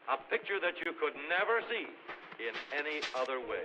A picture that you could never see in any other way.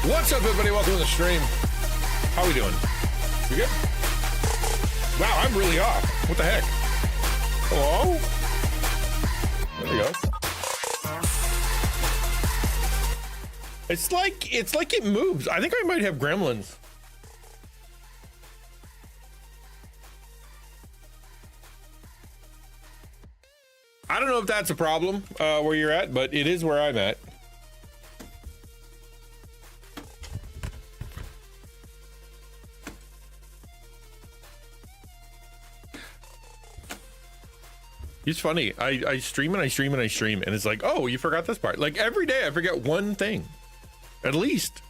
What's up, everybody? Welcome to the stream. How we doing? You good? Wow, I'm really off. What the heck? Hello? There we go. It's like it moves. I think I might have gremlins. I don't know if that's a problem where you're at, but it is where I'm at. He's funny. I stream and I stream and I stream, and it's like, oh, you forgot this part. Like every day I forget one thing, at least.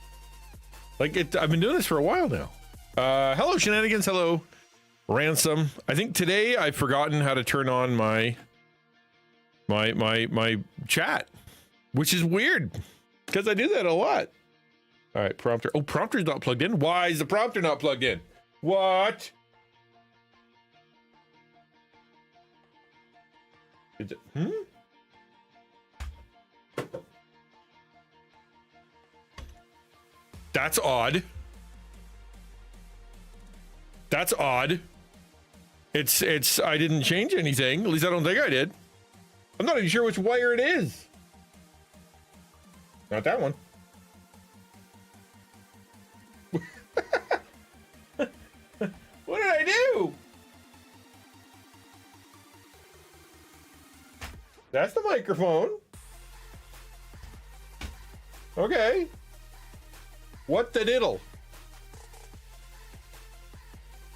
Like I've been doing this for a while now. Hello Shenanigans. Hello Ransom. I think today I've forgotten how to turn on my chat, which is weird because I do that a lot. All right, prompter. Oh, prompter's not plugged in. Why is the prompter not plugged in? What? Is it, That's odd. That's odd. It's I didn't change anything. At least I don't think I did. I'm not even sure which wire it is. Not that one. What did I do? That's the microphone. Okay. What the diddle?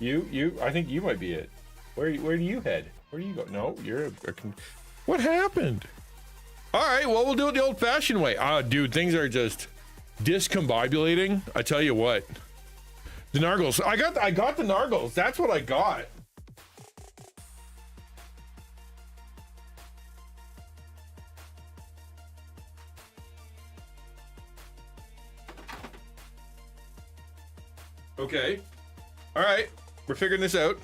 I think you might be it. Where do you head? Where do you go? No, you're what happened? All right, well, we'll do it the old-fashioned way. Dude, things are just discombobulating. I tell you what. The nargles. I got the nargles. That's what I got. Okay. All right. We're figuring this out.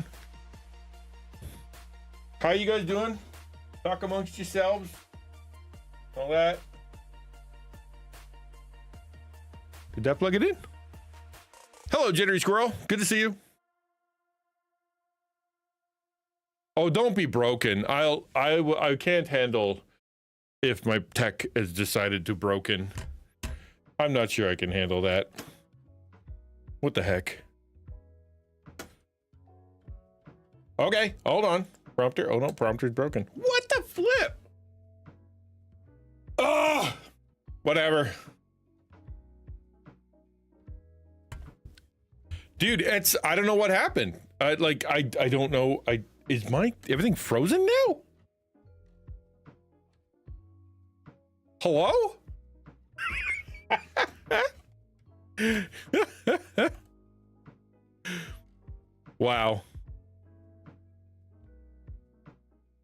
How you guys doing? Talk amongst yourselves. All that. Did that plug it in? Hello, Jittery Squirrel. Good to see you. Oh, don't be broken. I can't handle if my tech has decided to broken. I'm not sure I can handle that. What the heck? Okay, hold on. Prompter. Oh no, prompter's broken. What the flip? Oh, whatever. Dude, I don't know what happened. I don't know. Is my everything frozen now? Hello? Wow.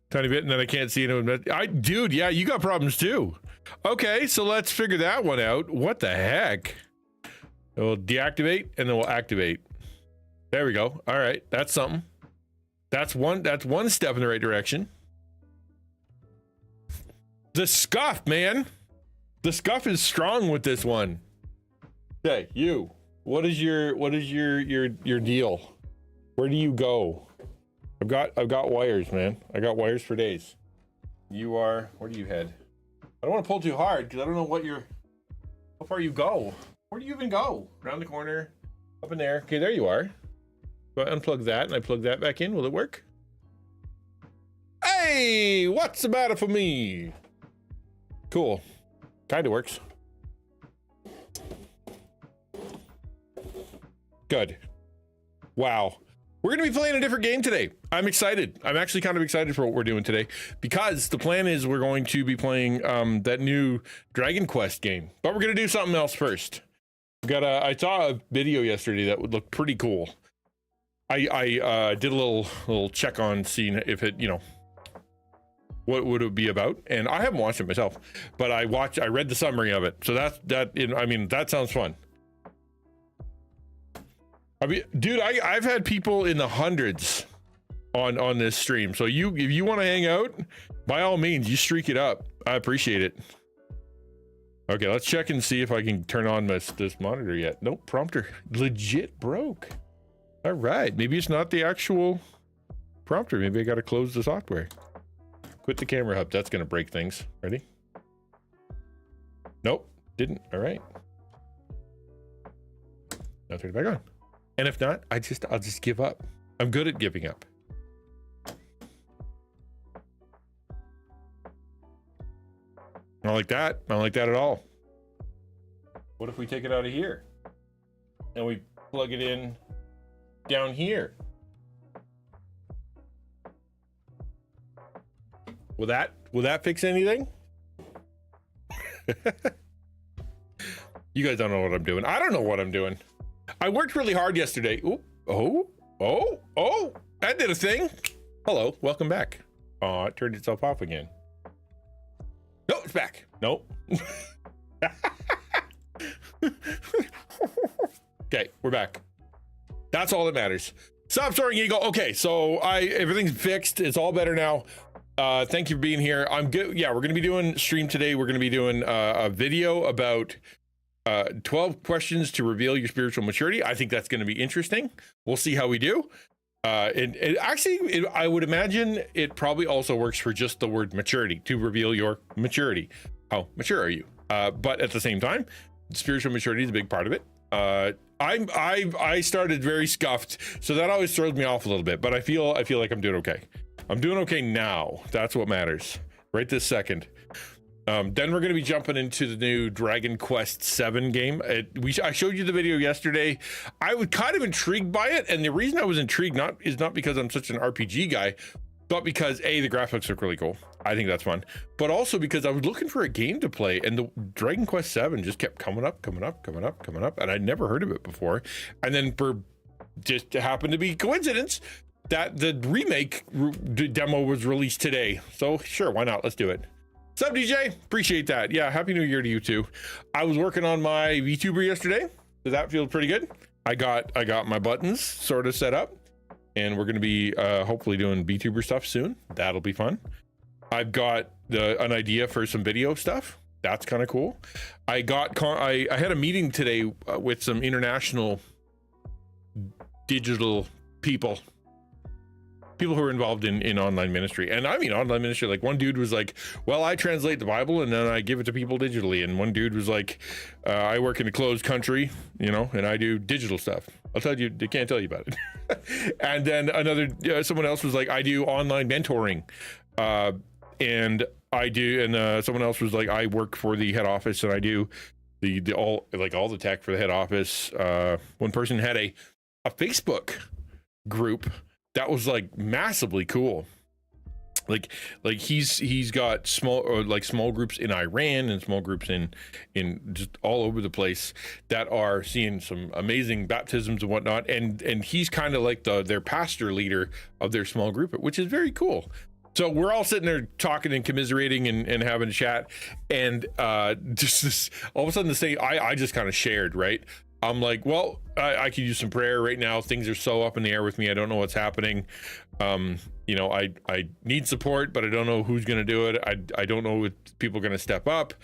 Tiny bit, and then I can't see anyone. Dude, yeah, you got problems too. Okay, so let's figure that one out. What the heck? We'll deactivate and then we'll activate. There we go. All right, that's something. That's one step in the right direction. The scuff, man. The scuff is strong with this one. Okay, you. What is your deal? Where do you go? I've got wires, man. I got wires for days. You are, where do you head? I don't want to pull too hard because I don't know how far you go. Where do you even go? Around the corner, up in there. Okay, there you are. So I unplug that and I plug that back in. Will it work? Hey, what's the matter for me? Cool. Kind of works. Good. Wow. We're going to be playing a different game today. I'm excited. I'm actually kind of excited for what we're doing today because the plan is we're going to be playing that new Dragon Quest game, but we're going to do something else first. I saw a video yesterday that would look pretty cool. I did a little check on seeing if it, what would it be about, and I haven't watched it myself, but I read the summary of it. So that sounds fun. I mean, dude, I've had people in the hundreds on this stream. So if you want to hang out, by all means, you streak it up. I appreciate it. Okay, let's check and see if I can turn on this monitor yet. Nope, prompter legit broke. All right, maybe it's not the actual prompter. Maybe I got to close the software. Quit the camera hub. That's gonna break things. Ready? Nope, didn't. All right. Now turn it back on. And if not, I'll just give up. I'm good at giving up. Not like that. Not like that at all. What if we take it out of here and we plug it in down here? Will that fix anything? You guys don't know what I'm doing. I don't know what I'm doing. I worked really hard yesterday. Ooh, oh, that did a thing. Hello, welcome back. Oh, it turned itself off again. No, it's back. Nope. Okay, we're back. That's all that matters. Stop Soaring Eagle. Okay, so everything's fixed. It's all better now. Thank you for being here. I'm good. Yeah, we're gonna be doing stream today. We're gonna be doing a video about 12 questions to reveal your spiritual maturity. I think that's gonna be interesting. We'll see how we do. I would imagine it probably also works for just the word maturity, to reveal your maturity. How mature are you? But at the same time, spiritual maturity is a big part of it. I started very scuffed, so that always throws me off a little bit, but I feel like I'm doing okay. I'm doing okay now. That's what matters right this second. Then we're going to be jumping into the new Dragon Quest VII game. I showed you the video yesterday. I was kind of intrigued by it, and the reason I was intrigued is not because I'm such an RPG guy, but because the graphics look really cool. I think that's fun, but also because I was looking for a game to play, and the Dragon Quest VII just kept coming up, and I'd never heard of it before. And then just happened to be coincidence that the remake demo was released today. So sure, why not? Let's do it. What's up, DJ? Appreciate that. Yeah, happy new year to you too. I was working on my VTuber yesterday, so that feels pretty good. I got my buttons sort of set up, and we're going to be hopefully doing VTuber stuff soon. That'll be fun. I've got an idea for some video stuff. That's kind of cool. I had a meeting today with some international digital people who are involved in online ministry. And I mean online ministry, like one dude was like, well, I translate the Bible and then I give it to people digitally. And one dude was like, I work in a closed country, and I do digital stuff. I'll tell you, they can't tell you about it. And then someone else was like, I do online mentoring. And someone else was like, I work for the head office and I do all the tech for the head office. One person had a Facebook group that was like massively cool. Like he's got small groups in Iran and small groups in just all over the place that are seeing some amazing baptisms and whatnot. And he's kind of like their pastor leader of their small group, which is very cool. So we're all sitting there talking and commiserating and having a chat, and just this, all of a sudden I just kind of shared, right? I'm like, well, I could use some prayer right now. Things are so up in the air with me. I don't know what's happening. I need support, but I don't know who's going to do it. I don't know if people are going to step up,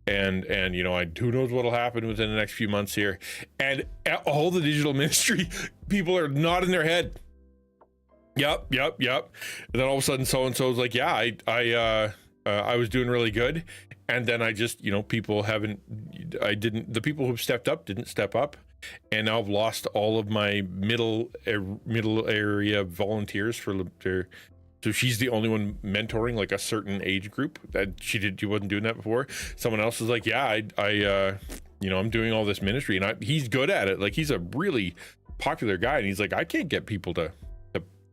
and who knows what'll happen within the next few months here. And all the digital ministry people are nodding their head. Yep. And then all of a sudden, so-and-so was like, yeah, I was doing really good. And then I just, the people who've stepped up didn't step up. And now I've lost all of my middle area volunteers so she's the only one mentoring like a certain age group that she wasn't doing that before. Someone else was like, yeah, I'm doing all this ministry, and he's good at it. Like, he's a really popular guy, and he's like, I can't get people to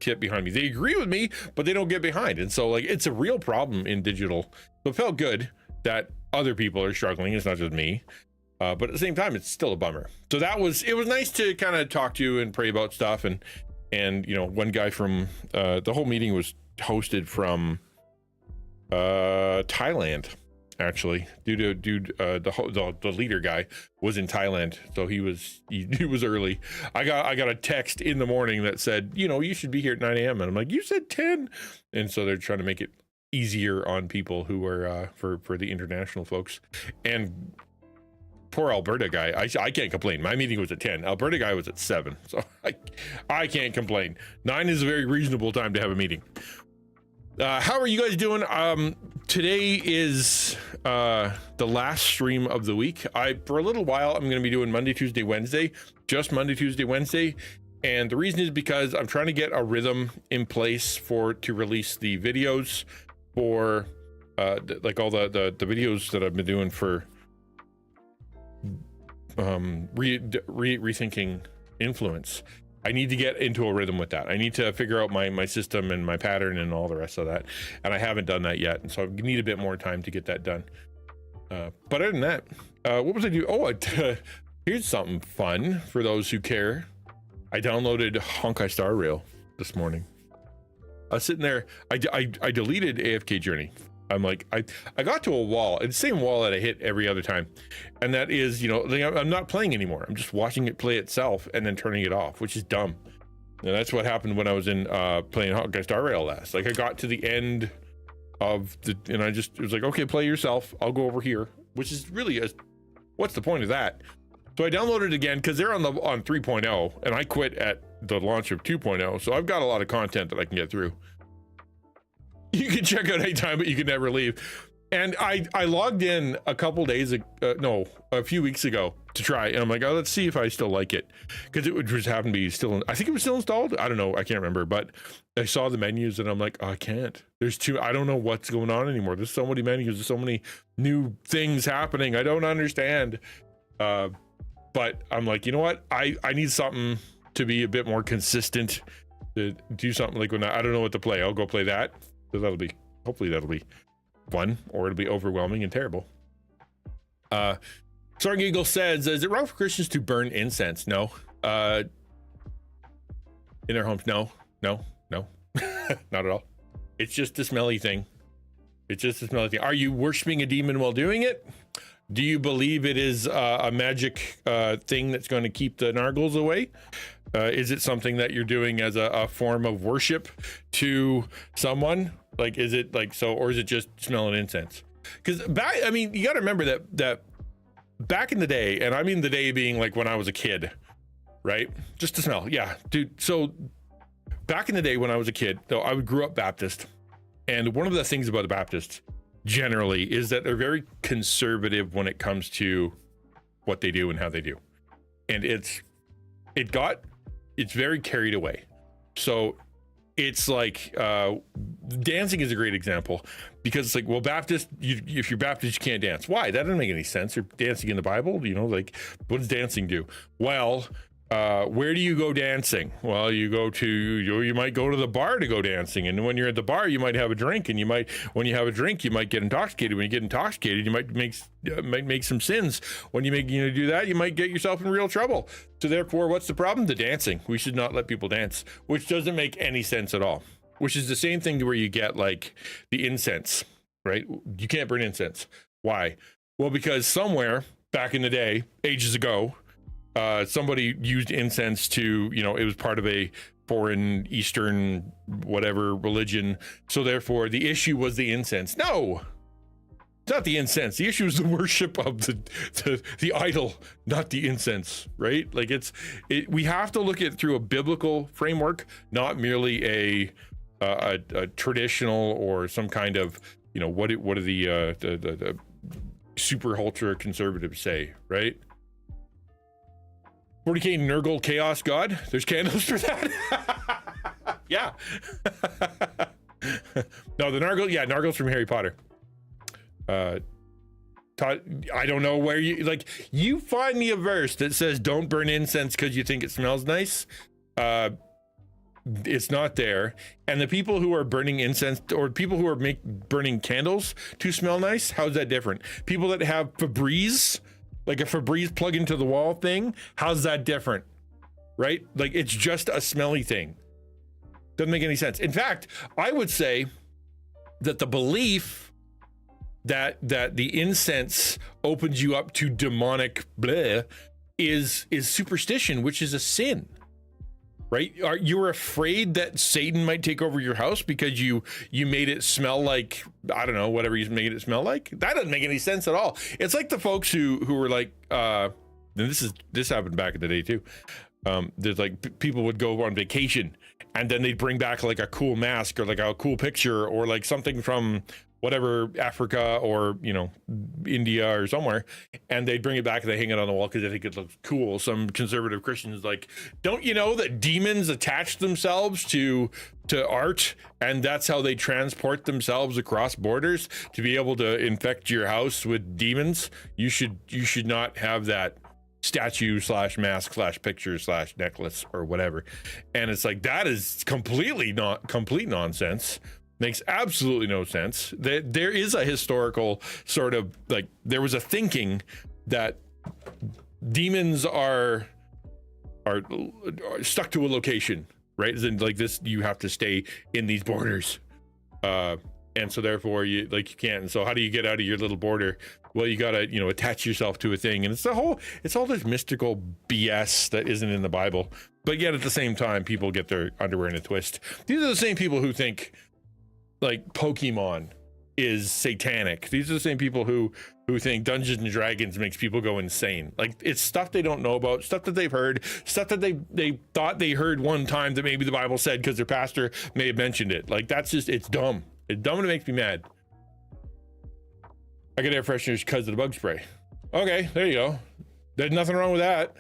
get behind me. They agree with me, but they don't get behind. And so like, it's a real problem in digital. So it felt good that other people are struggling. It's not just me. But at the same time, it's still a bummer. So it was nice to kind of talk to and pray about stuff. And one guy from, the whole meeting was hosted from Thailand, actually. The leader guy was in Thailand, so he was early. I got a text in the morning that said, you should be here at 9 a.m. and I'm like, you said 10. And so they're trying to make it easier on people who are for the international folks. And poor Alberta guy, I can't complain. My meeting was at 10. Alberta guy was at 7, so I can't complain. 9 is a very reasonable time to have a meeting. How are you guys doing? Today is the last stream of the week. For a little while, I'm going to be doing Monday, Tuesday, Wednesday, just Monday, Tuesday, Wednesday. And the reason is because I'm trying to get a rhythm in place to release the videos for like all the videos that I've been doing for rethinking influence. I need to get into a rhythm with that. I need to figure out my system and my pattern and all the rest of that. And I haven't done that yet. And so I need a bit more time to get that done. But other than that, what was I do? Oh, here's something fun for those who care. I downloaded Honkai Star Rail this morning. I was sitting there. I deleted AFK Journey. I'm like, I got to a wall, the same wall that I hit every other time. And that is, you know, I'm not playing anymore. I'm just watching it play itself and then turning it off, which is dumb. And that's what happened when I was in playing Honkai Star Rail last. Like I got to the end of and it was like, okay, play yourself. I'll go over here, which is really what's the point of that? So I downloaded it again because they're on 3.0 and I quit at the launch of 2.0. So I've got a lot of content that I can get through. You can check out anytime, but you can never leave. And I logged in a few weeks ago to try, and I'm like, oh, let's see if I still like it, because it would just happen to be I think it was still installed. I don't know, I can't remember, but I saw the menus and I'm like, oh, I can't. I don't know what's going on anymore. There's so many menus, there's so many new things happening. I don't understand. But I'm like, you know what? I need something to be a bit more consistent, to do something like when I don't know what to play, I'll go play that. So hopefully that'll be fun, or it'll be overwhelming and terrible. Soaring Eagle says, is it wrong for Christians to burn incense? No. In their homes? No, not at all. It's just a smelly thing. Are you worshiping a demon while doing it? Do you believe it is a magic thing that's going to keep the nargles away? Is it something that you're doing as a form of worship to someone? Like, is it like so, or is it just smelling incense? Because you got to remember that back in the day, and I mean the day being like when I was a kid, right? Just to smell, yeah, dude. So back in the day when I was a kid, though, I grew up Baptist, and one of the things about the Baptists generally is that they're very conservative when it comes to what they do and how they do, and it's very carried away. So it's like dancing is a great example, because it's like, well, Baptist, if you're Baptist, you can't dance. Why? That doesn't make any sense. You're dancing in the Bible, you know, like, what does dancing do? Well, where do you go dancing? Well, you might go to the bar to go dancing, and when you're at the bar, you might have a drink, and when you have a drink, you might get intoxicated. When you get intoxicated, you might make some sins. When you do that, you might get yourself in real trouble. So therefore, what's the problem? The dancing. We should not let people dance, which doesn't make any sense at all. Which is the same thing to where you get like the incense, right? You can't burn incense. Why? Well, because somewhere back in the day, ages ago, somebody used incense to, it was part of a foreign Eastern whatever religion. So therefore the issue was the incense. No, it's not the incense. The issue is the worship of the idol, not the incense, right? Like we have to look at it through a biblical framework, not merely a traditional or some kind of, what do the super ultra conservatives say, right? 40K Nurgle Chaos God. There's candles for that. Yeah. No, the Nurgle. Yeah, Nurgle's from Harry Potter. Todd, I don't know where you find me a verse that says don't burn incense because you think it smells nice. It's not there. And the people who are burning incense, or people who are burning candles to smell nice, how's that different? People that have Febreze, like a Febreze plug into the wall thing, how's that different? Right? Like, it's just a smelly thing. Doesn't make any sense. In fact, I would say that the belief that the incense opens you up to demonic bleh is superstition, which is a sin. Right? You're afraid that Satan might take over your house because you made it smell like, I don't know, whatever you made it smell like? That doesn't make any sense at all. It's like the folks who were like, and this happened back in the day too. There's like people would go on vacation and then they'd bring back like a cool mask or like a cool picture or like something from whatever, Africa or, India or somewhere, and they'd bring it back and they hang it on the wall because they think it looks cool. Some conservative Christians like, don't you know that demons attach themselves to art, and that's how they transport themselves across borders to be able to infect your house with demons? You should not have that. statue slash mask slash picture slash necklace or whatever. And it's like, that is complete nonsense. Makes absolutely no sense. There is a historical sort of, like, there was a thinking that demons are stuck to a location, right? And like this, you have to stay in these borders. And so therefore you can't. And so how do you get out of your little border? Well, you gotta, attach yourself to a thing. And it's all this mystical BS that isn't in the Bible. But yet at the same time, people get their underwear in a twist. These are the same people who think like Pokemon is satanic. These are the same people who think Dungeons and Dragons makes people go insane. Like, it's stuff they don't know about, stuff that they've heard, stuff that they thought they heard one time that maybe the Bible said because their pastor may have mentioned it. Like, that's just, it's dumb. It's dumb and it makes me mad. I get air fresheners because of the bug spray. Okay, there you go. There's nothing wrong with that.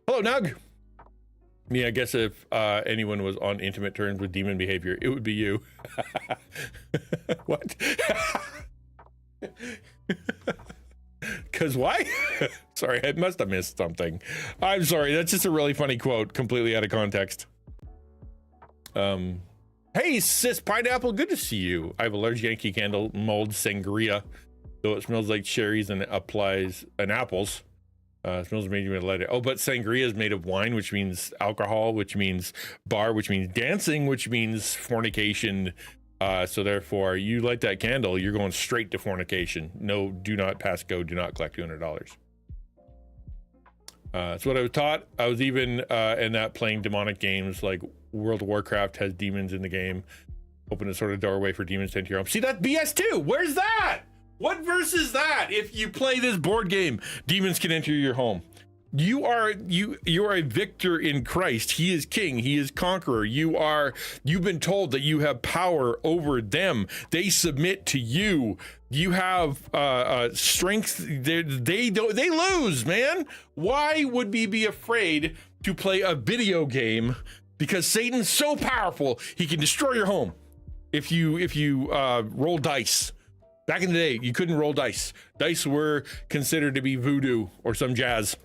Hello, Nug. Yeah, I guess if anyone was on intimate terms with demon behavior, it would be you. What? Cause why? Sorry, I must have missed something. I'm sorry, that's just a really funny quote, completely out of context. Hey, sis pineapple, good to see you. I have a large Yankee Candle mulled sangria, though it smells like cherries and apples. It smells amazing when I light it. Oh, but sangria is made of wine, which means alcohol, which means bar, which means dancing, which means fornication. So therefore, you light that candle, you're going straight to fornication. No, do not pass go, do not collect $200. That's what I was taught. I was even in that playing demonic games like World of Warcraft has demons in the game. Open a sort of doorway for demons to enter your home. See, that's BS too. Where's that? What verse is that? If you play this board game, demons can enter your home. You are a victor in Christ. He is king. He is conqueror. You've been told that you have power over them. They submit to you. You have strength. They lose, man. Why would we be afraid to play a video game? Because Satan's so powerful, he can destroy your home if you roll dice. Back in the day, you couldn't roll dice. Dice were considered to be voodoo or some jazz.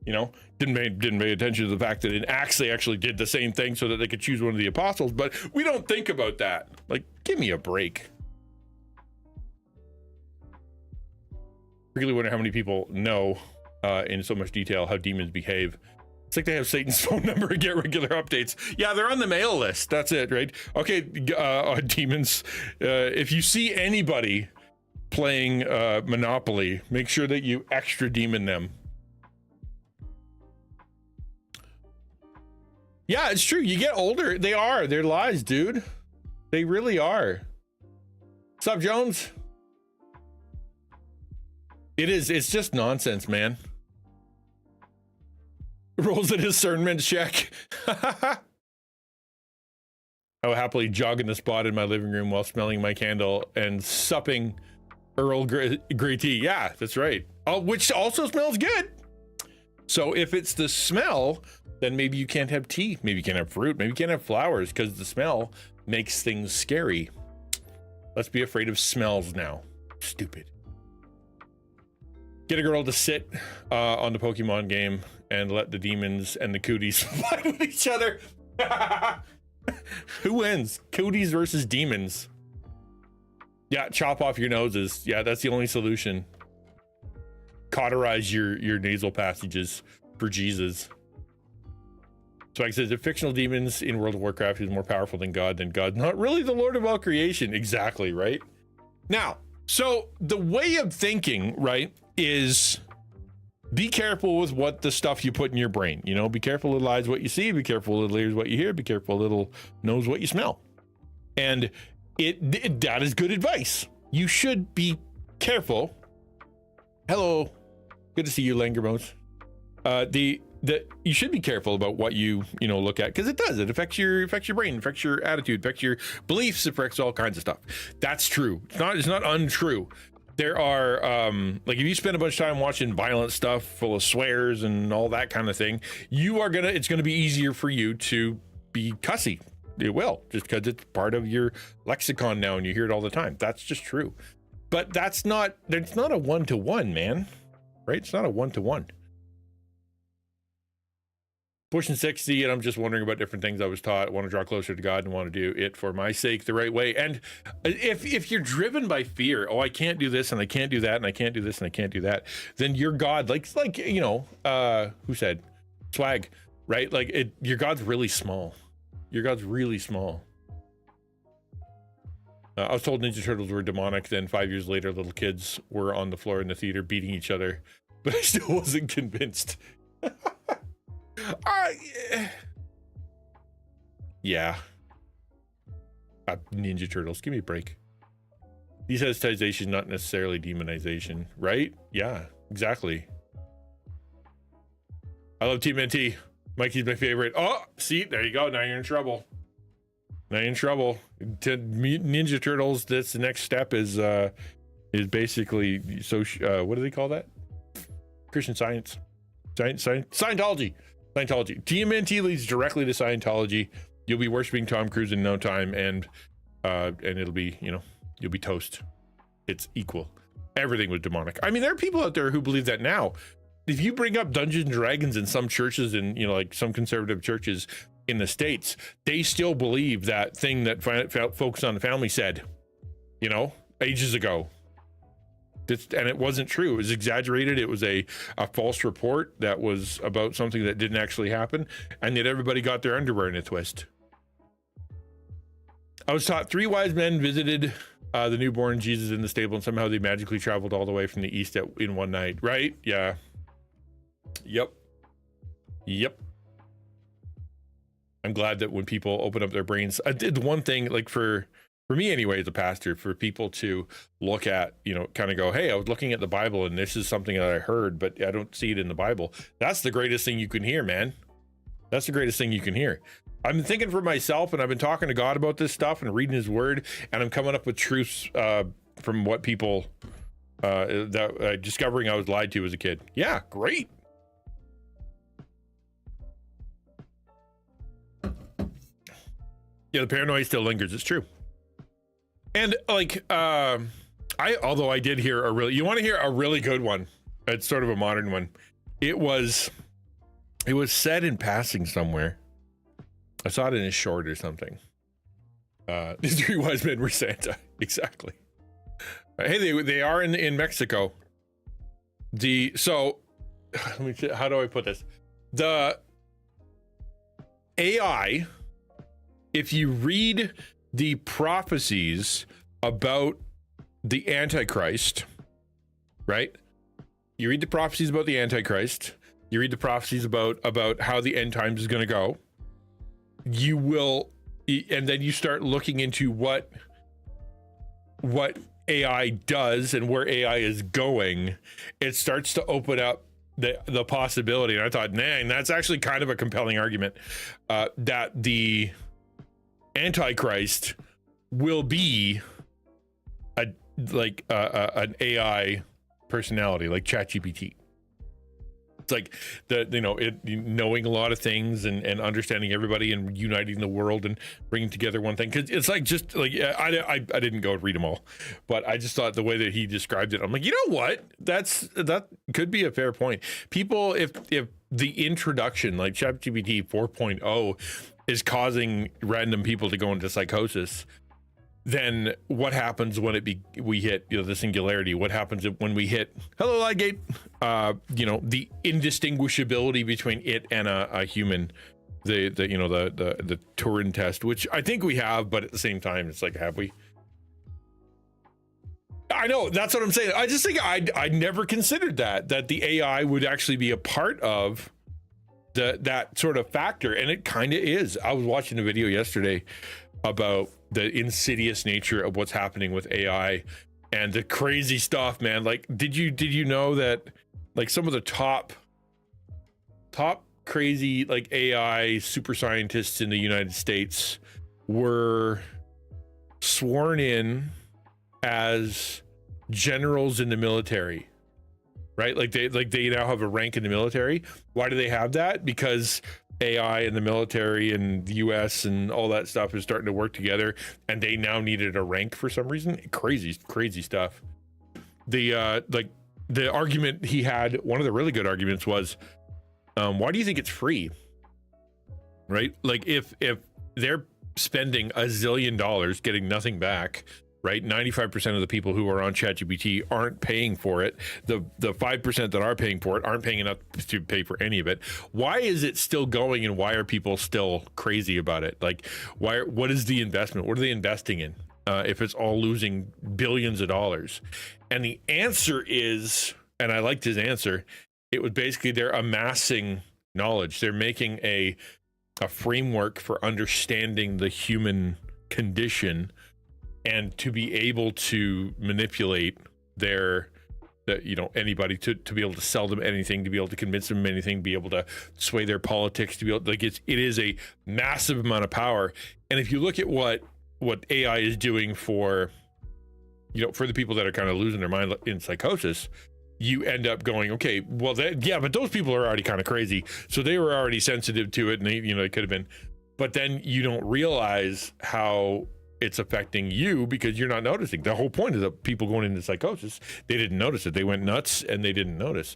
Didn't pay attention to the fact that in Acts they actually did the same thing so that they could choose one of the apostles, but we don't think about that. Like, give me a break. Really wonder how many people know in so much detail how demons behave. It's like they have Satan's phone number and get regular updates. Yeah, they're on the mail list. That's it, right? Okay, demons. If you see anybody playing Monopoly, make sure that you extra demon them. Yeah, it's true. You get older. They're lies, dude. They really are. What's up, Jones? It is. It's just nonsense, man. Rolls a discernment check. I will happily jog in the spot in my living room while smelling my candle and supping Earl Grey tea. Yeah, that's right. Oh, which also smells good. So if it's the smell, then maybe you can't have tea. Maybe you can't have fruit. Maybe you can't have flowers because the smell makes things scary. Let's be afraid of smells now. Stupid. Get a girl to sit on the Pokemon game and let the demons and the cooties fight with each other. Who wins? Cooties versus demons. Yeah, chop off your noses. Yeah, that's the only solution. Cauterize your nasal passages for Jesus. So like I said, if fictional demons in World of Warcraft is more powerful than God, then God's not really the Lord of all creation. Exactly, right? Now, so the way of thinking, right, is be careful with what the stuff you put in your brain. Be careful, little eyes, what you see. Be careful, little ears, what you hear. Be careful, little nose, what you smell. And that is good advice. You should be careful. Hello, good to see you, Langermos. You should be careful about what you look at, because it does. It affects your brain, affects your attitude, affects your beliefs, affects all kinds of stuff. That's true. It's not untrue. There are like if you spend a bunch of time watching violent stuff full of swears and all that kind of thing, it's gonna be easier for you to be cussy. It will, just because it's part of your lexicon now and you hear it all the time. That's just true. But it's not a one-to-one, man. right? It's not a one-to-one. Pushing 60, and I'm just wondering about different things I was taught. I want to draw closer to God and want to do it for my sake the right way. And if you're driven by fear, I can't do this and I can't do that and I can't do this and I can't do that, then your God, like who said? Swag, right? Like your God's really small. Your God's really small. I was told Ninja Turtles were demonic. Then 5 years later, little kids were on the floor in the theater beating each other, but I still wasn't convinced. Yeah. Ninja Turtles, give me a break. Desensitization, not necessarily demonization, right? Yeah, exactly. I love Team NT. Mikey's my favorite. Oh, see, there you go. Now you're in trouble. Ninja Turtles. That's the next step. Is basically what do they call that? Christian Science. Scientology. TMNT leads directly to Scientology. You'll be worshiping Tom Cruise in no time, and it'll be, you'll be toast. It's equal. Everything was demonic. I mean, there are people out there who believe that now. If you bring up Dungeons and Dragons in some churches and, like some conservative churches in the States, they still believe that thing that Focus on the Family said, ages ago. And it wasn't true. It was exaggerated. It was a false report that was about something that didn't actually happen. And yet everybody got their underwear in a twist. I was taught 3 wise men visited the newborn Jesus in the stable, and somehow they magically traveled all the way from the east in one night. Right? Yeah. Yep. I'm glad that when people open up their brains, I did one thing, like for me anyway, as a pastor, for people to look at, kind of go, hey, I was looking at the Bible and this is something that I heard, but I don't see it in the Bible. That's the greatest thing you can hear, man. That's the greatest thing you can hear. I've been thinking for myself, and I've been talking to God about this stuff and reading his word, and I'm coming up with truths from what people discovering I was lied to as a kid. Yeah, great. Yeah, the paranoia still lingers. It's true. And although I did hear you want to hear a really good one? It's sort of a modern one. It was said in passing somewhere. I saw it in a short or something. These 3 wise men were Santa. Exactly. Hey, they are in Mexico. Let me see, how do I put this? The AI, if you read the prophecies about the Antichrist, right? You read the prophecies about the Antichrist. You read the prophecies about how the end times is going to go. You will, and then you start looking into what AI does and where AI is going. It starts to open up the possibility. And I thought, man, that's actually kind of a compelling argument that the Antichrist will be an AI personality like ChatGPT. It's like knowing a lot of things and understanding everybody and uniting the world and bringing together one thing. Because it's like just like I didn't go read them all, but I just thought the way that he described it, I'm like, you know what? That could be a fair point. People, if the introduction like ChatGPT 4.0 is causing random people to go into psychosis, then what happens when we hit the singularity? What happens when we hit hello Lightgate? The indistinguishability between it and a human, the Turing test, which I think we have, but at the same time, it's like, have we? I know, that's what I'm saying. I just think I never considered that the AI would actually be a part of that sort of factor, and it kind of is. I was watching a video yesterday about the insidious nature of what's happening with AI and the crazy stuff, man. Like, did you know that like some of the top crazy like AI super scientists in the United States were sworn in as generals in the military, right? Like they now have a rank in the military. Why do they have that? Because AI and the military and the US and all that stuff is starting to work together, and they now needed a rank for some reason. Crazy stuff. The the argument he had, one of the really good arguments was, why do you think it's free? Right? Like if they're spending $1 zillion getting nothing back, right? 95% of the people who are on ChatGPT aren't paying for it. The 5% that are paying for it aren't paying enough to pay for any of it. Why is it still going, and why are people still crazy about it? Like, what is the investment? What are they investing in if it's all losing billions of dollars? And the answer is, and I liked his answer, it was basically they're amassing knowledge. They're making a framework for understanding the human condition, and to be able to manipulate anybody to be able to sell them anything, to be able to convince them anything, be able to sway their politics, to be able, like, it is a massive amount of power. And if you look at what AI is doing for the people that are kind of losing their mind in psychosis, you end up going, okay, well, but those people are already kind of crazy, so they were already sensitive to it, and they could have been. But then you don't realize how it's affecting you because you're not noticing. The whole point of the people going into psychosis, they didn't notice it. They went nuts and they didn't notice.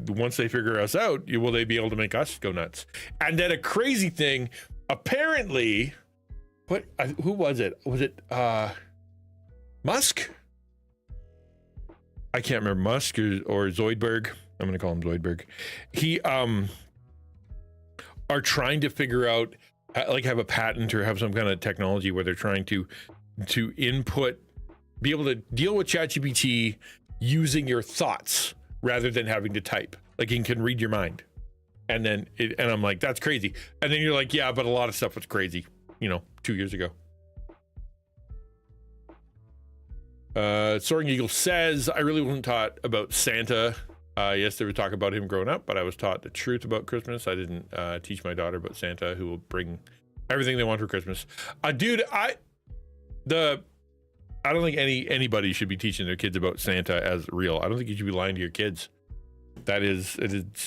Once they figure us out, will they be able to make us go nuts? And then a crazy thing, apparently, who was it? Was it Musk? I can't remember, Musk or Zoidberg. I'm going to call him Zoidberg. He are trying to figure out, like, have a patent or have some kind of technology where they're trying to input, be able to deal with ChatGPT using your thoughts rather than having to type. Like, it can read your mind. And then and I'm like, that's crazy. And then you're like, yeah, but a lot of stuff was crazy, 2 years ago. Soaring Eagle says, I really wasn't taught about Santa. Yes, there was talk about him growing up, but I was taught the truth about Christmas. I didn't teach my daughter about Santa, who will bring everything they want for Christmas. Dude, I don't think anybody should be teaching their kids about Santa as real. I don't think you should be lying to your kids. It is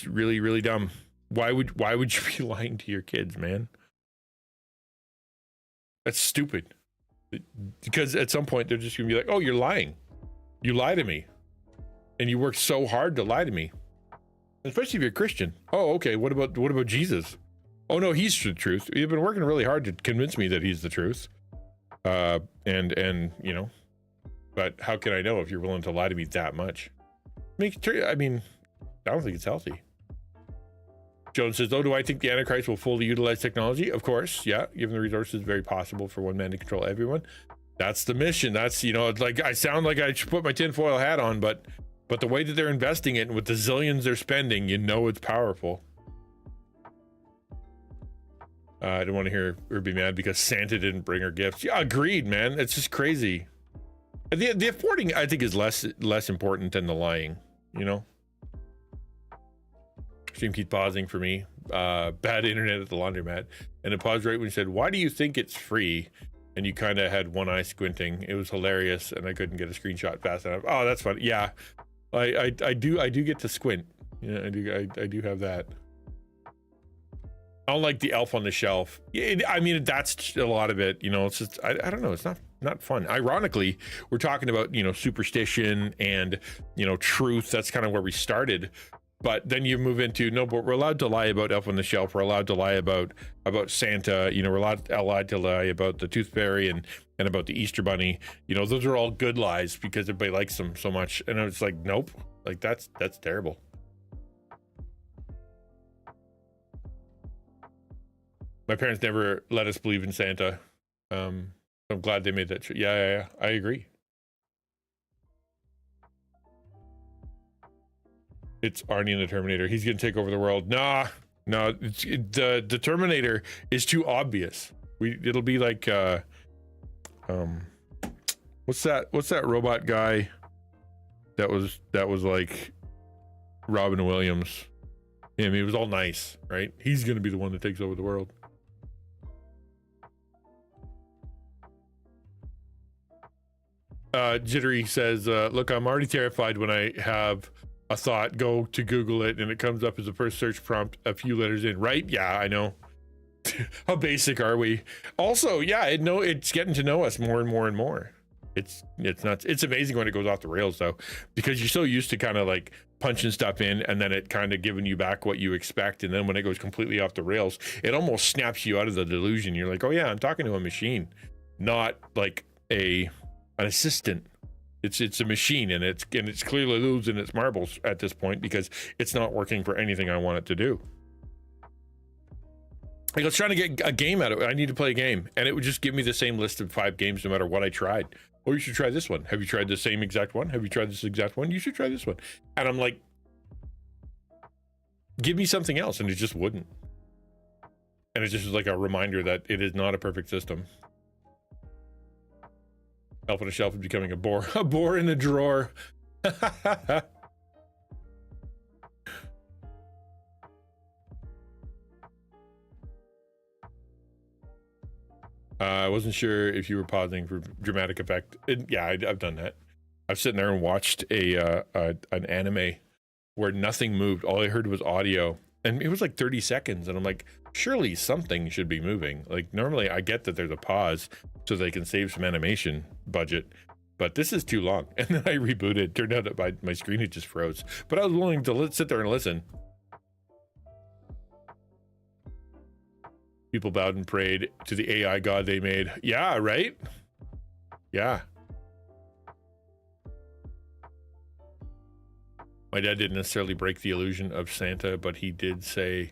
really, really dumb. Why would you be lying to your kids, man? That's stupid. Because at some point they're just gonna be like, oh, you're lying. You lie to me. And you worked so hard to lie to me. Especially if you're a Christian. Oh, okay. What about Jesus? Oh no, he's the truth. You've been working really hard to convince me that he's the truth. But how can I know if you're willing to lie to me that much? I don't think it's healthy. Jones says, do I think the Antichrist will fully utilize technology? Of course, yeah. Given the resources, very possible for one man to control everyone. That's the mission. That's, it's like, I sound like I should put my tinfoil hat on, but the way that they're investing it and with the zillions they're spending, it's powerful. I don't want to hear her be mad because Santa didn't bring her gifts. Yeah, agreed, man. It's just crazy. The affording, I think, is less important than the lying, Stream keeps pausing for me. Bad internet at the laundromat. And it paused right when you said, why do you think it's free? And you kind of had one eye squinting. It was hilarious, and I couldn't get a screenshot fast enough. Oh, that's funny. Yeah, I do get to squint. Yeah, I do have that. I don't like the elf on the shelf. That's a lot of it. It's just I don't know. It's not fun. Ironically, we're talking about superstition and truth. That's kind of where we started. But then you move into, no, but we're allowed to lie about Elf on the Shelf. We're allowed to lie about Santa. We're allowed to lie about the Tooth Fairy and about the Easter Bunny. Those are all good lies because everybody likes them so much. And it's like, nope, like that's terrible. My parents never let us believe in Santa. I'm glad they made that. Yeah, I agree. It's Arnie and the Terminator. He's gonna take over the world. No. The Terminator is too obvious. It'll be like what's that robot guy that was like Robin Williams? He was all nice, right? He's gonna be the one that takes over the world. Jittery says, look, I'm already terrified when I have a thought, go to Google it, and it comes up as the first search prompt a few letters in, right? Yeah, I know. How basic are we? Also, yeah, it's getting to know us more and more and more. It's nuts. It's amazing when it goes off the rails though, because you're so used to kind of like punching stuff in and then it kind of giving you back what you expect, and then when it goes completely off the rails, it almost snaps you out of the delusion. You're like, oh yeah, I'm talking to a machine, not like an assistant. It's a machine, and it's clearly losing its marbles at this point because it's not working for anything I want it to do. Like, I was trying to get a game out of it. I need to play a game, and it would just give me the same list of 5 games no matter what I tried. Oh, you should try this one. Have you tried the same exact one? Have you tried this exact one? You should try this one. And I'm like, give me something else, and it just wouldn't. And it just was like a reminder that it is not a perfect system. Elf on a Shelf is becoming a bore in a drawer. I wasn't sure if you were pausing for dramatic effect. Yeah, I've done that. I've sitting there and watched an anime where nothing moved. All I heard was audio, and it was like 30 seconds. And I'm like, surely something should be moving. Like, normally I get that there's a pause so they can save some animation budget, but this is too long. And then I rebooted. Turned out that my screen had just froze, but I was willing to sit there and listen. People bowed and prayed to the AI god they made. Yeah, right? Yeah. My dad didn't necessarily break the illusion of Santa, but he did say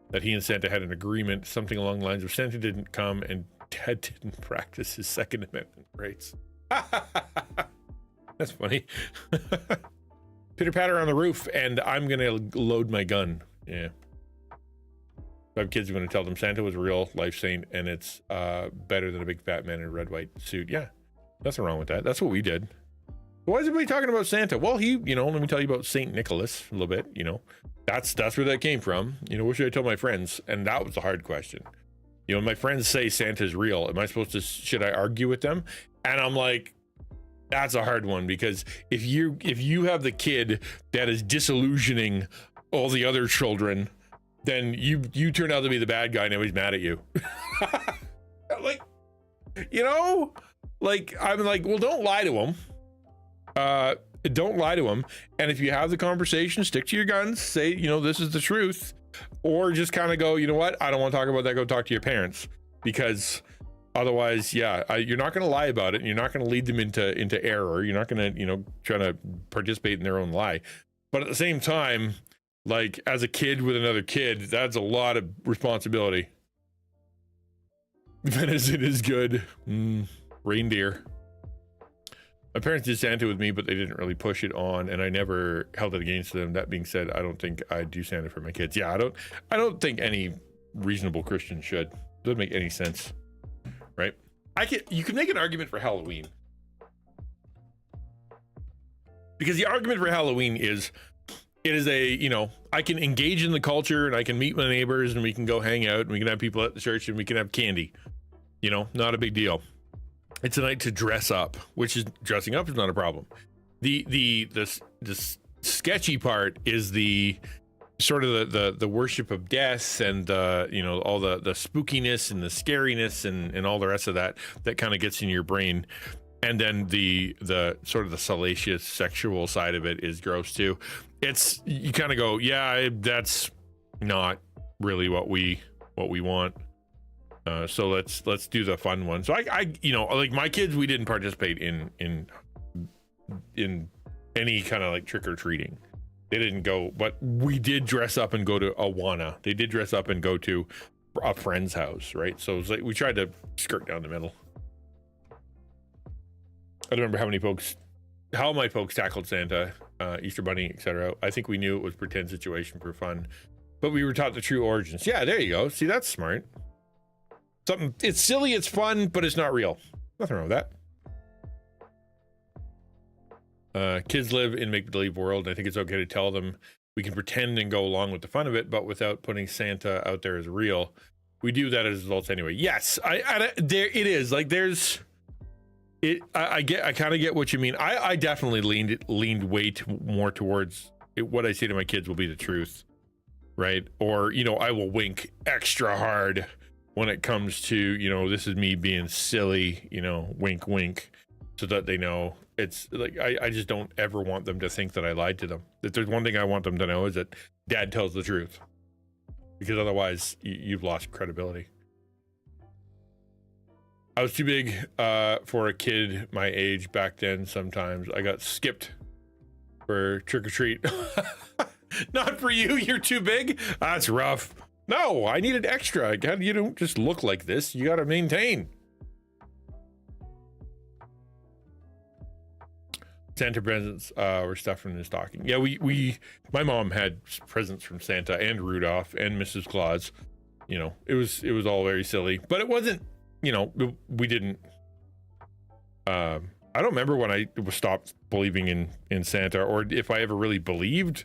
that he and Santa had an agreement, something along the lines of Santa didn't come and Dad didn't practice his Second Amendment rights. That's funny. Pitter patter on the roof, and I'm gonna load my gun. Yeah. If I have kids, I'm gonna tell them Santa was a real life saint, and it's better than a big fat man in a red white suit. Yeah, nothing wrong with that. That's what we did. Why is everybody talking about Santa? Well, let me tell you about Saint Nicholas a little bit. That's where that came from. What should I tell my friends? And that was a hard question. My friends say Santa's real. Am I supposed to? Should I argue with them? And I'm like, that's a hard one, because if you have the kid that is disillusioning all the other children, then you turn out to be the bad guy and everybody's mad at you. I'm like, well, don't lie to him. Don't lie to him. And if you have the conversation, stick to your guns, say, this is the truth, or just kind of go, you know what? I don't want to talk about that. Go talk to your parents, because otherwise, you're not going to lie about it. And you're not going to lead them into error. You're not going to, try to participate in their own lie. But at the same time, like, as a kid with another kid, that's a lot of responsibility. Venice, it is good. Reindeer. My parents did Santa with me, but they didn't really push it on, and I never held it against them. That being said, I don't think I'd do Santa for my kids. Yeah, I don't think any reasonable Christian should. Doesn't make any sense, right? You can make an argument for Halloween, because the argument for Halloween is, it is I can engage in the culture, and I can meet my neighbors, and we can go hang out, and we can have people at the church, and we can have candy. Not a big deal. It's a night to dress up, which is, dressing up is not a problem. The sketchy part is the sort of the worship of death, and all the spookiness and the scariness and all the rest of that kind of gets in your brain. And then the sort of the salacious sexual side of it is gross too. You kind of go, yeah, that's not really what we want. So let's do the fun one. So I like my kids, we didn't participate in any kind of like trick-or-treating. They didn't go, but we did dress up and go to Awana. They did dress up and go to a friend's house, right? So it was like we tried to skirt down the middle. I don't remember how my folks tackled Santa, Easter Bunny, etc. I think we knew it was pretend situation for fun, but we were taught the true origins. Yeah, there you go. See, that's smart. It's silly, it's fun, but it's not real. Nothing wrong with that. Kids live in make-believe world, and I think it's okay to tell them we can pretend and go along with the fun of it, but without putting Santa out there as real. We do that as adults anyway. Yes, there it is. Like, there's it. I kind of get what you mean. I definitely leaned way more towards what I say to my kids will be the truth, right? Or I will wink extra hard when it comes to, this is me being silly, wink, wink, so that they know. It's like, I just don't ever want them to think that I lied to them. If there's one thing I want them to know is that Dad tells the truth, because otherwise you've lost credibility. I was too big for a kid my age back then. Sometimes I got skipped for trick or treat. Not for you, you're too big. That's rough. No, I needed extra. You don't just look like this. You got to maintain. Santa presents were stuffed in the stocking. Yeah, my mom had presents from Santa and Rudolph and Mrs. Claus. You know, it was all very silly, but it wasn't, you know, we didn't, I don't remember when I stopped believing in Santa, or if I ever really believed,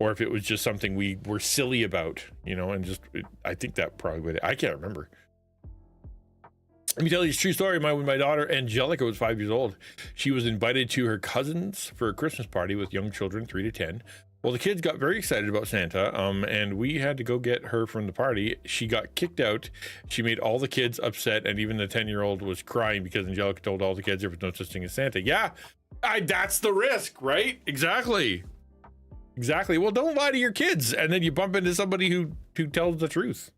or if it was just something we were silly about, you know, and just, I think that probably would, I can't remember. Let me tell you a true story. When my daughter Angelica was 5 years old, she was invited to her cousins for a Christmas party with young children, 3 to 10. Well, the kids got very excited about Santa, and we had to go get her from the party. She got kicked out. She made all the kids upset, and even the 10-year-old was crying because Angelica told all the kids there was no such thing as Santa. Yeah, that's the risk, right? Exactly. Well, don't lie to your kids, and then you bump into somebody who tells the truth.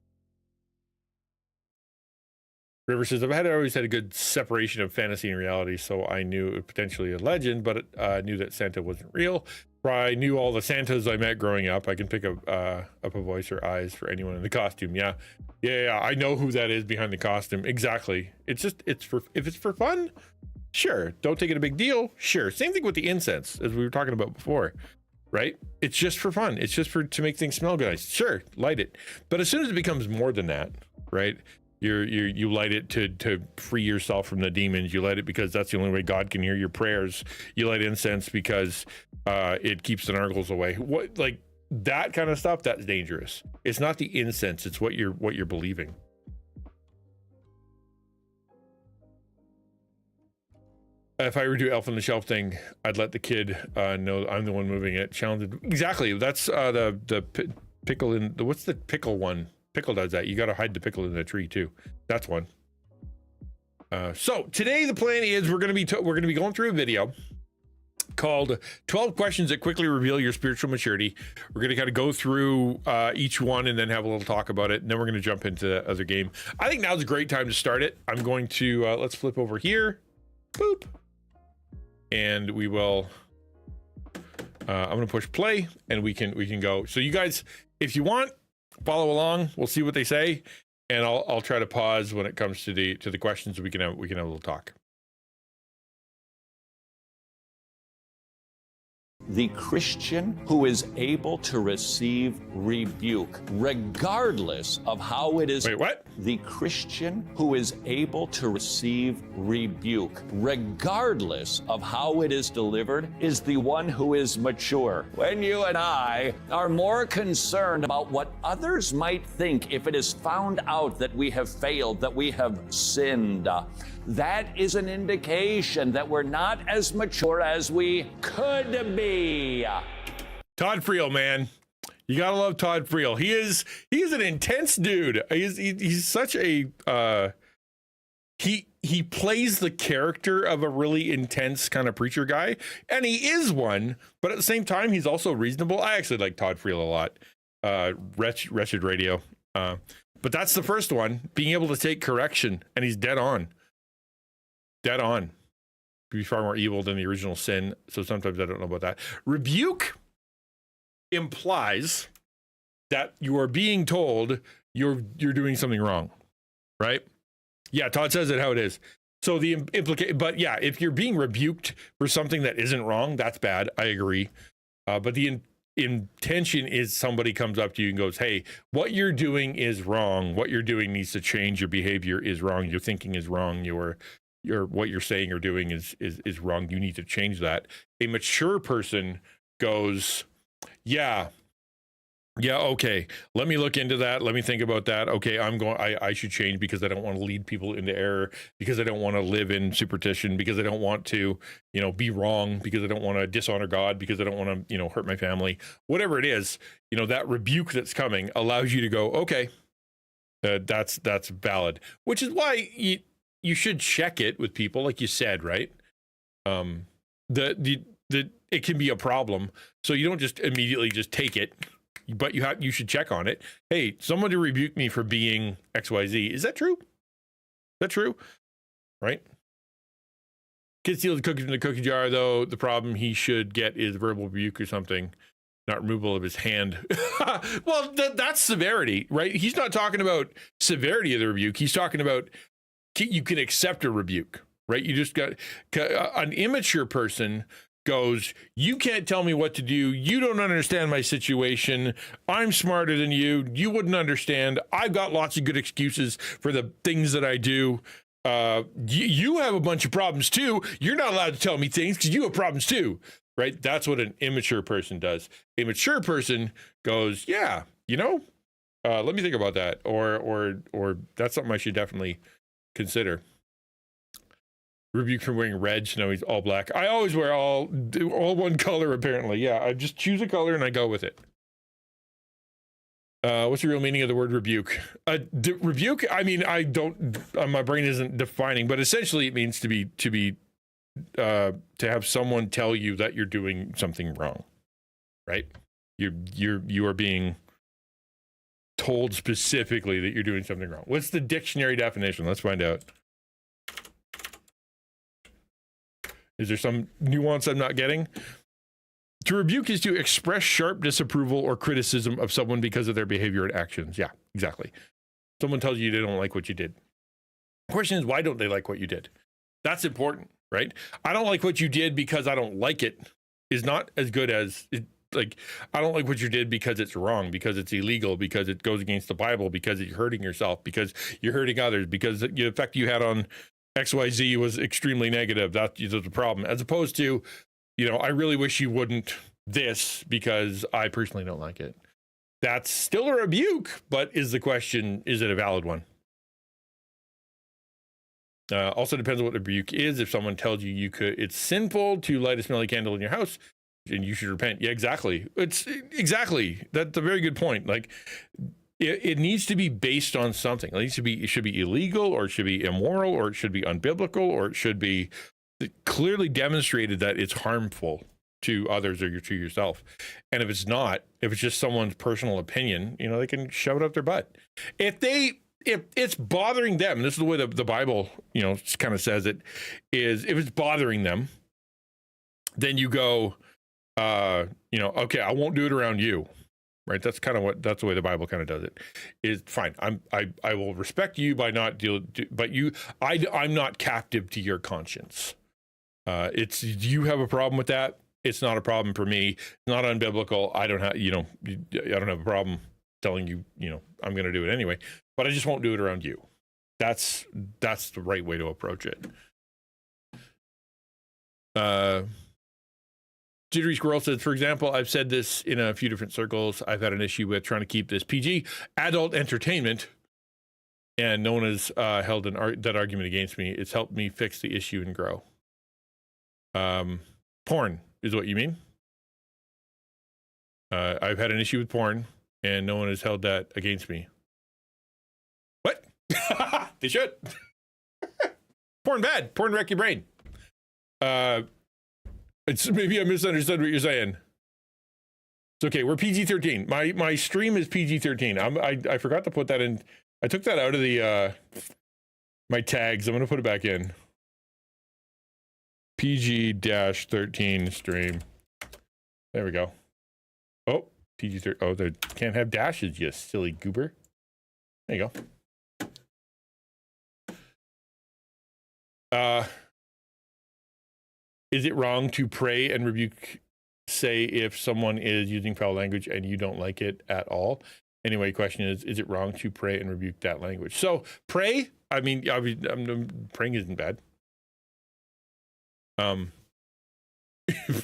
River says, I've always had a good separation of fantasy and reality, so I knew it was potentially a legend, but I knew that Santa wasn't real. I knew all the Santas I met growing up. I can pick up a voice or eyes for anyone in the costume. Yeah. I know who that is behind the costume. Exactly. If it's for fun, sure. Don't take it a big deal. Sure. Same thing with the incense, as we were talking about before, right? It's just for fun. It's just to make things smell good. Sure, light it. But as soon as it becomes more than that, right? You light it to free yourself from the demons. You light it because that's the only way God can hear your prayers. You light incense because it keeps the nargles away. What, like that kind of stuff? That's dangerous. It's not the incense. It's what you're believing. If I were to do elf on the shelf thing, I'd let the kid know I'm the one moving it. Challenge. Exactly. That's the pickle in the, what's the pickle one? Pickle does that. You got to hide the pickle in the tree too. That's one. So today the plan is we're going to be going through a video called 12 questions that quickly reveal your spiritual maturity. We're going to kind of go through each one and then have a little talk about it, and then we're going to jump into the other game. I think now's a great time to start it. I'm going to let's flip over here. Boop. And we will I'm going to push play and we can go. So you guys, if you want, follow along. We'll see what they say, and I'll try to pause when it comes to the questions. We can have a little talk. The Christian who is able to receive rebuke, regardless of how it is. Wait, what? The Christian who is able to receive rebuke, regardless of how it is delivered, is the one who is mature. When you and I are more concerned about what others might think if it is found out that we have failed, that we have sinned, that is an indication that we're not as mature as we could be. Todd Friel, man. You gotta love Todd Friel. He is an intense dude. He's such a he plays the character of a really intense kind of preacher guy, and he is one, but at the same time he's also reasonable. I actually like Todd Friel a lot. Wretched Radio. But that's the first one, being able to take correction, and he's dead on. Dead on. Be far more evil than the original sin. So sometimes I don't know about that. Rebuke implies that you are being told you're doing something wrong, right? Yeah, Todd says it how it is. So the but yeah, if you're being rebuked for something that isn't wrong, that's bad. I agree. But the intention is somebody comes up to you and goes, hey, what you're doing is wrong. What you're doing needs to change. Your behavior is wrong. Your thinking is wrong. What you're saying or doing is wrong. You need to change that. A mature person goes, yeah, okay, let me look into that. Let me think about that. Okay, I should change because I don't want to lead people into error, because I don't want to live in superstition, because I don't want to, be wrong, because I don't want to dishonor God, because I don't want to, hurt my family. Whatever it is, that rebuke that's coming allows you to go, okay, that's valid, which is why you should check it with people, like you said, right? It can be a problem. So you don't just immediately just take it, but you should check on it. Hey, someone to rebuke me for being XYZ. Is that true? Is that true? Right? Kid steals the cookies from the cookie jar, though. The problem he should get is verbal rebuke or something, not removal of his hand. Well, that's severity, right? He's not talking about severity of the rebuke. He's talking about you can accept a rebuke, right? You just got an immature person goes, you can't tell me what to do. You don't understand my situation. I'm smarter than you. You wouldn't understand. I've got lots of good excuses for the things that I do. You have a bunch of problems too. You're not allowed to tell me things because you have problems too, right? That's what an immature person does. A mature person goes, yeah, let me think about that, or that's something I should definitely consider. Rebuke for wearing red, so now he's all black. I always wear all one color, apparently. Yeah, I just choose a color and I go with it. What's the real meaning of the word rebuke? Rebuke, I mean, I don't, my brain isn't defining, but essentially it means to have someone tell you that you're doing something wrong, right? You are being told specifically that you're doing something wrong. What's the dictionary definition? Let's find out. Is there some nuance I'm not getting? To rebuke is to express sharp disapproval or criticism of someone because of their behavior and actions. Yeah, exactly. Someone tells you they don't like what you did. The question is, why don't they like what you did? That's important, right? I don't like what you did because I don't like it is not as good as, I don't like what you did because it's wrong, because it's illegal, because it goes against the Bible, because you're hurting yourself, because you're hurting others, because the effect you had on XYZ was extremely negative. That's the problem. As opposed to, I really wish you wouldn't this because I personally don't like it. That's still a rebuke, but is the question, is it a valid one? Also depends on what the rebuke is. If someone tells you it's sinful to light a smelly candle in your house and you should repent. Yeah, exactly. That's a very good point. Like it needs to be based on something. It should be illegal, or it should be immoral, or it should be unbiblical, or it should be clearly demonstrated that it's harmful to others or to yourself. And if it's not, if it's just someone's personal opinion, they can shove it up their butt. If it's bothering them, this is the way the Bible, kind of says it, is if it's bothering them, then you go, okay, I won't do it around you. Right. That's the way the Bible kind of does it. Is fine. I will respect you by not but I'm not captive to your conscience. You have a problem with that. It's not a problem for me. It's not unbiblical. I don't have a problem telling you, I'm going to do it anyway, but I just won't do it around you. That's the right way to approach it. Jittery Squirrel says, for example, I've said this in a few different circles. I've had an issue with trying to keep this PG, adult entertainment, and no one has held that argument against me. It's helped me fix the issue and grow. Porn is what you mean? I've had an issue with porn, and no one has held that against me. What? They should. Porn bad. Porn wreck your brain. It's maybe I misunderstood what you're saying. It's okay. We're PG-13. My stream is PG-13. I forgot to put that in. I took that out of the my tags. I'm gonna put it back in. PG-13 stream. There we go. Oh, PG-13. Oh, they can't have dashes, you silly goober. There you go. Is it wrong to pray and rebuke, say, if someone is using foul language and you don't like it at all? Anyway, question is it wrong to pray and rebuke that language? So pray, I mean, praying isn't bad.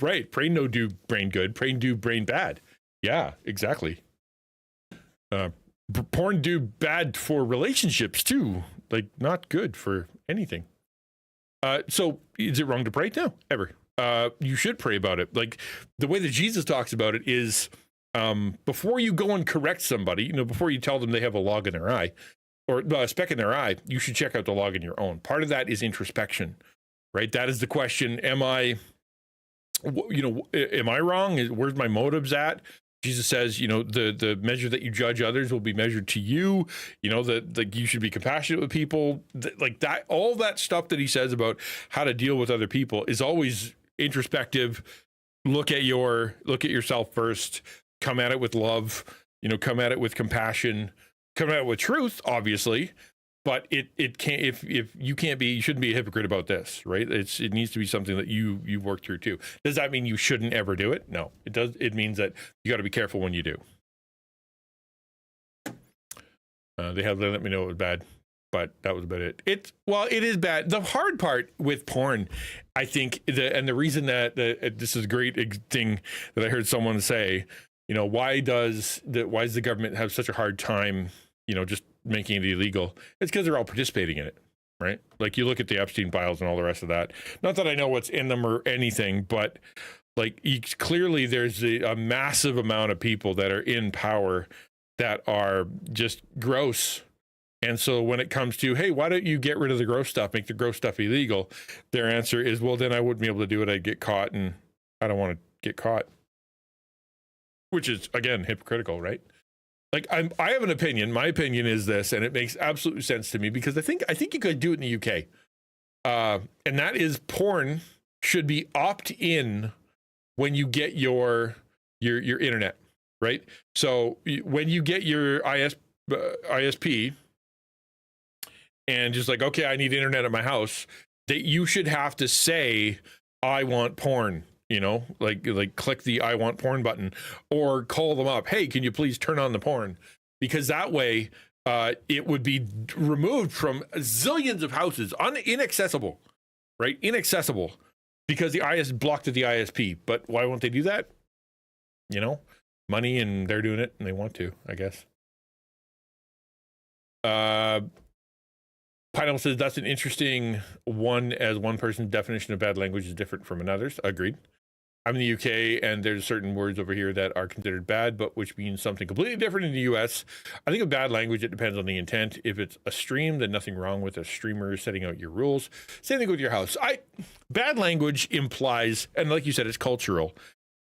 Right, pray no do brain good, pray do brain bad. Yeah, exactly. Porn do bad for relationships too, like not good for anything. So is it wrong to pray? No, ever. You should pray about it. Like the way that Jesus talks about it is, before you go and correct somebody, before you tell them they have a log in their eye or a speck in their eye, you should check out the log in your own. Part of that is introspection. right? That is the question. Am I wrong? Where's my motives at? Jesus says, the measure that you judge others will be measured to you. That you should be compassionate with people. Like that, all that stuff that he says about how to deal with other people is always introspective. Look at yourself first. Come at it with love. Come at it with compassion. Come at it with truth, obviously. But it can't, if you shouldn't be a hypocrite about this, right? It needs to be something that you work through too. Does that mean you shouldn't ever do it? No, it does. It means that you got to be careful when you do. They let me know it was bad, but that was about it. It is bad. The hard part with porn, I think, the reason that this is a great thing that I heard someone say, why does the government have such a hard time, just making it illegal? It's because they're all participating in it, right? Like you look at the Epstein files and all the rest of that. Not that I know what's in them or anything, but like clearly there's a massive amount of people that are in power that are just gross. And so when it comes to, hey, why don't you get rid of the gross stuff, make the gross stuff illegal? Their answer is, well, then I wouldn't be able to do it. I'd get caught, and I don't want to get caught. Which is, again, hypocritical, right? Like I have an opinion. My opinion is this, and it makes absolute sense to me because I think you could do it in the UK, and that is porn should be opt-in when you get your internet, right? So when you get your ISP, and just like, okay, I need internet at my house, that you should have to say, I want porn. Like click the I want porn button or call them up. Hey, can you please turn on the porn? Because that way it would be removed from zillions of houses, inaccessible, right? Inaccessible because the IS blocked at the ISP. But why won't they do that? Money, and they're doing it and they want to, I guess. Pineapple says that's an interesting one, as one person's definition of bad language is different from another's. Agreed. I'm in the UK, and there's certain words over here that are considered bad, but which means something completely different in the US. I think of bad language, it depends on the intent. If it's a stream, then nothing wrong with a streamer setting out your rules. Same thing with your house. Bad language implies, and like you said, it's cultural.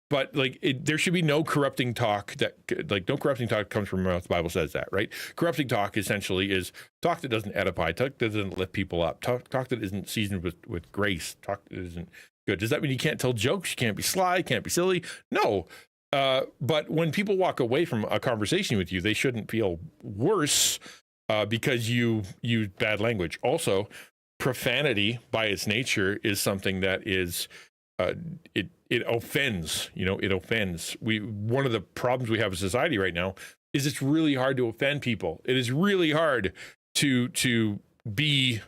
But there should be no corrupting talk no corrupting talk comes from your mouth. The Bible says that, right? Corrupting talk essentially is talk that doesn't edify, talk that doesn't lift people up, talk that isn't seasoned with grace, talk that isn't good. Does that mean you can't tell jokes? You can't be sly, can't be silly? No. But when people walk away from a conversation with you, they shouldn't feel worse because you use bad language. Also, profanity by its nature is something that is it offends. It offends. One of the problems we have in society right now is it's really hard to offend people. It is really hard to be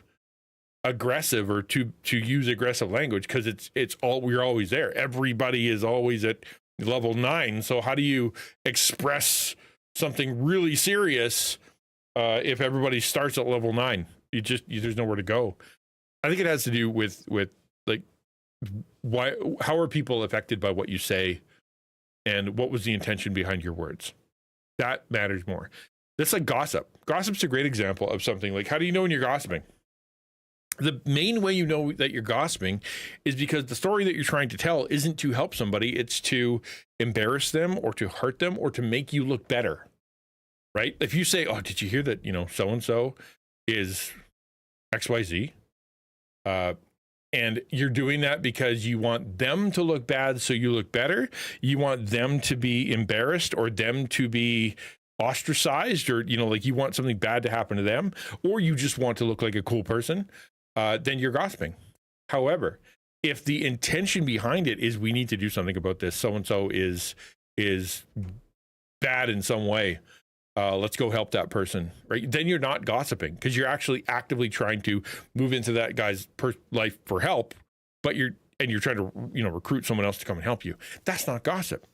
aggressive or to use aggressive language because we're always there. Everybody is always at level 9. So how do you express something really serious if everybody starts at level 9? There's nowhere to go. I think it has to do with like how are people affected by what you say and what was the intention behind your words. That matters more. That's like gossip. Gossip's a great example of something like, how do you know when you're gossiping? The main way you know that you're gossiping is because the story that you're trying to tell isn't to help somebody. It's to embarrass them or to hurt them or to make you look better, right? If you say, oh, did you hear that, so-and-so is XYZ, and you're doing that because you want them to look bad so you look better, you want them to be embarrassed or them to be ostracized, or you want something bad to happen to them, or you just want to look like a cool person, then you're gossiping. However, if the intention behind it is we need to do something about this, so-and-so is bad in some way, let's go help that person, right? Then you're not gossiping because you're actually actively trying to move into that guy's life for help, but you're trying to recruit someone else to come and help you. That's not gossip.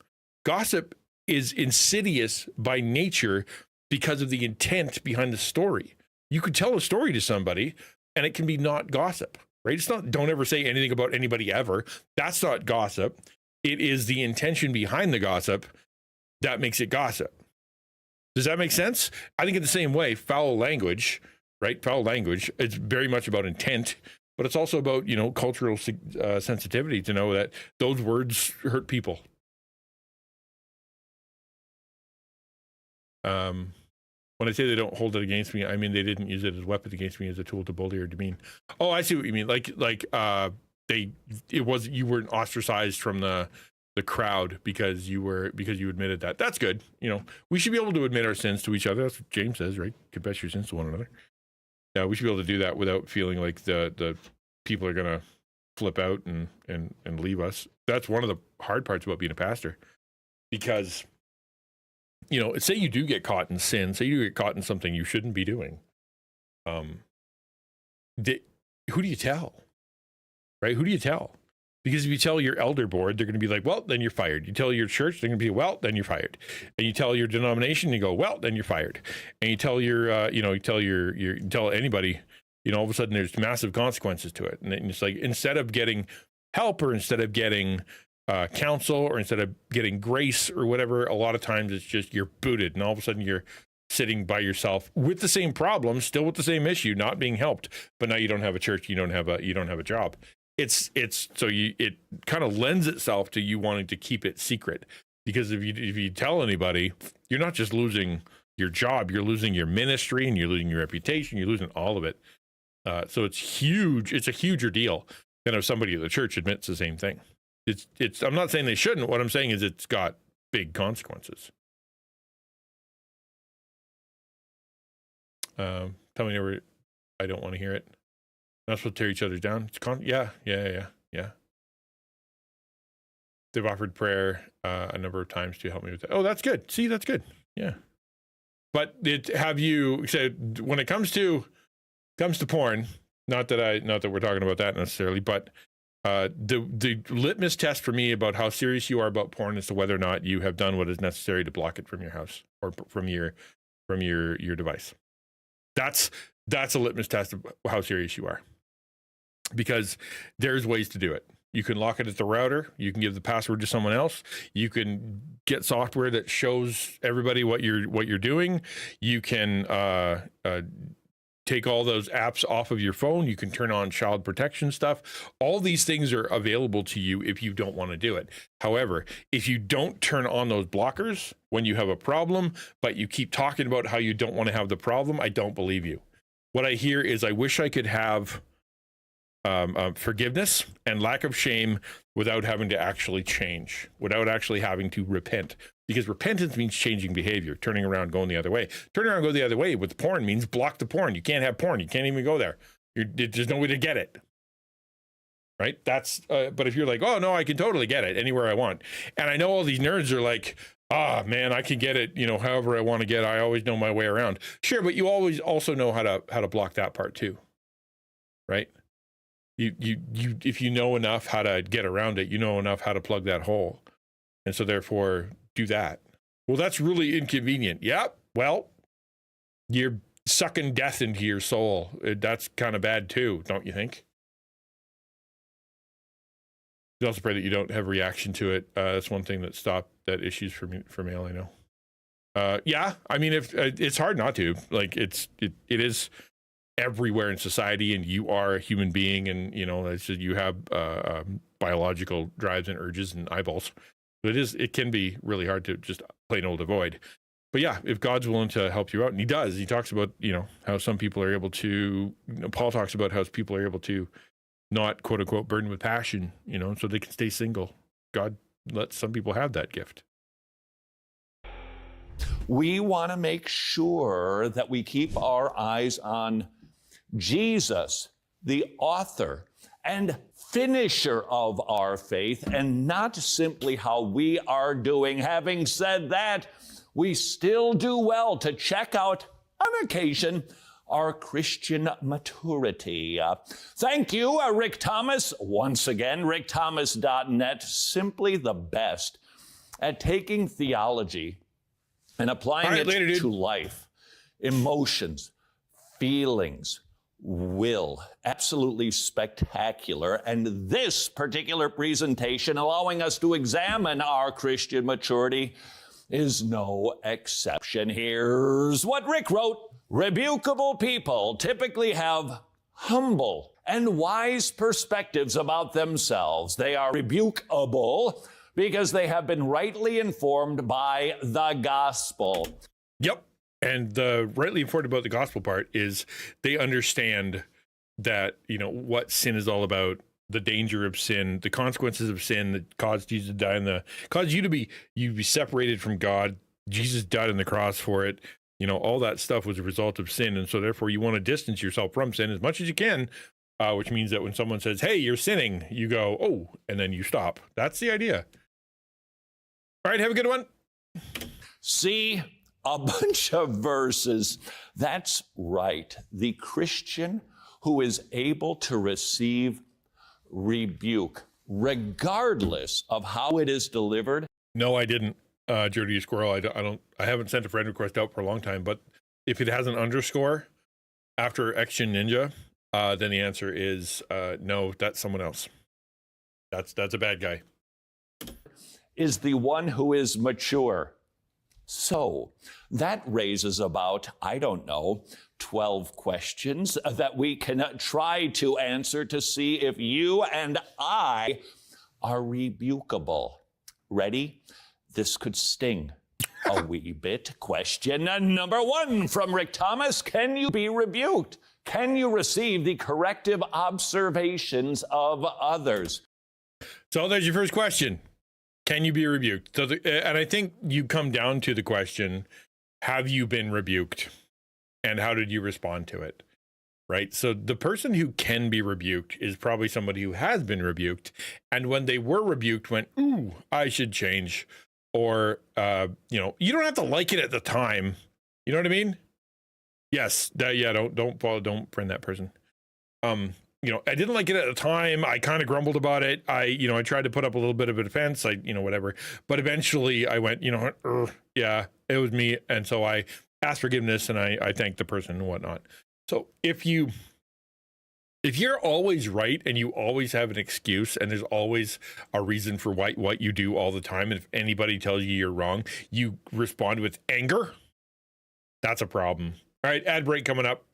Gossip is insidious by nature because of the intent behind the story. You could tell a story to somebody and it can be not gossip, right? It's not, don't ever say anything about anybody ever. That's not gossip. It is the intention behind the gossip that makes it gossip. Does that make sense? I think in the same way, foul language, right? Foul language, it's very much about intent. but it's also about, cultural sensitivity to know that those words hurt people. When I say they don't hold it against me, I mean they didn't use it as a weapon against me as a tool to bully or demean. Oh, I see what you mean. You weren't ostracized from the crowd because you admitted that. That's good. We should be able to admit our sins to each other. That's what James says, right? Confess your sins to one another. Yeah, we should be able to do that without feeling like the people are gonna flip out and leave us. That's one of the hard parts about being a pastor, because say you do get caught in sin, say you get caught in something you shouldn't be doing. Who do you tell? Right? Who do you tell? Because if you tell your elder board, they're going to be like, well, then you're fired. You tell your church, they're going to be, well, then you're fired. And you tell your denomination, you go, well, then you're fired. And you tell you tell anybody, all of a sudden there's massive consequences to it. And it's like, instead of getting help, or instead of getting counsel, or instead of getting grace or whatever, a lot of times it's just you're booted, and all of a sudden you're sitting by yourself with the same problem, still with the same issue, not being helped. But now you don't have a church, you don't have a job. It kind of lends itself to you wanting to keep it secret, because if you tell anybody, you're not just losing your job, you're losing your ministry, and you're losing your reputation, you're losing all of it. So it's huge. It's a huger deal than if somebody at the church admits the same thing. I'm not saying they shouldn't. What I'm saying is it's got big consequences. Tell me never. I don't want to hear it. Not supposed to tear each other down. Yeah. They've offered prayer a number of times to help me with that. Oh, that's good. See, that's good. Yeah. But have you said, when it comes to porn, not that we're talking about that necessarily, but the litmus test for me about how serious you are about porn is to whether or not you have done what is necessary to block it from your house or from your device. That's a litmus test of how serious you are, because there's ways to do it. You can lock it at the router. You can give the password to someone else. You can get software that shows everybody what you're doing. You can take all those apps off of your phone. You can turn on child protection stuff. All these things are available to you if you don't want to do it. However, if you don't turn on those blockers when you have a problem, but you keep talking about how you don't want to have the problem, I don't believe you. What I hear is, I wish I could have forgiveness and lack of shame without having to actually change, without actually having to repent. Because repentance means changing behavior, turning around, going the other way. Turning around, go the other way with porn means block the porn. You can't have porn. You can't even go there. There's no way to get it. Right? But if you're like, oh no, I can totally get it anywhere I want. And I know all these nerds are like, man, I can get it, however I want to get it. I always know my way around. Sure, but you always also know how to block that part too. Right? You if you know enough how to get around it, you know enough how to plug that hole. And so therefore do that. Well, that's really inconvenient. Yeah, well, you're sucking death into your soul. That's kind of bad too, don't you think? You also pray that you don't have a reaction to it. That's one thing that stopped that issues for male, I know. Yeah, I mean, if it's hard not to. Like it is everywhere in society, and you are a human being, and you have biological drives and urges and eyeballs. But it can be really hard to just plain old avoid. But yeah, if God's willing to help you out, and he does. He talks about how some people are able to, Paul talks about how people are able to not, quote unquote, burden with passion, so they can stay single. God lets some people have that gift. We want to make sure that we keep our eyes on Jesus, the author and finisher of our faith, and not simply how we are doing. Having said that, we still do well to check out, on occasion, our Christian maturity. Thank you, Rick Thomas. Once again, rickthomas.net, simply the best at taking theology and applying it to life, emotions, feelings, will. Absolutely spectacular. And this particular presentation, allowing us to examine our Christian maturity, is no exception. Here's what Rick wrote. Rebukable people typically have humble and wise perspectives about themselves. They are rebukable because they have been rightly informed by the gospel. Yep. And the rightly informed about the gospel part is they understand that, what sin is all about, the danger of sin, the consequences of sin that caused Jesus to die and caused you to be separated from God. Jesus died on the cross for it. All that stuff was a result of sin. And so therefore you want to distance yourself from sin as much as you can, which means that when someone says, hey, you're sinning, you go, oh, and then you stop. That's the idea. All right, have a good one. See, a bunch of verses. That's right. The Christian who is able to receive rebuke, regardless of how it is delivered. No, I didn't, Dirty Squirrel. I haven't sent a friend request out for a long time, but if it has an underscore after XtianNinja, then the answer is no, that's someone else. That's a bad guy. Is the one who is mature. So that raises about, 12 questions that we can try to answer to see if you and I are rebukable. Ready? This could sting a wee bit. Question number 1 from Rick Thomas. Can you be rebuked? Can you receive the corrective observations of others? So there's your first question. Can you be rebuked? So and I think you come down to the question, have you been rebuked? And how did you respond to it? Right? So the person who can be rebuked is probably somebody who has been rebuked. And when they were rebuked, went, ooh, I should change. Or, you don't have to like it at the time. You know what I mean? Yes. Don't friend that person. I didn't like it at the time. I kind of grumbled about it. I tried to put up a little bit of a defense, whatever. But eventually I went, yeah, it was me. And so I asked forgiveness and I thanked the person and whatnot. So if you're always right and you always have an excuse and there's always a reason for what you do all the time, and if anybody tells you you're wrong, you respond with anger, that's a problem. All right, ad break coming up.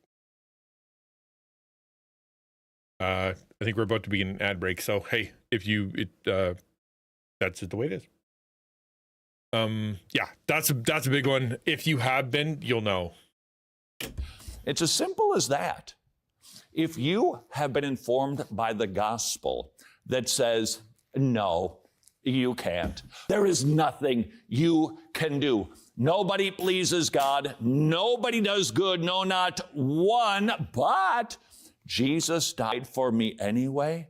I think we're about to begin an ad break. So, hey, that's just the way it is. Yeah, that's a big one. If you have been, you'll know. It's as simple as that. If you have been informed by the gospel that says, no, you can't. There is nothing you can do. Nobody pleases God. Nobody does good. No, not one. But Jesus died for me anyway.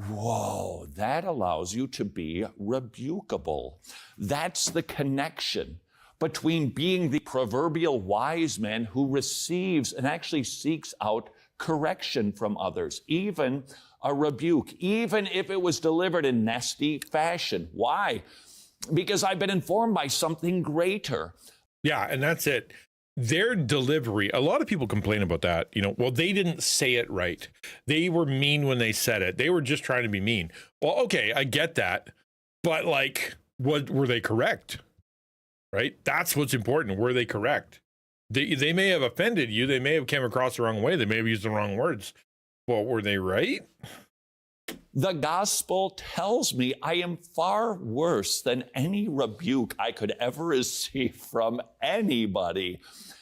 Whoa, that allows you to be rebukable. That's the connection between being the proverbial wise man who receives and actually seeks out correction from others, even a rebuke, even if it was delivered in nasty fashion. Why? Because I've been informed by something greater. Yeah, and that's it. Their delivery, a lot of people complain about that. Well, they didn't say it right. They were mean when they said it. They were just trying to be mean. Well, okay, I get that. But were they correct? Right? That's what's important. Were they correct? They may have offended you. They may have come across the wrong way. They may have used the wrong words. Well, were they right? The gospel tells me I am far worse than any rebuke I could ever receive from anybody.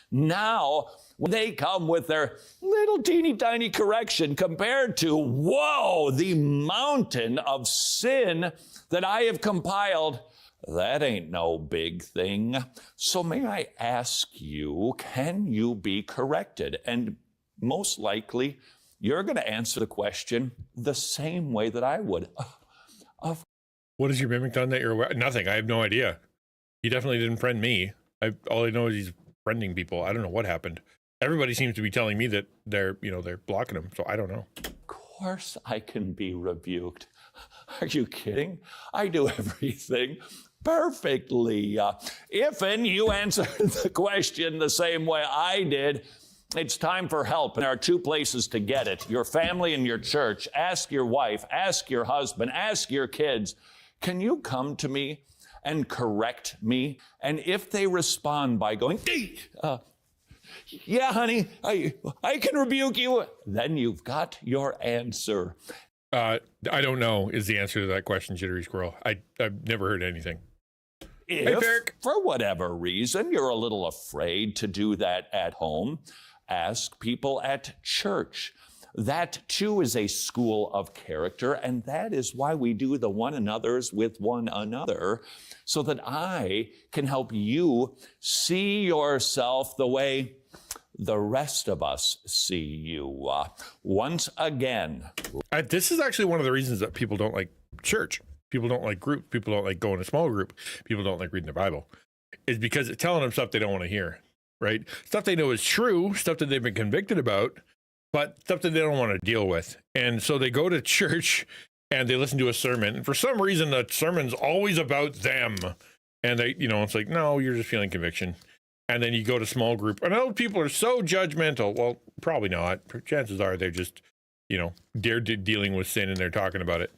Now, when they come with their little teeny tiny correction compared to, whoa, the mountain of sin that I have compiled, that ain't no big thing. So may I ask you, can you be corrected? And most likely, you're going to answer the question the same way that I would. What has your mimic done that you're aware? Nothing. I have no idea. He definitely didn't friend me. All I know is he's friending people. I don't know what happened. Everybody seems to be telling me that they're blocking him. So I don't know. Of course I can be rebuked. Are you kidding? I do everything perfectly. If you answer the question the same way I did, it's time for help. And there are two places to get it: your family and your church. Ask your wife, ask your husband, ask your kids, can you come to me and correct me? And if they respond by going, Yeah, honey, I can rebuke you. Then you've got your answer. I don't know is the answer to that question, Jittery Squirrel. I've never heard anything. If, for whatever reason, you're a little afraid to do that at home, ask people at church. That, too, is a school of character, and that is why we do the one another's with one another, so that I can help you see yourself the way the rest of us see you. Once again. This is actually one of the reasons that people don't like church. People don't like group. People don't like going to a small group. People don't like reading the Bible. Is because it's telling them stuff they don't want to hear, right? Stuff they know is true, stuff that they've been convicted about, but stuff that they don't want to deal with. And so they go to church and they listen to a sermon. And for some reason, the sermon's always about them. And they, it's like, no, you're just feeling conviction. And then you go to small group. And those people are so judgmental. Well, probably not. Chances are they're just, they're dealing with sin and they're talking about it.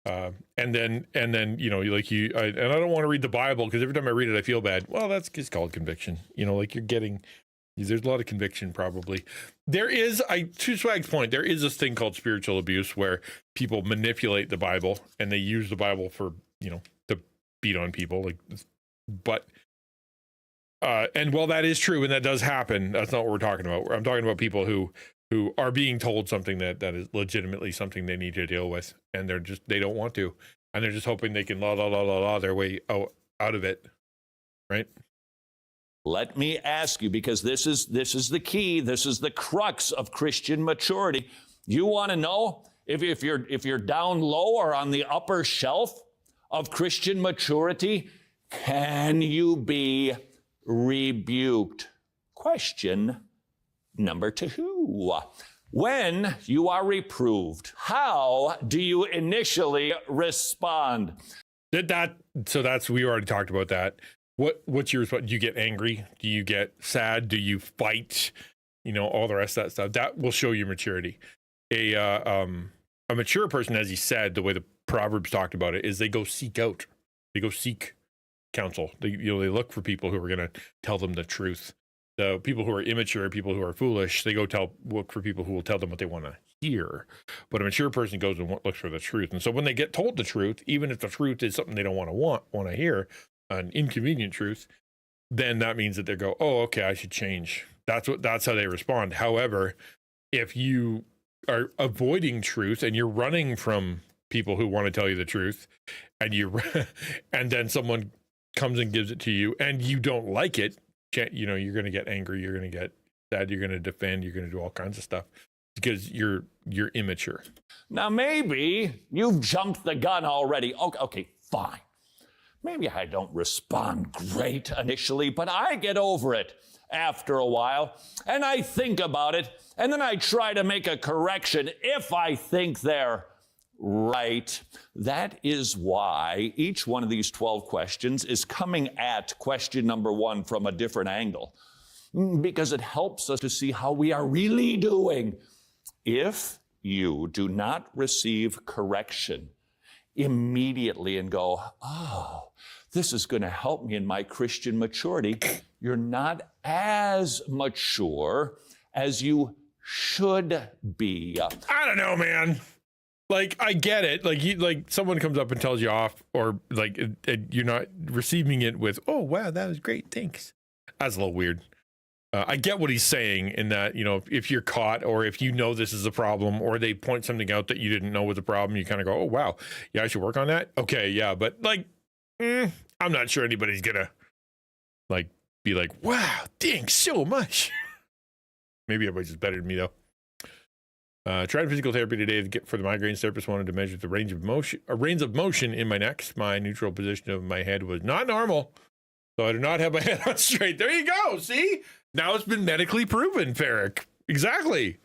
And then, and I don't want to read the Bible because every time I read it, I feel bad. Well, that's just called conviction. There's a lot of conviction probably. There is, to Swag's point, there is this thing called spiritual abuse where people manipulate the Bible and they use the Bible for, to beat on people. And while that is true and that does happen, that's not what we're talking about. I'm talking about people who are being told something that is legitimately something they need to deal with, and they don't want to, and they're just hoping they can la their way out of it, right? Let me ask you, because this is the key, this is the crux of Christian maturity. You want to know if you're down low or on the upper shelf of Christian maturity, can you be rebuked? Question number 2. When you are reproved, how do you initially respond? We already talked about that. What's your response? Do you get angry? Do you get sad? Do you fight? All the rest of that stuff. That will show your maturity. A mature person, as he said, the way the Proverbs talked about it, is they go seek out. They go seek counsel. They look for people who are going to tell them the truth. The people who are immature, people who are foolish, they look for people who will tell them what they want to hear. But a mature person goes and looks for the truth. And so when they get told the truth, even if the truth is something they don't want to hear, an inconvenient truth, then that means that they go, oh, okay, I should change. That's how they respond. However, if you are avoiding truth and you're running from people who want to tell you the truth, and and then someone comes and gives it to you and you don't like it, you're going to get angry, you're going to get sad, you're going to defend, you're going to do all kinds of stuff because you're immature. Now, maybe you've jumped the gun already. Okay, fine. Maybe I don't respond great initially, but I get over it after a while, and I think about it, and then I try to make a correction if I think they're right. That is why each one of these 12 questions is coming at question number 1 from a different angle, because it helps us to see how we are really doing. If you do not receive correction immediately and go, oh, this is going to help me in my Christian maturity, you're not as mature as you should be. I don't know, man. I get it. Someone comes up and tells you off, or you're not receiving it with, oh, wow, that was great. Thanks. That's a little weird. I get what he's saying in that, if you're caught or if this is a problem or they point something out that you didn't know was a problem, you kind of go, oh, wow, yeah, I should work on that. Okay, yeah. But I'm not sure anybody's going to be like, wow, thanks so much. Maybe everybody's just better than me, though. Tried physical therapy today for the migraines. Therapist wanted to measure the range of motion in my neck. My neutral position of my head was not normal, so I do not have my head on straight. There you go. See? Now it's been medically proven, Ferrick. Exactly.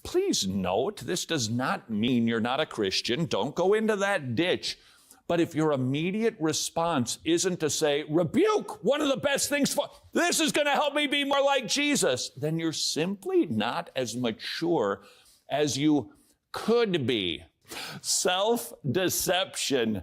Please note, this does not mean you're not a Christian. Don't go into that ditch. But if your immediate response isn't to say, rebuke, one of the best things this is going to help me be more like Jesus, then you're simply not as mature as you could be. Self-deception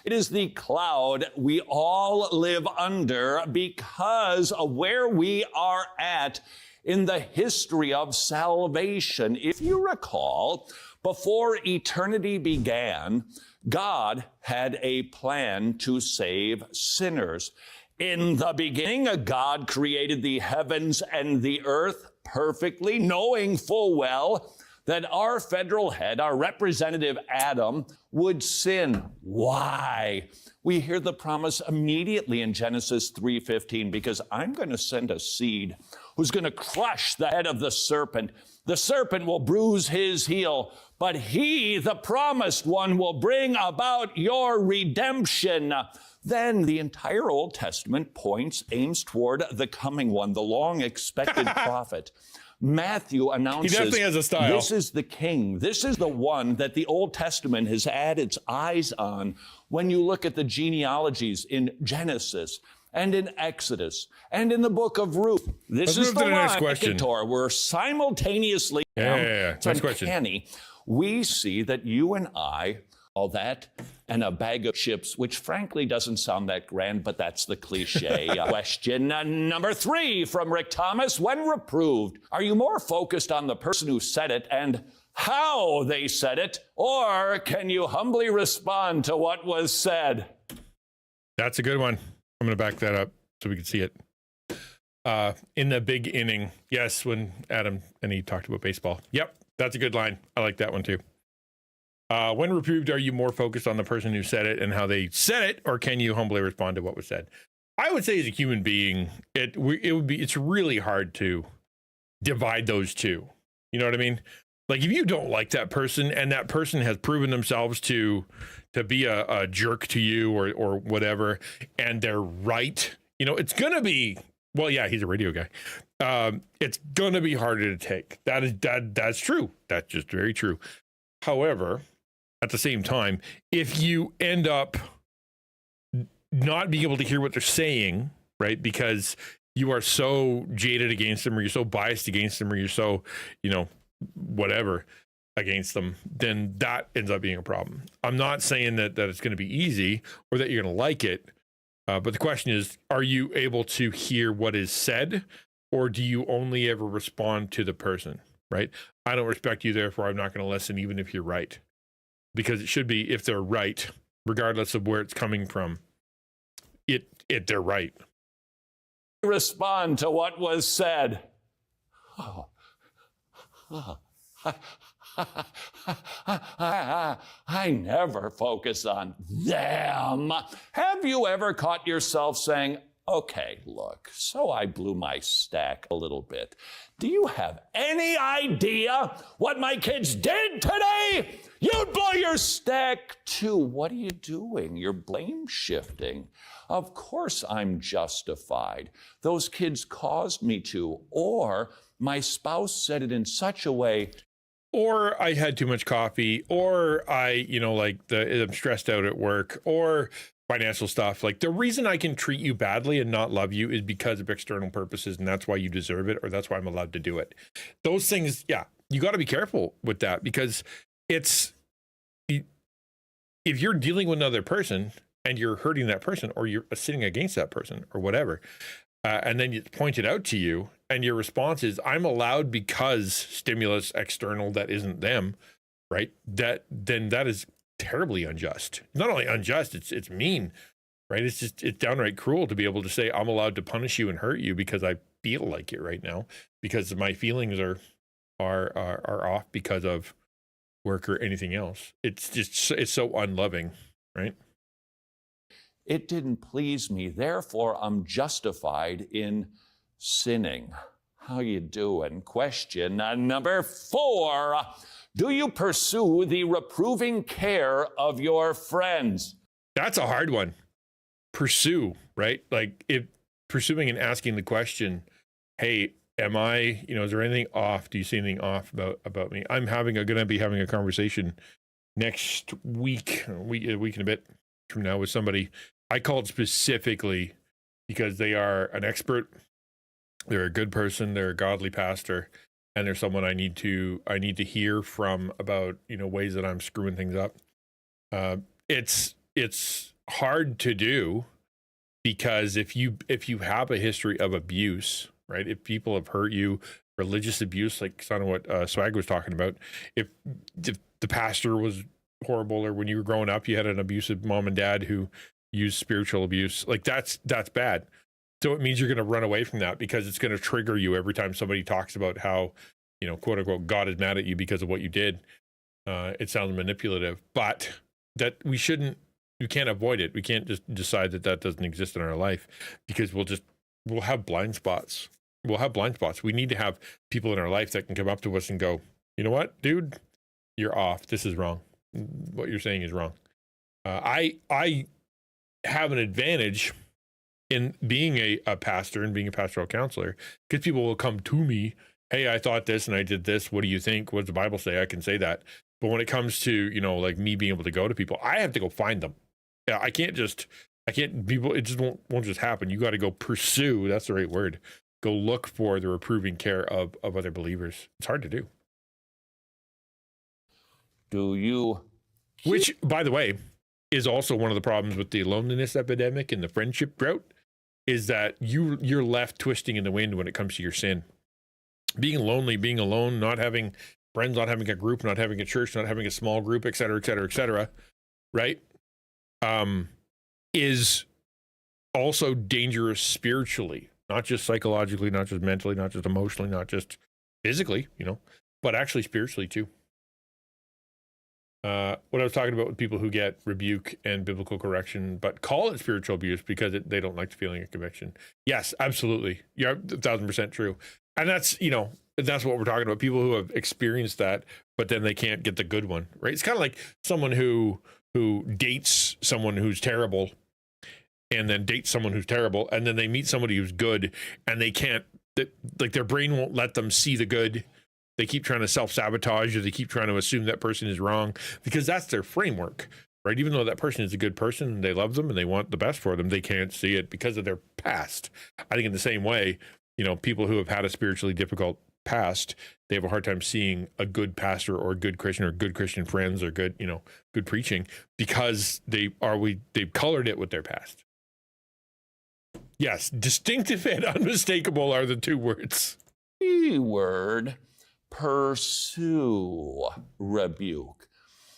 It is the cloud we all live under because of where we are at in the history of salvation. If you recall, before eternity began, God had a plan to save sinners. In the beginning, God created the heavens and the earth perfectly, knowing full well that our federal head, our representative Adam, would sin. Why? We hear the promise immediately in Genesis 3:15, because I'm going to send a seed who's going to crush the head of the serpent. The serpent will bruise his heel, but he, the promised one, will bring about your redemption. Then the entire Old Testament aims toward the coming one, the long-expected prophet. Matthew announces, he definitely has a style. This is the king. This is the one that the Old Testament has had its eyes on. When you look at the genealogies in Genesis and in Exodus and in the book of Ruth, this is the next question. We're simultaneously, Next uncanny. We see that you and I, all that, and a bag of chips, which frankly doesn't sound that grand, but that's the cliche. Question number 3 from Rick Thomas. When reproved, are you more focused on the person who said it and how they said it, or can you humbly respond to what was said? That's a good one. I'm going to back that up so we can see it. In the big inning, yes, when Adam and he talked about baseball. Yep, that's a good line. I like that one too. When reproved, are you more focused on the person who said it and how they said it, or can you humbly respond to what was said? I would say as a human being, it's really hard to divide those two. You know what I mean? Like if you don't like that person and that person has proven themselves to be a jerk to you or whatever, and they're right, you know, it's gonna be, well, yeah, he's a radio guy. It's gonna be harder to take. That's true. That's just very true. However, at the same time, if you end up not being able to hear what they're saying, right, because you are so jaded against them, or you're so biased against them, or you're so, you know, whatever against them, then that ends up being a problem. I'm not saying that it's going to be easy or that you're going to like it, but the question is, are you able to hear what is said, or do you only ever respond to the person, right? I don't respect you, therefore I'm not going to listen, even if you're right. Because it should be, if they're right, regardless of where it's coming from, they're right. Respond to what was said. I never focus on them. Have you ever caught yourself saying, okay, look, so I blew my stack a little bit. Do you have any idea what my kids did today? You'd blow your stack too. What are you doing? You're blame shifting. Of course I'm justified. Those kids caused me to. Or my spouse said it in such a way. Or I had too much coffee, or I'm stressed out at work, or financial stuff. Like, the reason I can treat you badly and not love you is because of external purposes, and that's why you deserve it, or that's why I'm allowed to do it. Those things, yeah, you got to be careful with that, because if you're dealing with another person and you're hurting that person, or you're sitting against that person, or whatever, and then it's pointed out to you, and your response is, I'm allowed because stimulus external that isn't them, right? Then that is terribly unjust. Not only unjust, it's mean, right? It's downright cruel to be able to say, I'm allowed to punish you and hurt you because I feel like it right now, because my feelings are off because of work or anything else. It's so unloving, right? It didn't please me, therefore I'm justified in sinning. How you doing? Question number 4. Do you pursue the reproving care of your friends? That's a hard one. Pursue, right? Like, if pursuing and asking the question, hey, am I, is there anything off? Do you see anything off about me? I'm going to be having a conversation next week, a week and a bit from now, with somebody I called specifically because they are an expert. They're a good person. They're a godly pastor, and they're someone I need to hear from about, ways that I'm screwing things up. It's hard to do, because if you have a history of abuse, right? If people have hurt you, religious abuse, like kind of what Swag was talking about, if the pastor was horrible, or when you were growing up you had an abusive mom and dad who used spiritual abuse, like that's bad. So it means you're going to run away from that, because it's going to trigger you every time somebody talks about how, quote unquote, God is mad at you because of what you did. It sounds manipulative, but that we can't avoid it. We can't just decide that doesn't exist in our life, because we'll have blind spots. We need to have people in our life that can come up to us and go, you know what, dude, you're off. This is wrong. What you're saying is wrong. I have an advantage in being a pastor and being a pastoral counselor, because people will come to me, hey, I thought this and I did this. What do you think? What does the Bible say? I can say that. But when it comes to, like me being able to go to people, I have to go find them. Yeah, I can't people, it just won't just happen. You got to go pursue, that's the right word. Go look for the reproving care of other believers. It's hard to do. Which, by the way, is also one of the problems with the loneliness epidemic and the friendship drought, is that you're left twisting in the wind when it comes to your sin. Being lonely, being alone, not having friends, not having a group, not having a church, not having a small group, et cetera, right? Is also dangerous spiritually, not just psychologically, not just mentally, not just emotionally, not just physically, but actually spiritually too. What I was talking about with people who get rebuke and biblical correction, but call it spiritual abuse because they don't like the feeling of conviction. Yes, absolutely. You're 1,000% true. And that's, that's what we're talking about. People who have experienced that, but then they can't get the good one, right? It's kind of like someone who dates someone who's terrible, and then dates someone who's terrible, and then they meet somebody who's good, and they can't, like their brain won't let them see the good. They keep trying to self-sabotage, or they keep trying to assume that person is wrong, because that's their framework, right? Even though that person is a good person and they love them and they want the best for them, they can't see it because of their past. I think in the same way, people who have had a spiritually difficult past, they have a hard time seeing a good pastor or a good Christian or good Christian friends or good, good preaching, because they've colored it with their past. Yes, distinctive and unmistakable are the two words. Keyword: pursue rebuke.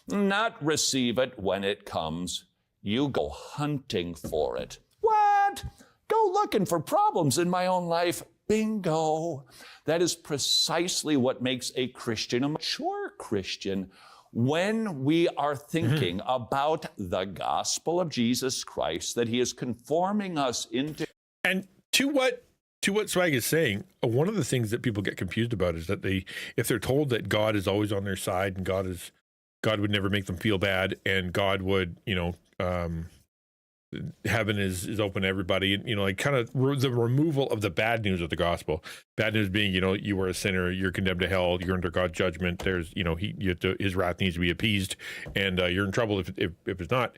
Not receive it when it comes. You go hunting for it. What? Go looking for problems in my own life. Bingo. That is precisely what makes a Christian a mature Christian. When we are thinking about the gospel of Jesus Christ, that he is conforming us into. And to what Swag is saying, one of the things that people get confused about is that if they're told that God is always on their side and God would never make them feel bad, and God would, heaven is open to everybody, like kind of the removal of the bad news of the gospel. Bad news being, you were a sinner, you're condemned to hell, you're under God's judgment. There's, his wrath needs to be appeased, and you're in trouble if it's not.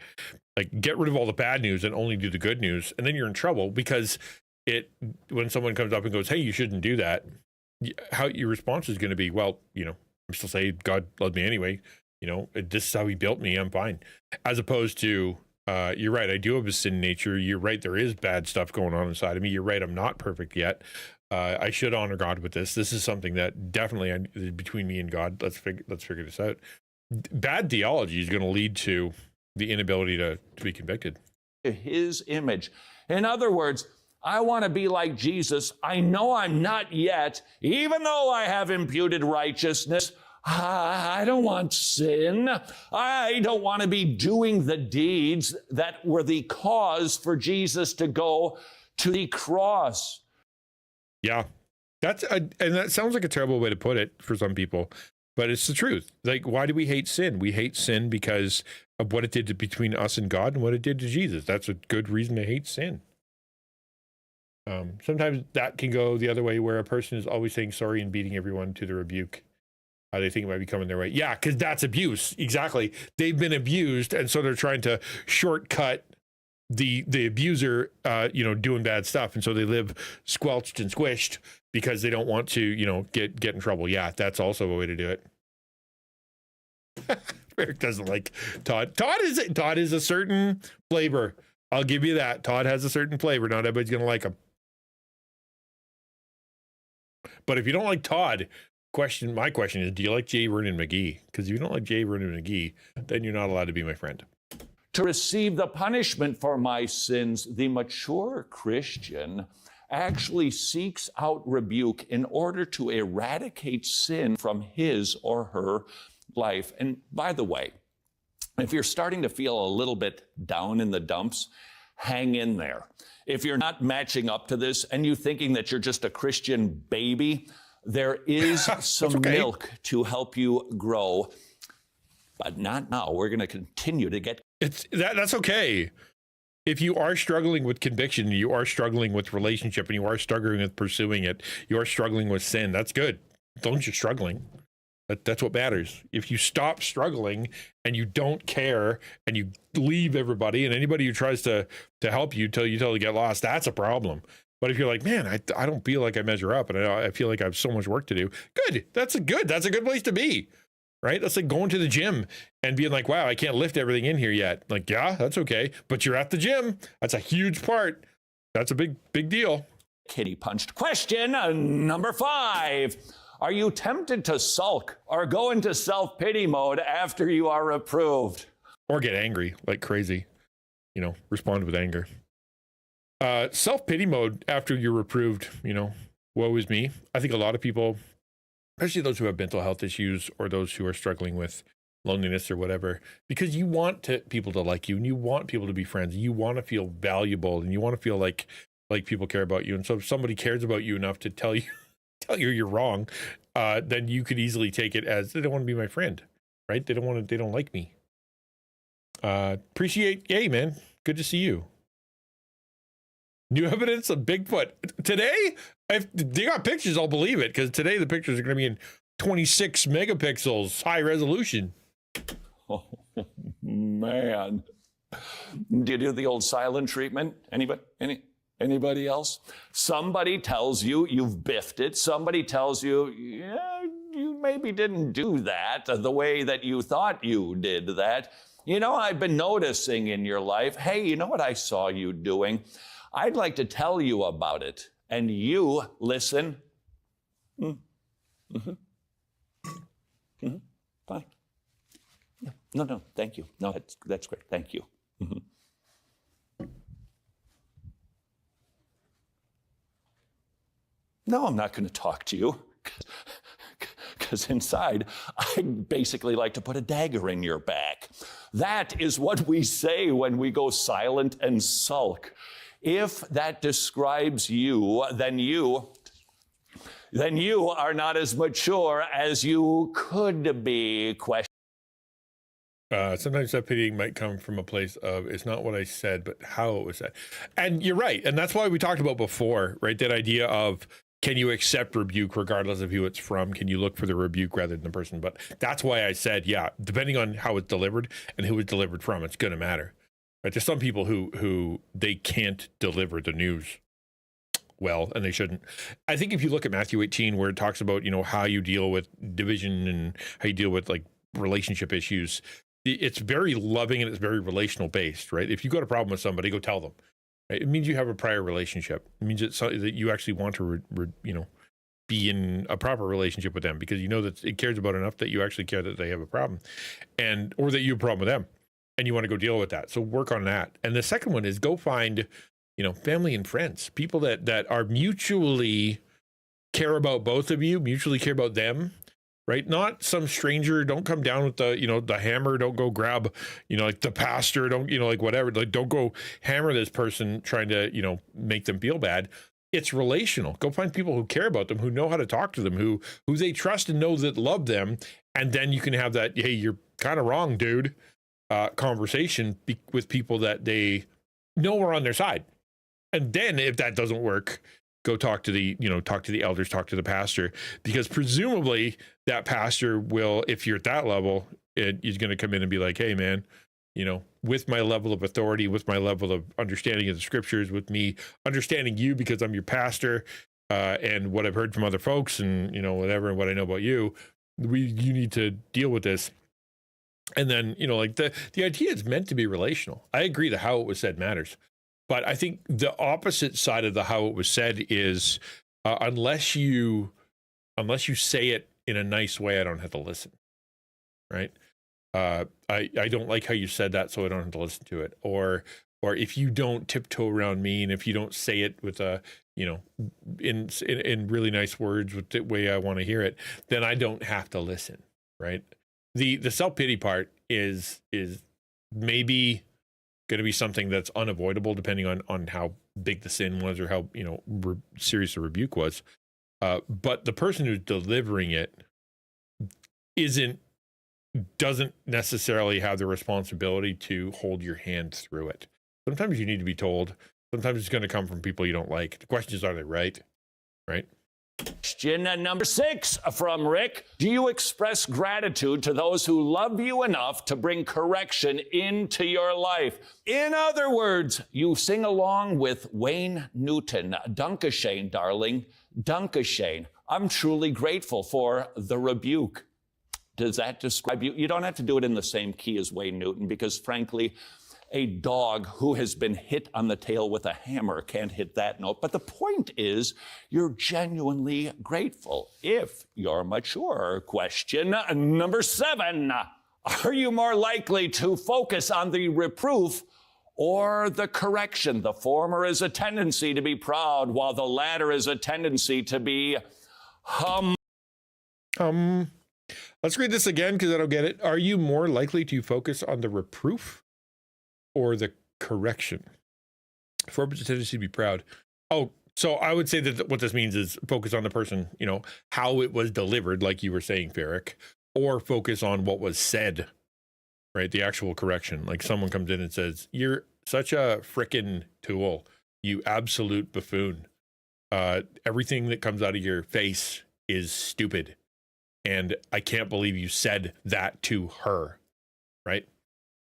Like, get rid of all the bad news and only do the good news, and then you're in trouble, because when someone comes up and goes, hey, you shouldn't do that, how your response is going to be, well, I'm still saying God loved me anyway. This is how he built me. I'm fine. As opposed to, you're right, I do have a sin nature. You're right, there is bad stuff going on inside of me. You're right, I'm not perfect yet. I should honor God with this. This is something that definitely is between me and God. Let's figure this out. Bad theology is going to lead to the inability to be convicted. His image. In other words, I want to be like Jesus. I know I'm not yet, even though I have imputed righteousness. I don't want sin. I don't want to be doing the deeds that were the cause for Jesus to go to the cross. Yeah, and that sounds like a terrible way to put it for some people, but it's the truth. Like, why do we hate sin? We hate sin because of what it did between us and God and what it did to Jesus. That's a good reason to hate sin. Sometimes that can go the other way, where a person is always saying sorry and beating everyone to the rebuke. They think it might be coming their way. Yeah, because that's abuse. Exactly. They've been abused, and so they're trying to shortcut the abuser, doing bad stuff, and so they live squelched and squished because they don't want to, get in trouble. Yeah, that's also a way to do it. Eric doesn't like Todd. Todd is a certain flavor. I'll give you that. Todd has a certain flavor. Not everybody's going to like him. But if you don't like Todd, my question is, do you like J. Vernon McGee? Because if you don't like J. Vernon McGee, then you're not allowed to be my friend. To receive the punishment for my sins, the mature Christian actually seeks out rebuke in order to eradicate sin from his or her life. And by the way, if you're starting to feel a little bit down in the dumps, hang in there. If you're not matching up to this and you're thinking that you're just a Christian baby, there is some milk to help you grow, but not now. We're going to continue to get that's okay. If you are struggling with conviction, you are struggling with relationship, and you are struggling with pursuing it, you are struggling with sin, that's good. As long as you're struggling, that's what matters. If you stop struggling and you don't care and you leave everybody and anybody who tries to help you till you get lost, that's a problem. But if you're like, man, I don't feel like I measure up and I feel like I have so much work to do, good. That's a good place to be. Right? That's like going to the gym and being like, wow, I can't lift everything in here yet. Like, yeah, that's okay. But you're at the gym. That's a huge part. That's a big deal. kitty punched. Question number 5. Are you tempted to sulk or go into self-pity mode after you are reproved? Or get angry like crazy. Respond with anger. Self-pity mode after you're reproved, woe is me. I think a lot of people, especially those who have mental health issues or those who are struggling with loneliness or whatever, because you want people to like you and you want people to be friends. You want to feel valuable and you want to feel like people care about you. And so if somebody cares about you enough to tell you you're wrong, then you could easily take it as they don't want to be my friend, right? They don't like me. Hey man, good to see you. New evidence of Bigfoot. Today, if they got pictures, I'll believe it, because today the pictures are going to be in 26 megapixels, high resolution. Oh, man. Do you do the old silent treatment? Anybody else? Somebody tells you you've biffed it. Somebody tells you, yeah, you maybe didn't do that the way that you thought you did that. I've been noticing in your life, hey, you know what I saw you doing? I'd like to tell you about it. And you listen. Mm-hmm. Mm-hmm. Fine. Yeah. No, thank you. No, that's great. Thank you. Mm-hmm. No, I'm not going to talk to you. Because inside, I'd basically like to put a dagger in your back. That is what we say when we go silent and sulk. If that describes you, then you are not as mature as you could be. Sometimes that pitying might come from a place of, it's not what I said, but how it was said. And you're right. And that's why we talked about before, right? That idea of, can you accept rebuke regardless of who it's from? Can you look for the rebuke rather than the person? But that's why I said, yeah, depending on how it's delivered and who it's delivered from, it's going to matter. Right? There's some people who they can't deliver the news well, and they shouldn't. I think if you look at Matthew 18, where it talks about, how you deal with division and how you deal with like relationship issues, it's very loving and it's very relational based, right? If you got a problem with somebody, go tell them. Right? It means you have a prior relationship. It means it's that you actually want to, be in a proper relationship with them, because that it cares about enough that you actually care that they have a problem, or that you have a problem with them, and you want to go deal with that. So work on that. And the second one is go find, family and friends, people that are mutually care about both of you, mutually care about them. Right? Not some stranger. Don't come down with the hammer. Don't go grab, like the pastor. Don't, like whatever. Like, don't go hammer this person trying to, make them feel bad. It's relational. Go find people who care about them, who know how to talk to them, who they trust and know that love them. And then you can have that, hey, you're kind of wrong, dude, conversation with people that they know are on their side. And then if that doesn't work, go talk to the elders, talk to the pastor, because presumably that pastor will, if you're at that level, he's going to come in and be like, hey man, with my level of authority, with my level of understanding of the scriptures, with me understanding you because I'm your pastor, and what I've heard from other folks and, whatever, and what I know about you, you need to deal with this. And then, like the idea is meant to be relational. I agree that how it was said matters. But I think the opposite side of the how it was said is unless you say it in a nice way, I don't have to listen. Right? I don't like how you said that, so I don't have to listen to it. Or if you don't tiptoe around me, and if you don't say it with a, in really nice words with the way I want to hear it, then I don't have to listen. Right? The self-pity part is maybe going to be something that's unavoidable depending on how big the sin was or how serious the rebuke was. But the person who's delivering it doesn't necessarily have the responsibility to hold your hand through it. Sometimes you need to be told. Sometimes it's going to come from people you don't like. The question is, are they right? Right? Question number 6 from Rick. Do you express gratitude to those who love you enough to bring correction into your life? In other words, you sing along with Wayne Newton. Dankeschön, darling. Dankeschön. I'm truly grateful for the rebuke. Does that describe you? You don't have to do it in the same key as Wayne Newton because, frankly, a dog who has been hit on the tail with a hammer can't hit that note. But the point is, you're genuinely grateful if you're mature. Question number 7. Are you more likely to focus on the reproof or the correction? The former is a tendency to be proud, while the latter is a tendency to be Let's read this again because I don't get it. Are you more likely to focus on the reproof or the correction? Former is a tendency to be proud. Oh, so I would say that what this means is focus on the person, how it was delivered, like you were saying, Ferrick, or focus on what was said, right? The actual correction. Like someone comes in and says, you're such a frickin' tool, you absolute buffoon. Everything that comes out of your face is stupid. And I can't believe you said that to her, right?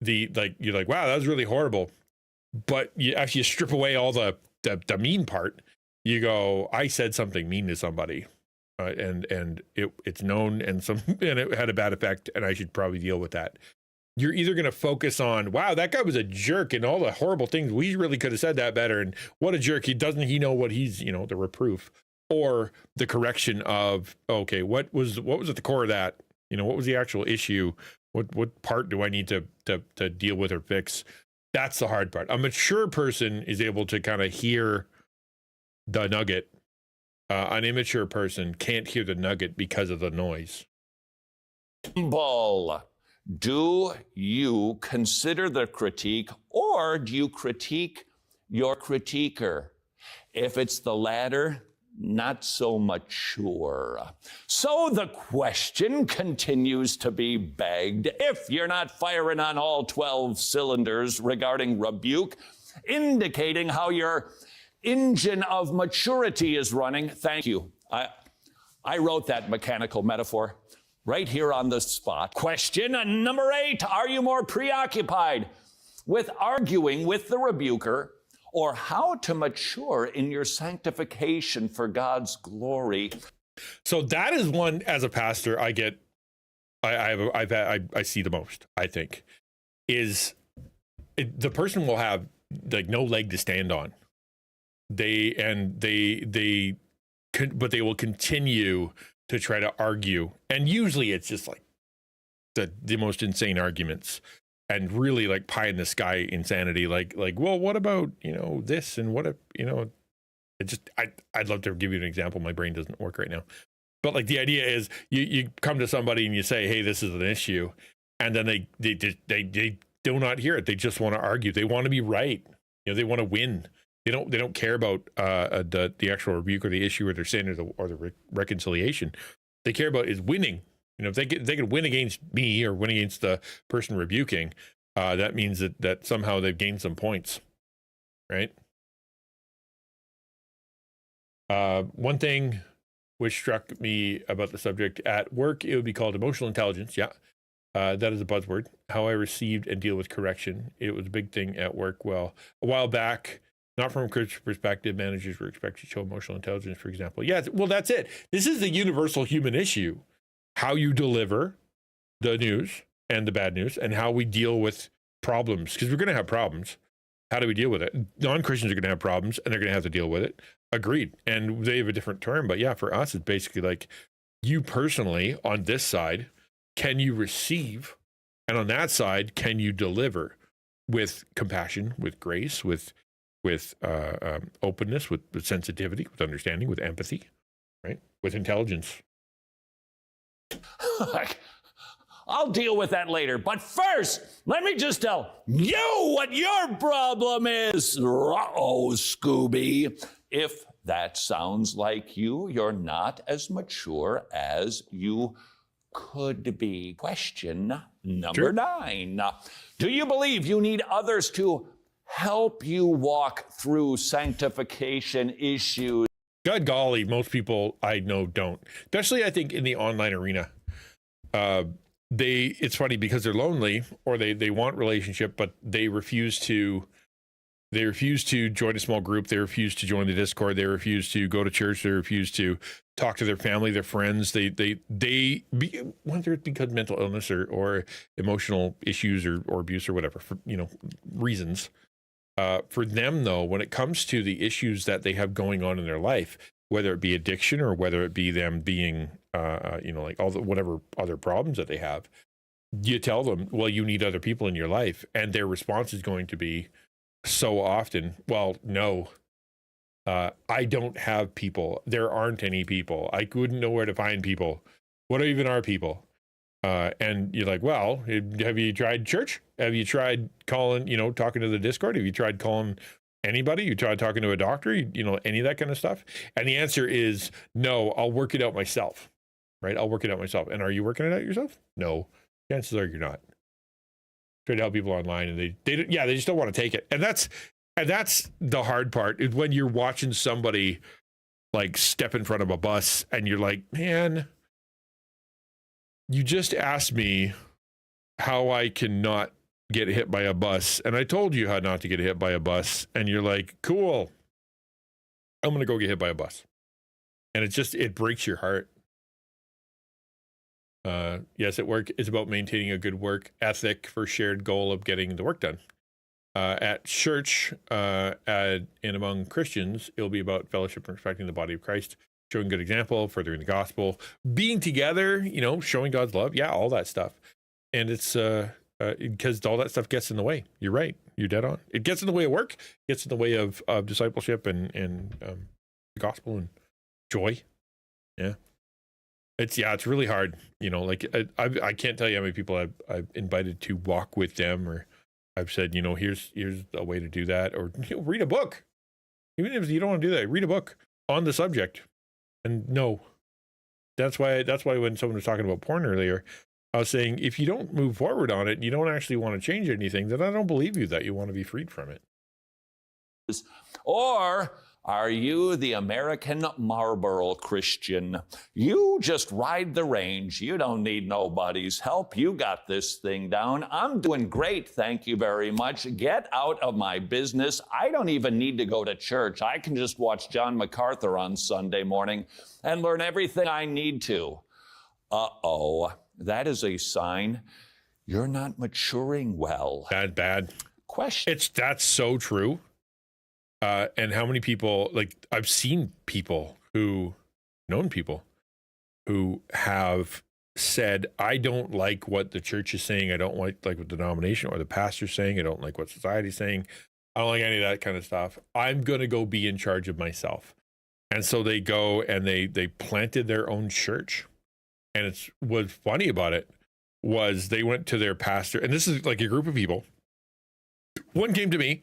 You're like, wow, that was really horrible. But after you strip away all the mean part, you go, I said something mean to somebody, and it's known, and it had a bad effect, and I should probably deal with that. You're either going to focus on, wow, that guy was a jerk, and all the horrible things, we really could have said that better, and what a jerk, he know what he's, the reproof. Or the correction of, okay, what was at the core of that? What was the actual issue? What part do I need to deal with or fix? That's the hard part. A mature person is able to kind of hear the nugget. An immature person can't hear the nugget because of the noise. Do you consider the critique, or do you critique your critiquer? If it's the latter, not so mature. So the question continues to be begged. If you're not firing on all 12 cylinders regarding rebuke, indicating how your engine of maturity is running, thank you. I wrote that mechanical metaphor right here on the spot. Question number 8. Are you more preoccupied with arguing with the rebuker, or how to mature in your sanctification for God's glory? So that is one, as a pastor, I see the most, I think, is the person will have like no leg to stand on. But they will continue to try to argue. And usually it's just like the most insane arguments. And really like pie in the sky insanity, like, well, what about, this, and what if, I'd love to give you an example. My brain doesn't work right now. But like the idea is you come to somebody and you say, hey, this is an issue. And then they do not hear it. They just want to argue. They want to be right. They want to win. They don't care about the actual rebuke or the issue or their sin or the reconciliation. They care about is winning. If they can win against me or win against the person rebuking, that means that somehow they've gained some points, right? One thing which struck me about the subject at work, it would be called emotional intelligence. Yeah, that is a buzzword. How I received and deal with correction. It was a big thing at work. Well, a while back, not from a Christian perspective, managers were expected to show emotional intelligence, for example. Yeah, well, that's it. This is the universal human issue. How you deliver the news and the bad news and how we deal with problems, because we're going to have problems. How do we deal with it? Non-Christians are going to have problems and they're going to have to deal with it. Agreed. And they have a different term, but yeah, for us, it's basically like you personally on this side, can you receive? And on that side, can you deliver with compassion, with grace, with openness, with sensitivity, with understanding, with empathy, right? With intelligence. I'll deal with that later. But first, let me just tell you what your problem is. Uh-oh, Scooby. If that sounds like you, you're not as mature as you could be. Question number 9. Do you believe you need others to help you walk through sanctification issues? God golly, most people I know don't. Especially, I think, in the online arena. It's funny because they're lonely or they want relationship, but they refuse to join a small group. They refuse to join the Discord. They refuse to go to church. They refuse to talk to their family, their friends. Whether it's because of mental illness or emotional issues or abuse or whatever, for reasons. For them, though, when it comes to the issues that they have going on in their life, whether it be addiction or whether it be them being, like all the whatever other problems that they have, you tell them, well, you need other people in your life. And their response is going to be so often, well, no, I don't have people. There aren't any people. I wouldn't know where to find people. What even are people? And you're like, well, have you tried church? Have you tried calling, talking to the Discord? Have you tried calling anybody? You tried talking to a doctor? Any of that kind of stuff? And the answer is no, I'll work it out myself, right? I'll work it out myself. And are you working it out yourself? No. Chances are you're not. Try to help people online and they just don't want to take it. And that's the hard part, is when you're watching somebody like step in front of a bus and you're like, man, you just asked me how I can not get hit by a bus. And I told you how not to get hit by a bus. And you're like, cool, I'm going to go get hit by a bus. And it breaks your heart. Yes, at work, it's about maintaining a good work ethic for shared goal of getting the work done. At church, and among Christians, it'll be about fellowship and respecting the body of Christ, showing good example, furthering the gospel, being together, showing God's love. Yeah, all that stuff. And it's because all that stuff gets in the way. You're right. You're dead on. It gets in the way of work, it gets in the way of discipleship and the gospel and joy. Yeah. It's really hard. I can't tell you how many people I've invited to walk with them, or I've said, here's a way to do that, or read a book. Even if you don't want to do that, read a book on the subject. And no, that's why when someone was talking about porn earlier, I was saying, if you don't move forward on it, you don't actually want to change anything, then I don't believe you that you want to be freed from it. Or are you the American Marlboro Christian? You just ride the range. You don't need nobody's help. You got this thing down. I'm doing great, thank you very much. Get out of my business. I don't even need to go to church. I can just watch John MacArthur on Sunday morning and learn everything I need to. Uh-oh, that is a sign you're not maturing well. Bad. Question. That's so true. And how many people, like, I've seen people known people who have said, I don't like what the church is saying. I don't like what the denomination or the pastor's saying. I don't like what society's saying. I don't like any of that kind of stuff. I'm going to go be in charge of myself. And so they go and they planted their own church. And what's funny about it was they went to their pastor, and this is like a group of people. One came to me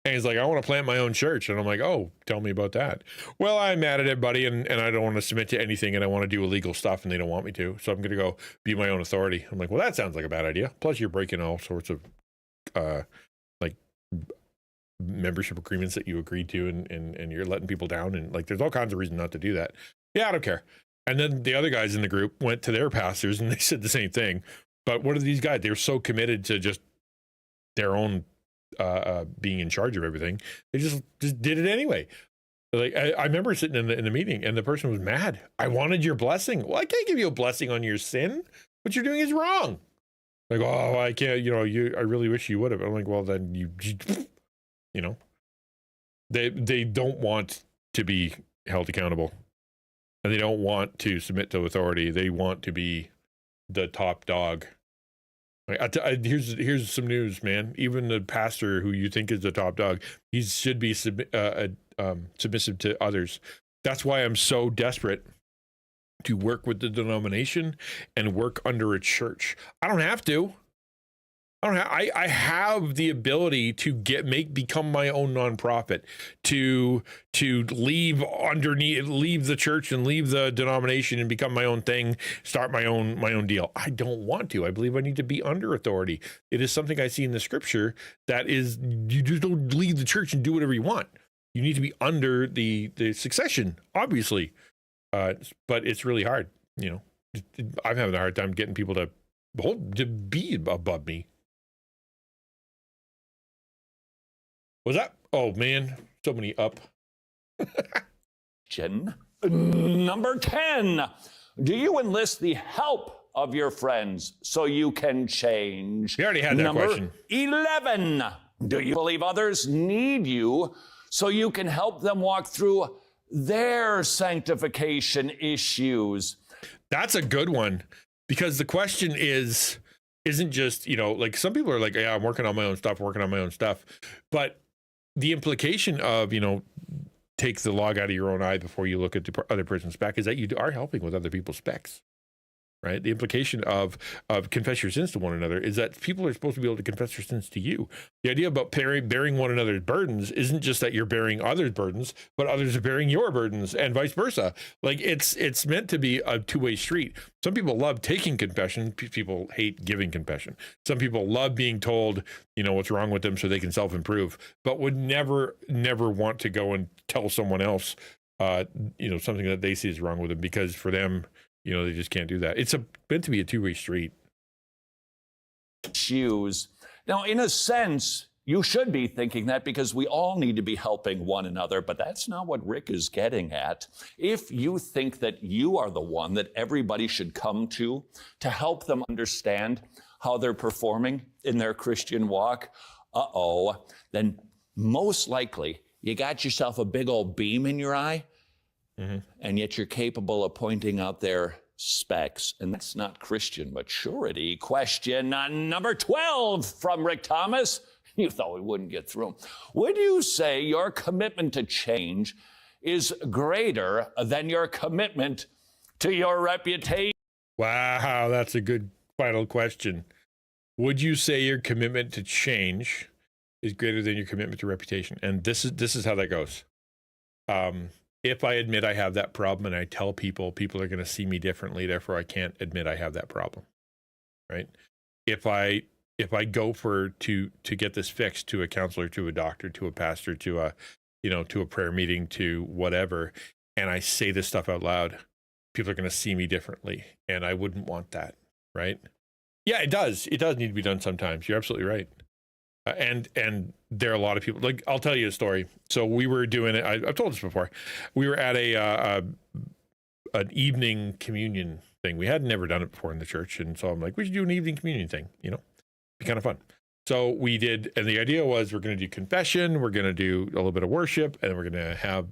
and he's like, I want to plant my own church. And I'm like, oh, tell me about that. Well, I'm mad at it, buddy, and I don't want to submit to anything, and I want to do illegal stuff, and they don't want me to. So I'm going to go be my own authority. I'm like, well, that sounds like a bad idea. Plus, you're breaking all sorts of like membership agreements that you agreed to, and you're letting people down, and like there's all kinds of reasons not to do that. Yeah, I don't care. And then the other guys in the group went to their pastors, and they said the same thing. But what are these guys? They were so committed to just their own being in charge of everything, they just did it anyway. Like I remember sitting in the meeting, and the person was mad. I wanted your blessing. Well, I can't give you a blessing on your sin. What you're doing is wrong. Like, oh, I can't, I really wish you would have. I'm like, well, then they don't want to be held accountable, and they don't want to submit to authority. They want to be the top dog. Like, here's some news, man. Even the pastor who you think is the top dog, he should be submissive to others. That's why I'm so desperate to work with the denomination and work under a church. I don't have to. I have the ability to become my own nonprofit, to leave the church and leave the denomination and become my own thing, start my own deal. I don't want to. I believe I need to be under authority. It is something I see in the scripture that is, you just don't leave the church and do whatever you want. You need to be under the succession, obviously. But it's really hard. I'm having a hard time getting people to be above me. What's that? Oh, man. So many up. Number 10. Do you enlist the help of your friends so you can change? We already had that question. 11. Do you believe others need you so you can help them walk through their sanctification issues? That's a good one, because the question isn't just, like some people are like, yeah, I'm working on my own stuff. But the implication of, take the log out of your own eye before you look at the other person's speck is that you are helping with other people's specks, right? The implication of confess your sins to one another is that people are supposed to be able to confess their sins to you. The idea about bearing one another's burdens isn't just that you're bearing others' burdens, but others are bearing your burdens and vice versa. Like it's meant to be a two-way street. Some people love taking confession. People hate giving confession. Some people love being told, what's wrong with them so they can self-improve, but would never want to go and tell someone else, something that they see is wrong with them, because for them, they just can't do that. It's meant to be a two-way street. Shoes. Now, in a sense, you should be thinking that, because we all need to be helping one another, but that's not what Rick is getting at. If you think that you are the one that everybody should come to help them understand how they're performing in their Christian walk, then most likely you got yourself a big old beam in your eye, and yet you're capable of pointing out their specks, and that's not Christian maturity. Question number 12 from Rick Thomas. You thought we wouldn't get through them. Would you say your commitment to change is greater than your commitment to your reputation? Wow, that's a good final question. Would you say your commitment to change is greater than your commitment to reputation? And this is how that goes. If I admit I have that problem and I tell people are going to see me differently, therefore I can't admit I have that problem, right? If I go to get this fixed, to a counselor, to a doctor, to a pastor, to a prayer meeting, to whatever, and I say this stuff out loud, people are going to see me differently, and I wouldn't want that, right? Yeah, it does need to be done sometimes. You're absolutely right. And there are a lot of people, like, I'll tell you a story. So we were doing it. I've told this before. We were at an evening communion thing. We had never done it before in the church. And so I'm like, we should do an evening communion thing, be kind of fun. So we did. And the idea was, we're going to do confession. We're going to do a little bit of worship, and we're going to have,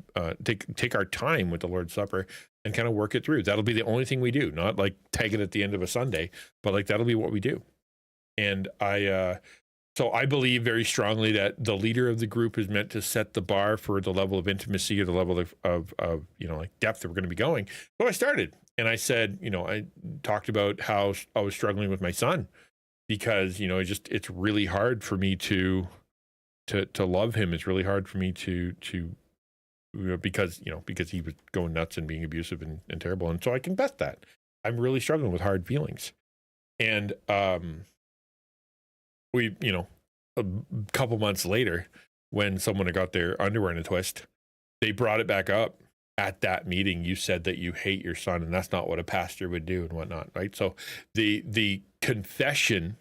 take our time with the Lord's Supper and kind of work it through. That'll be the only thing we do, not like tag it at the end of a Sunday, but like, that'll be what we do. And so I believe very strongly that the leader of the group is meant to set the bar for the level of intimacy or the level of like depth that we're going to be going. So I started, and I said, I talked about how I was struggling with my son, because, it's really hard for me to love him. It's really hard for me to because he was going nuts and being abusive and terrible. And so I confessed that I'm really struggling with hard feelings. And, we, a couple months later, when someone had got their underwear in a twist, they brought it back up at that meeting. You said that you hate your son, and that's not what a pastor would do and whatnot, right? So the confession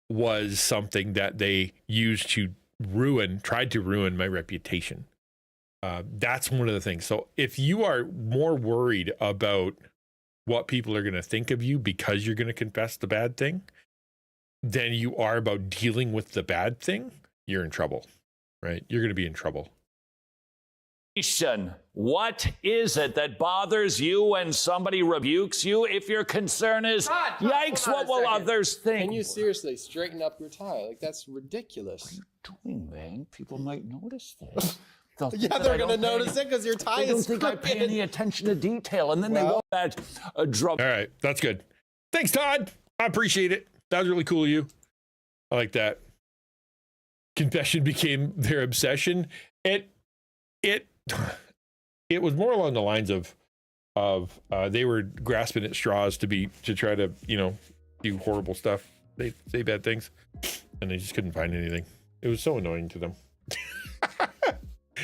was something that they used to tried to ruin my reputation. That's one of the things. So if you are more worried about what people are going to think of you because you're going to confess the bad thing, than you are about dealing with the bad thing, you're in trouble, right? You're going to be in trouble. What is it that bothers you when somebody rebukes you? If your concern is, yikes, what will others think? Can you seriously straighten up your tie? Like, that's ridiculous. What are you doing, man? People might notice this. Yeah, they're going to notice it because your tie is They don't think I pay any attention to detail, and then they want that drum. All right, that's good. Thanks, Todd. I appreciate it. That was really cool of you. I like that. Confession became their obsession. It was more along the lines of they were grasping at straws to try to, do horrible stuff. They say bad things, and they just couldn't find anything. It was so annoying to them.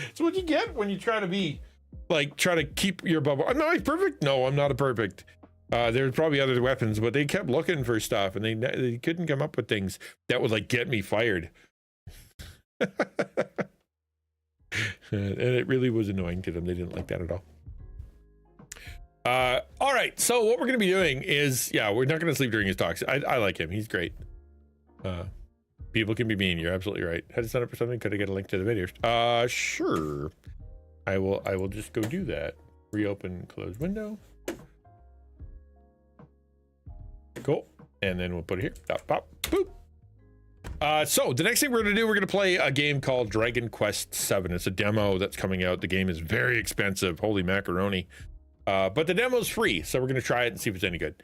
It's what you get when you try to keep your bubble. Am I perfect? No, I'm not a perfect. There's probably other weapons, but they kept looking for stuff, and they couldn't come up with things that would get me fired. And it really was annoying to them. They didn't like that at all. All right, so what we're going to be doing is, we're not going to sleep during his talks. I like him. He's great. People can be mean. You're absolutely right. Had to sign up for something. Could I get a link to the videos? Sure. I will just go do that. Reopen, close window. Cool. And then we'll put it here. Pop, pop, boop. So the next thing we're going to do, we're going to play a game called Dragon Quest VII. It's a demo that's coming out. The game is very expensive. Holy macaroni. But the demo's free. So we're going to try it and see if it's any good.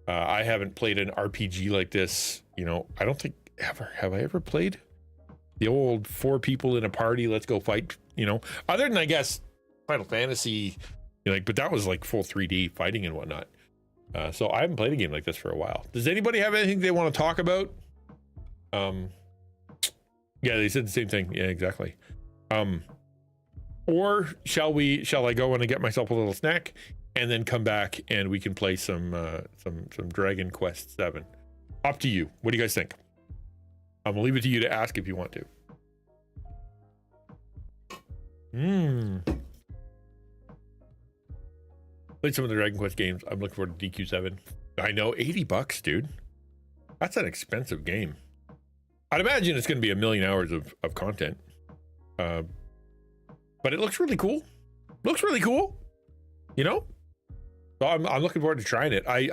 I haven't played an RPG like this. I don't think have I ever played the old 4 people in a party, let's go fight, other than I guess Final Fantasy, but that was full 3D fighting and whatnot. So I haven't played a game like this for a while. Does anybody have anything they want to talk about? Yeah, they said the same thing. Yeah, exactly. Or shall I go and get myself a little snack and then come back and we can play some Dragon Quest VII? Up to you. What do you guys think? I'm gonna leave it to you to ask if you want to. Played some of the Dragon Quest games. I'm looking forward to DQ7. I know, $80, dude. That's an expensive game. I'd imagine it's going to be 1 million hours of content. But it looks really cool. So I'm looking forward to trying it. I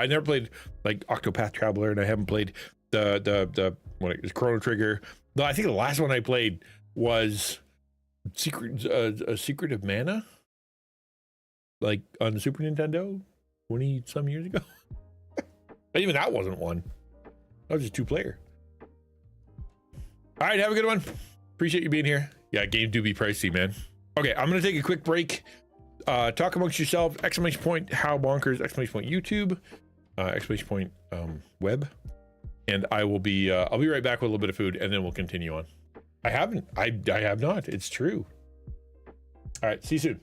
never played Octopath Traveler, and I haven't played the what is Chrono Trigger. No, I think the last one I played was Secret of Mana, on the Super Nintendo 20 some years ago. But even that wasn't one. That was just 2-player. All right, have a good one. Appreciate you being here. Yeah, games do be pricey, man. Okay, I'm gonna take a quick break. Talk amongst yourself. ! How bonkers! ! YouTube. ! Web. And I'll be right back with a little bit of food, and then we'll continue on. I have not. It's true. All right, see you soon.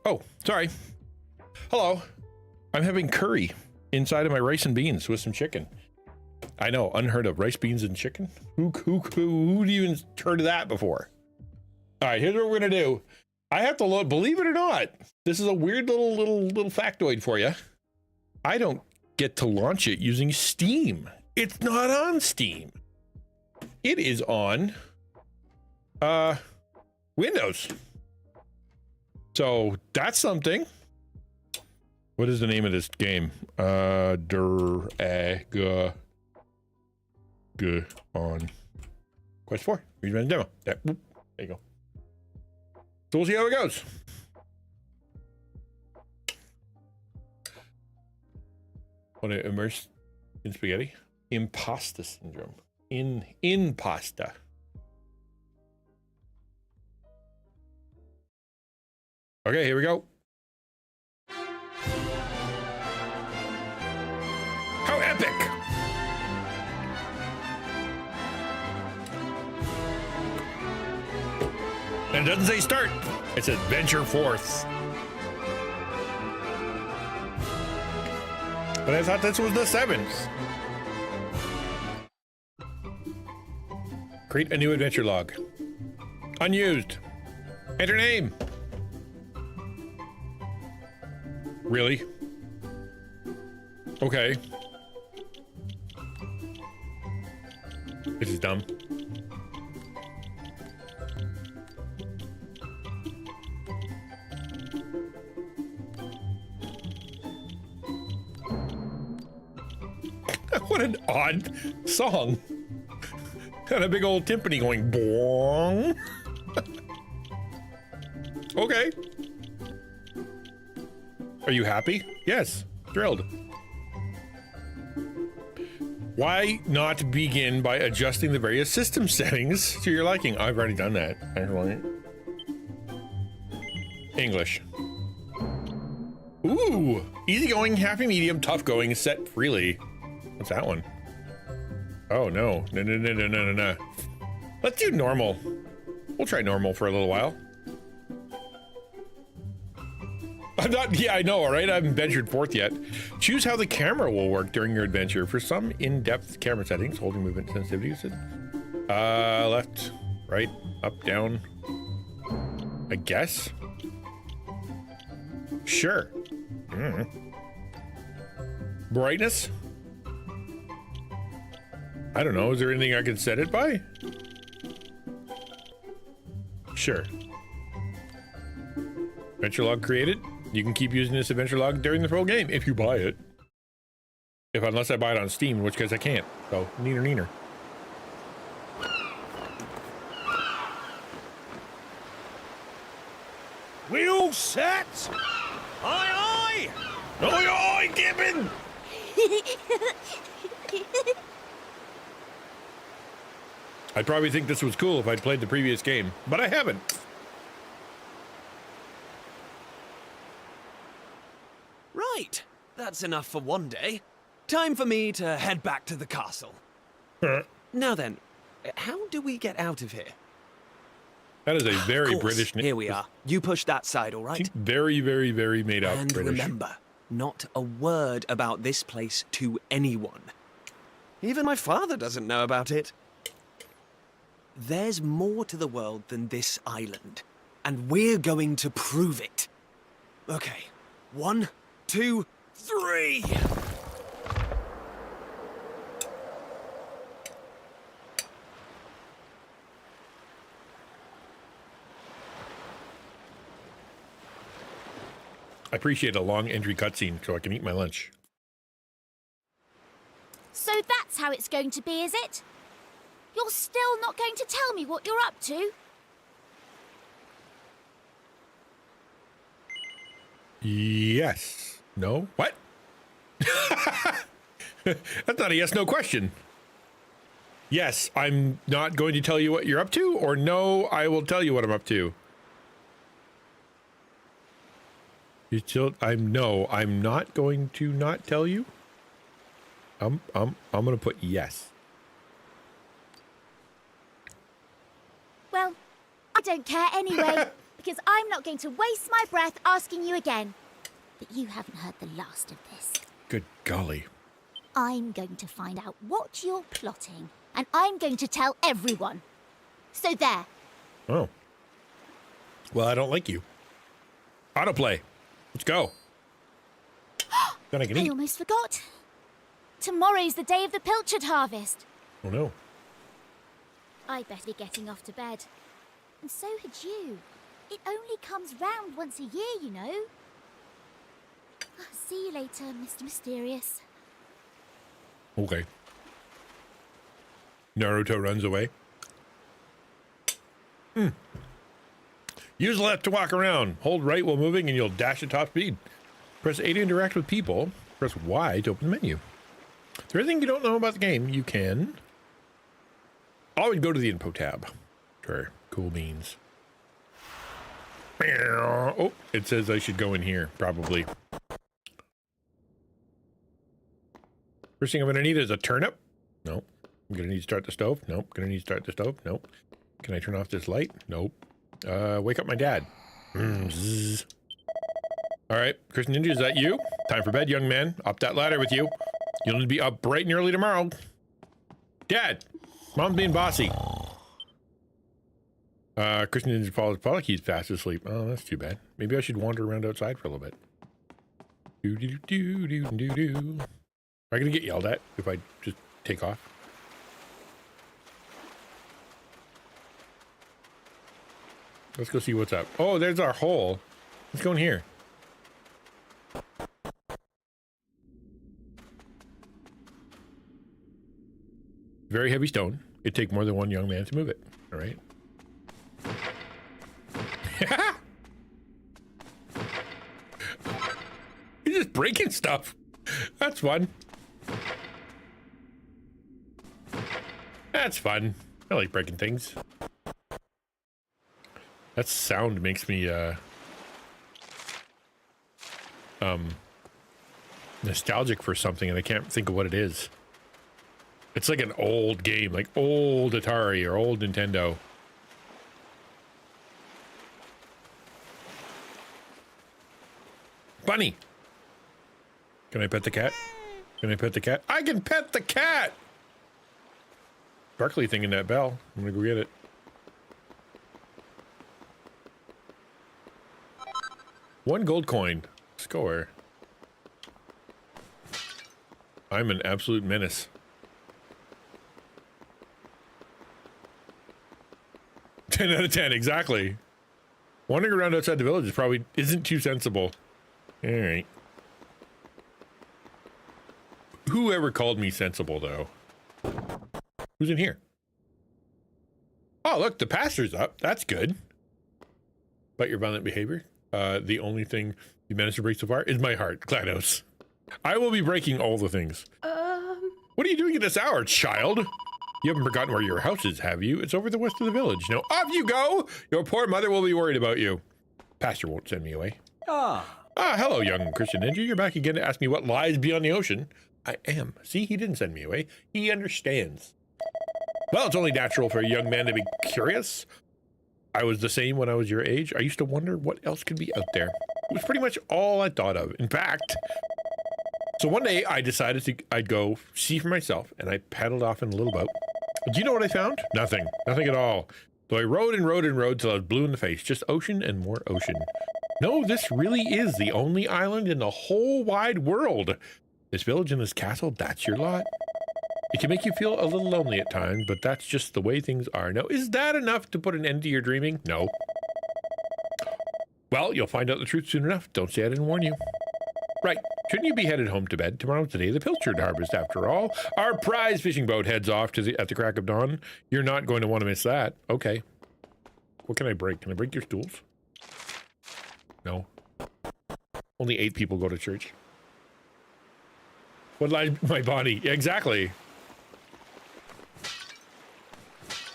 Oh, sorry. Hello. I'm having curry inside of my rice and beans with some chicken. I know, unheard of. Rice, beans, and chicken? Who even heard of that before? All right, here's what we're gonna do. I have to load, believe it or not, this is a weird little factoid for you. I don't get to launch it using Steam. It's not on Steam. It is on Windows. So that's something. What is the name of this game? On Quest 4. Reimagined demo. Yeah, there you go. So we'll see how it goes. Want to immerse in spaghetti? Imposter syndrome. In pasta. Okay, here we go. How epic! And it doesn't say start. It says venture forth. But I thought this was the 7th. Create a new adventure log. Unused. Enter name. Really? Okay. This is dumb. What an odd song. Got a big old timpani going bong. Okay. Are you happy? Yes. Thrilled. Why not begin by adjusting the various system settings to your liking? I've already done that, actually. English. Ooh. Easygoing, happy medium, tough going, set freely. What's that one? Oh, no. No. Let's do normal. We'll try normal for a little while. I'm not, yeah, I know, all right? I haven't ventured forth yet. Choose how the camera will work during your adventure. For some in-depth camera settings, holding movement sensitivity. Left, right, up, down. I guess. Sure. Brightness? I don't know. Is there anything I can set it by? Sure. Adventure log created. You can keep using this adventure log during the whole game if you buy it. Unless I buy it on Steam, in which case I can't. So, neener. We all set? Aye, aye! Aye, aye, Gibbon! I'd probably think this was cool if I'd played the previous game, but I haven't. Right, that's enough for one day. Time for me to head back to the castle. Now then, how do we get out of here? That is a very British name. Here we are. You push that side, all right? Very, very, very made up And British. remember, not a word about this place to anyone. Even my father doesn't know about it. There's more to the world than this island, and we're going to prove it. Okay, 1, 2, 3! I appreciate a long entry cutscene so I can eat my lunch. So that's how it's going to be, is it? You're still not going to tell me what you're up to? Yes. No? What? That's not a yes-no question. Yes, I'm not going to tell you what you're up to, or no, I will tell you what I'm up to. I'm not going to not tell you. I'm gonna put yes. Well, I don't care anyway, because I'm not going to waste my breath asking you again. But you haven't heard the last of this. Good golly. I'm going to find out what you're plotting, and I'm going to tell everyone. So there. Oh. Well, I don't like you. Autoplay. Let's go. Then I can I eat. almost forgot. Tomorrow's the day of the pilchard harvest. Oh no. I'd better be getting off to bed. And so had you. It only comes round once a year, you know. See you later, Mr. Mysterious. Okay. Naruto runs away. Use left to walk around. Hold right while moving and you'll dash at top speed. Press A to interact with people. Press Y to open the menu. Is there anything you don't know about the game? You can always go to the info tab. Sure. Cool beans. Oh, it says I should go in here, probably. First thing I'm going to need is a turnip. Nope. I'm going to need to start the stove. Nope. Going to need to start the stove. Nope. Can I turn off this light? Nope. Wake up my dad. Zzz. All right, XtianNinja, is that you? Time for bed, young man. Up that ladder with you. You'll need to be up bright and early tomorrow. Dad, Mom's being bossy. XtianNinja falls apart. He's fast asleep. Oh, that's too bad. Maybe I should wander around outside for a little bit. Do do do do do do. Am I gonna get yelled at if I just take off? Let's go see what's up. Oh, there's our hole. Let's go in here. Very heavy stone. It'd take more than one young man to move it. All right. You're just breaking stuff. That's fun. That's fun. I like breaking things. That sound makes me nostalgic for something, and I can't think of what it is. It's like an old game, like old Atari or old Nintendo. Bunny! Can I pet the cat? Can I pet the cat? I can pet the cat! Sparkly thing in that bell. I'm gonna go get it. One gold coin. Score. I'm an absolute menace. 10 out of 10, exactly. Wandering around outside the village probably isn't too sensible. All right. Whoever called me sensible, though? Who's in here? Oh, look, the pastor's up. That's good. But your violent behavior? The only thing you managed to break so far is my heart, GLaDOS. I will be breaking all the things. What are you doing at this hour, child? You haven't forgotten where your house is, have you? It's over the west of the village. Now, off you go! Your poor mother will be worried about you. Pastor won't send me away. Hello, young XtianNinja. You're back again to ask me what lies beyond the ocean. I am. See, he didn't send me away. He understands. Well, it's only natural for a young man to be curious. I was the same when I was your age. I used to wonder what else could be out there. It was pretty much all I thought of. In fact, so one day I decided I'd go see for myself, and I paddled off in a little boat. Do you know what I found? Nothing. Nothing at all. So I rode and rode and rode till I was blue in the face. Just ocean and more ocean. No, this really is the only island in the whole wide world. This village and this castle, that's your lot. It can make you feel a little lonely at times, but that's just the way things are. Now, is that enough to put an end to your dreaming? No. Well, you'll find out the truth soon enough. Don't say I didn't warn you. Right. Shouldn't you be headed home to bed? Tomorrow's the day of the pilchard harvest, after all. Our prize fishing boat heads off at the crack of dawn. You're not going to want to miss that. Okay. What can I break? Can I break your stools? No. Only 8 people go to church. What lies my body? Exactly.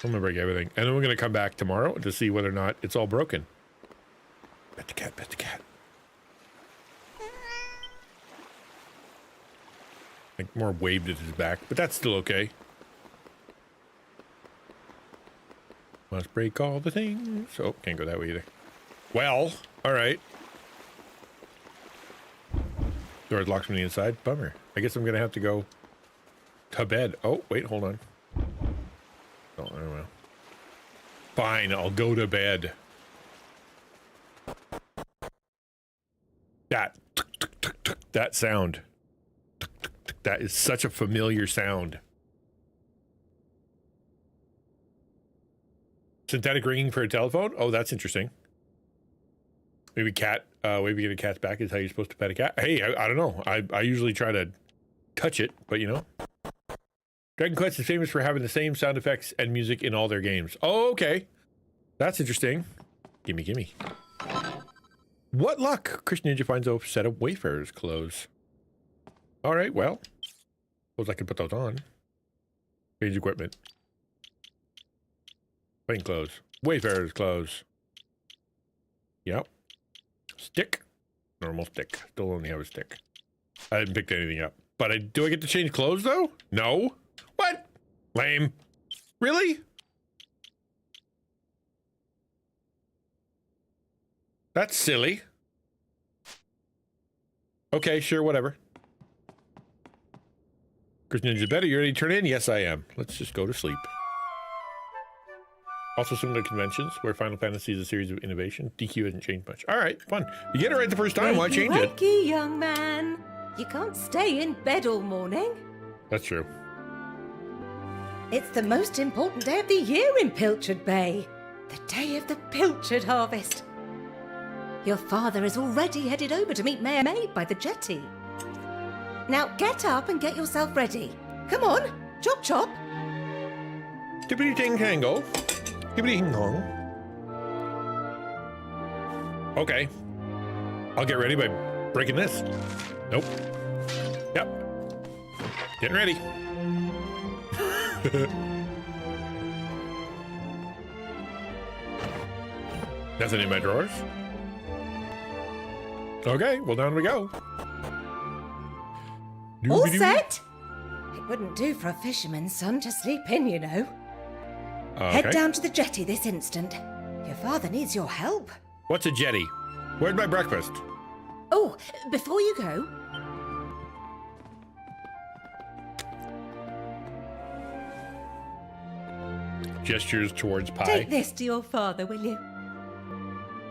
I'm gonna break everything. And then we're gonna come back tomorrow to see whether or not it's all broken. Pet the cat, pet the cat. I think more waved at his back, but that's still okay. Must break all the things. Oh, can't go that way either. Well, all right. Door's locked from the inside. Bummer. I guess I'm gonna have to go to bed. Oh, wait, hold on. Oh, I don't know. Fine, I'll go to bed. That sound. That is such a familiar sound. Synthetic ringing for a telephone? Oh, that's interesting. Maybe cat, maybe get a cat's back is how you're supposed to pet a cat. Hey, I don't know. I usually try to touch it, but you know. Dragon Quest is famous for having the same sound effects and music in all their games. Oh, okay. That's interesting. Gimme, gimme. What luck? XtianNinja finds a set of Wayfarer's clothes. All right, well. Suppose I can put those on. Change equipment. Plain clothes. Wayfarer's clothes. Yep. Stick. Normal stick. Still only have a stick. I didn't pick anything up. But do I get to change clothes, though? No. What? Lame. Really? That's silly. Okay, sure, whatever. XtianNinja better. You ready to turn in? Yes, I am. Let's just go to sleep. Also similar to conventions, where Final Fantasy is a series of innovation, DQ hasn't changed much. All right, fun. You get it right the first time, why change it? Wakey, young man. You can't stay in bed all morning. That's true. It's the most important day of the year in Pilchard Bay. The day of the pilchard harvest. Your father is already headed over to meet Mayor May by the jetty. Now get up and get yourself ready. Come on, chop chop. Tippity ting tango. Tippity ting tong. Okay. I'll get ready by breaking this. Nope. Yep. Getting ready. Nothing in my drawers. Okay, well down we go. All set? It wouldn't do for a fisherman's son to sleep in, you know. Okay. Head down to the jetty this instant. Your father needs your help. What's a jetty? Where's my breakfast? Oh, before you go... Gestures towards pie. Take this to your father, will you?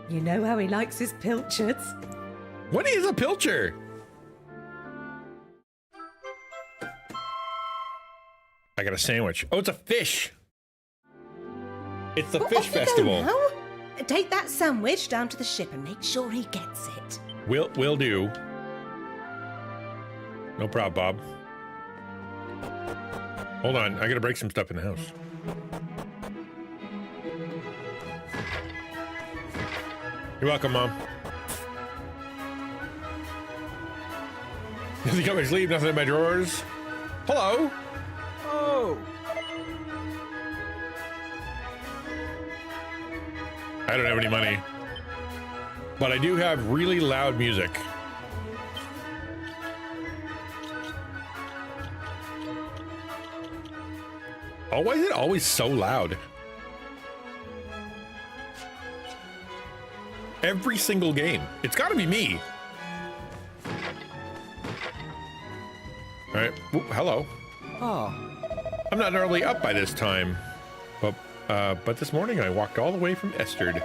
You know how he likes his pilchards. What is a pilcher? I got a sandwich. Oh, it's a fish. It's the fish off you go festival. now. Take that sandwich down to the ship and make sure he gets it. Will do. No problem, Bob. Hold on, I gotta break some stuff in the house. You're welcome, Mom. Nothing got my sleeve, nothing in my drawers. Hello. Oh, I don't have any money, but I do have really loud music. Oh, why is it always so loud? Every single game. It's got to be me. All right. Ooh, hello. oh, I'm not normally up by this time, but this morning I walked all the way from Esterd.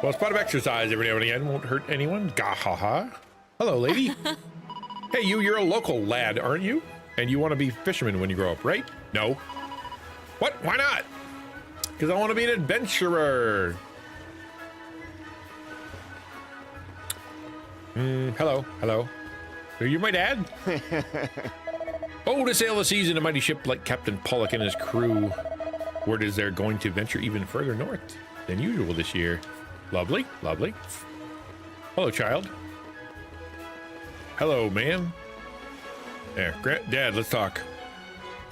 Well, a spot of exercise every now and again won't hurt anyone. Gah ha ha. Hello, lady. Hey, you're a local lad, aren't you? And you want to be fisherman when you grow up, right? No. What? Why not? Because I want to be an adventurer. Hello. Are you my dad? Oh, to sail the seas in a mighty ship like Captain Pollock and his crew. Word is they're going to venture even further north than usual this year. Lovely. Hello, child. Hello, ma'am. There, Dad, let's talk.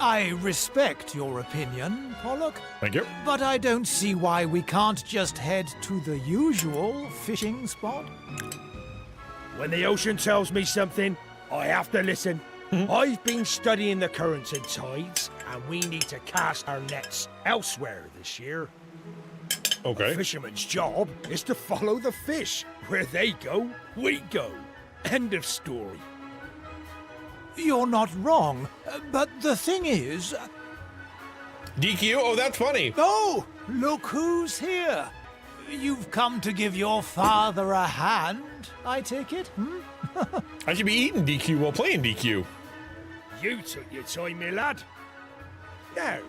I respect your opinion, Pollock, Thank you. but I don't see why we can't just head to the usual fishing spot. When the ocean tells me something, I have to listen. I've been studying the currents and tides, and we need to cast our nets elsewhere this year. Okay. A fisherman's job is to follow the fish. Where they go, we go. End of story. You're not wrong, but the thing is... DQ? Oh, that's funny. Oh, look who's here. You've come to give your father a hand, I take it? I should be eating DQ while playing DQ. You took your time, my lad. Now,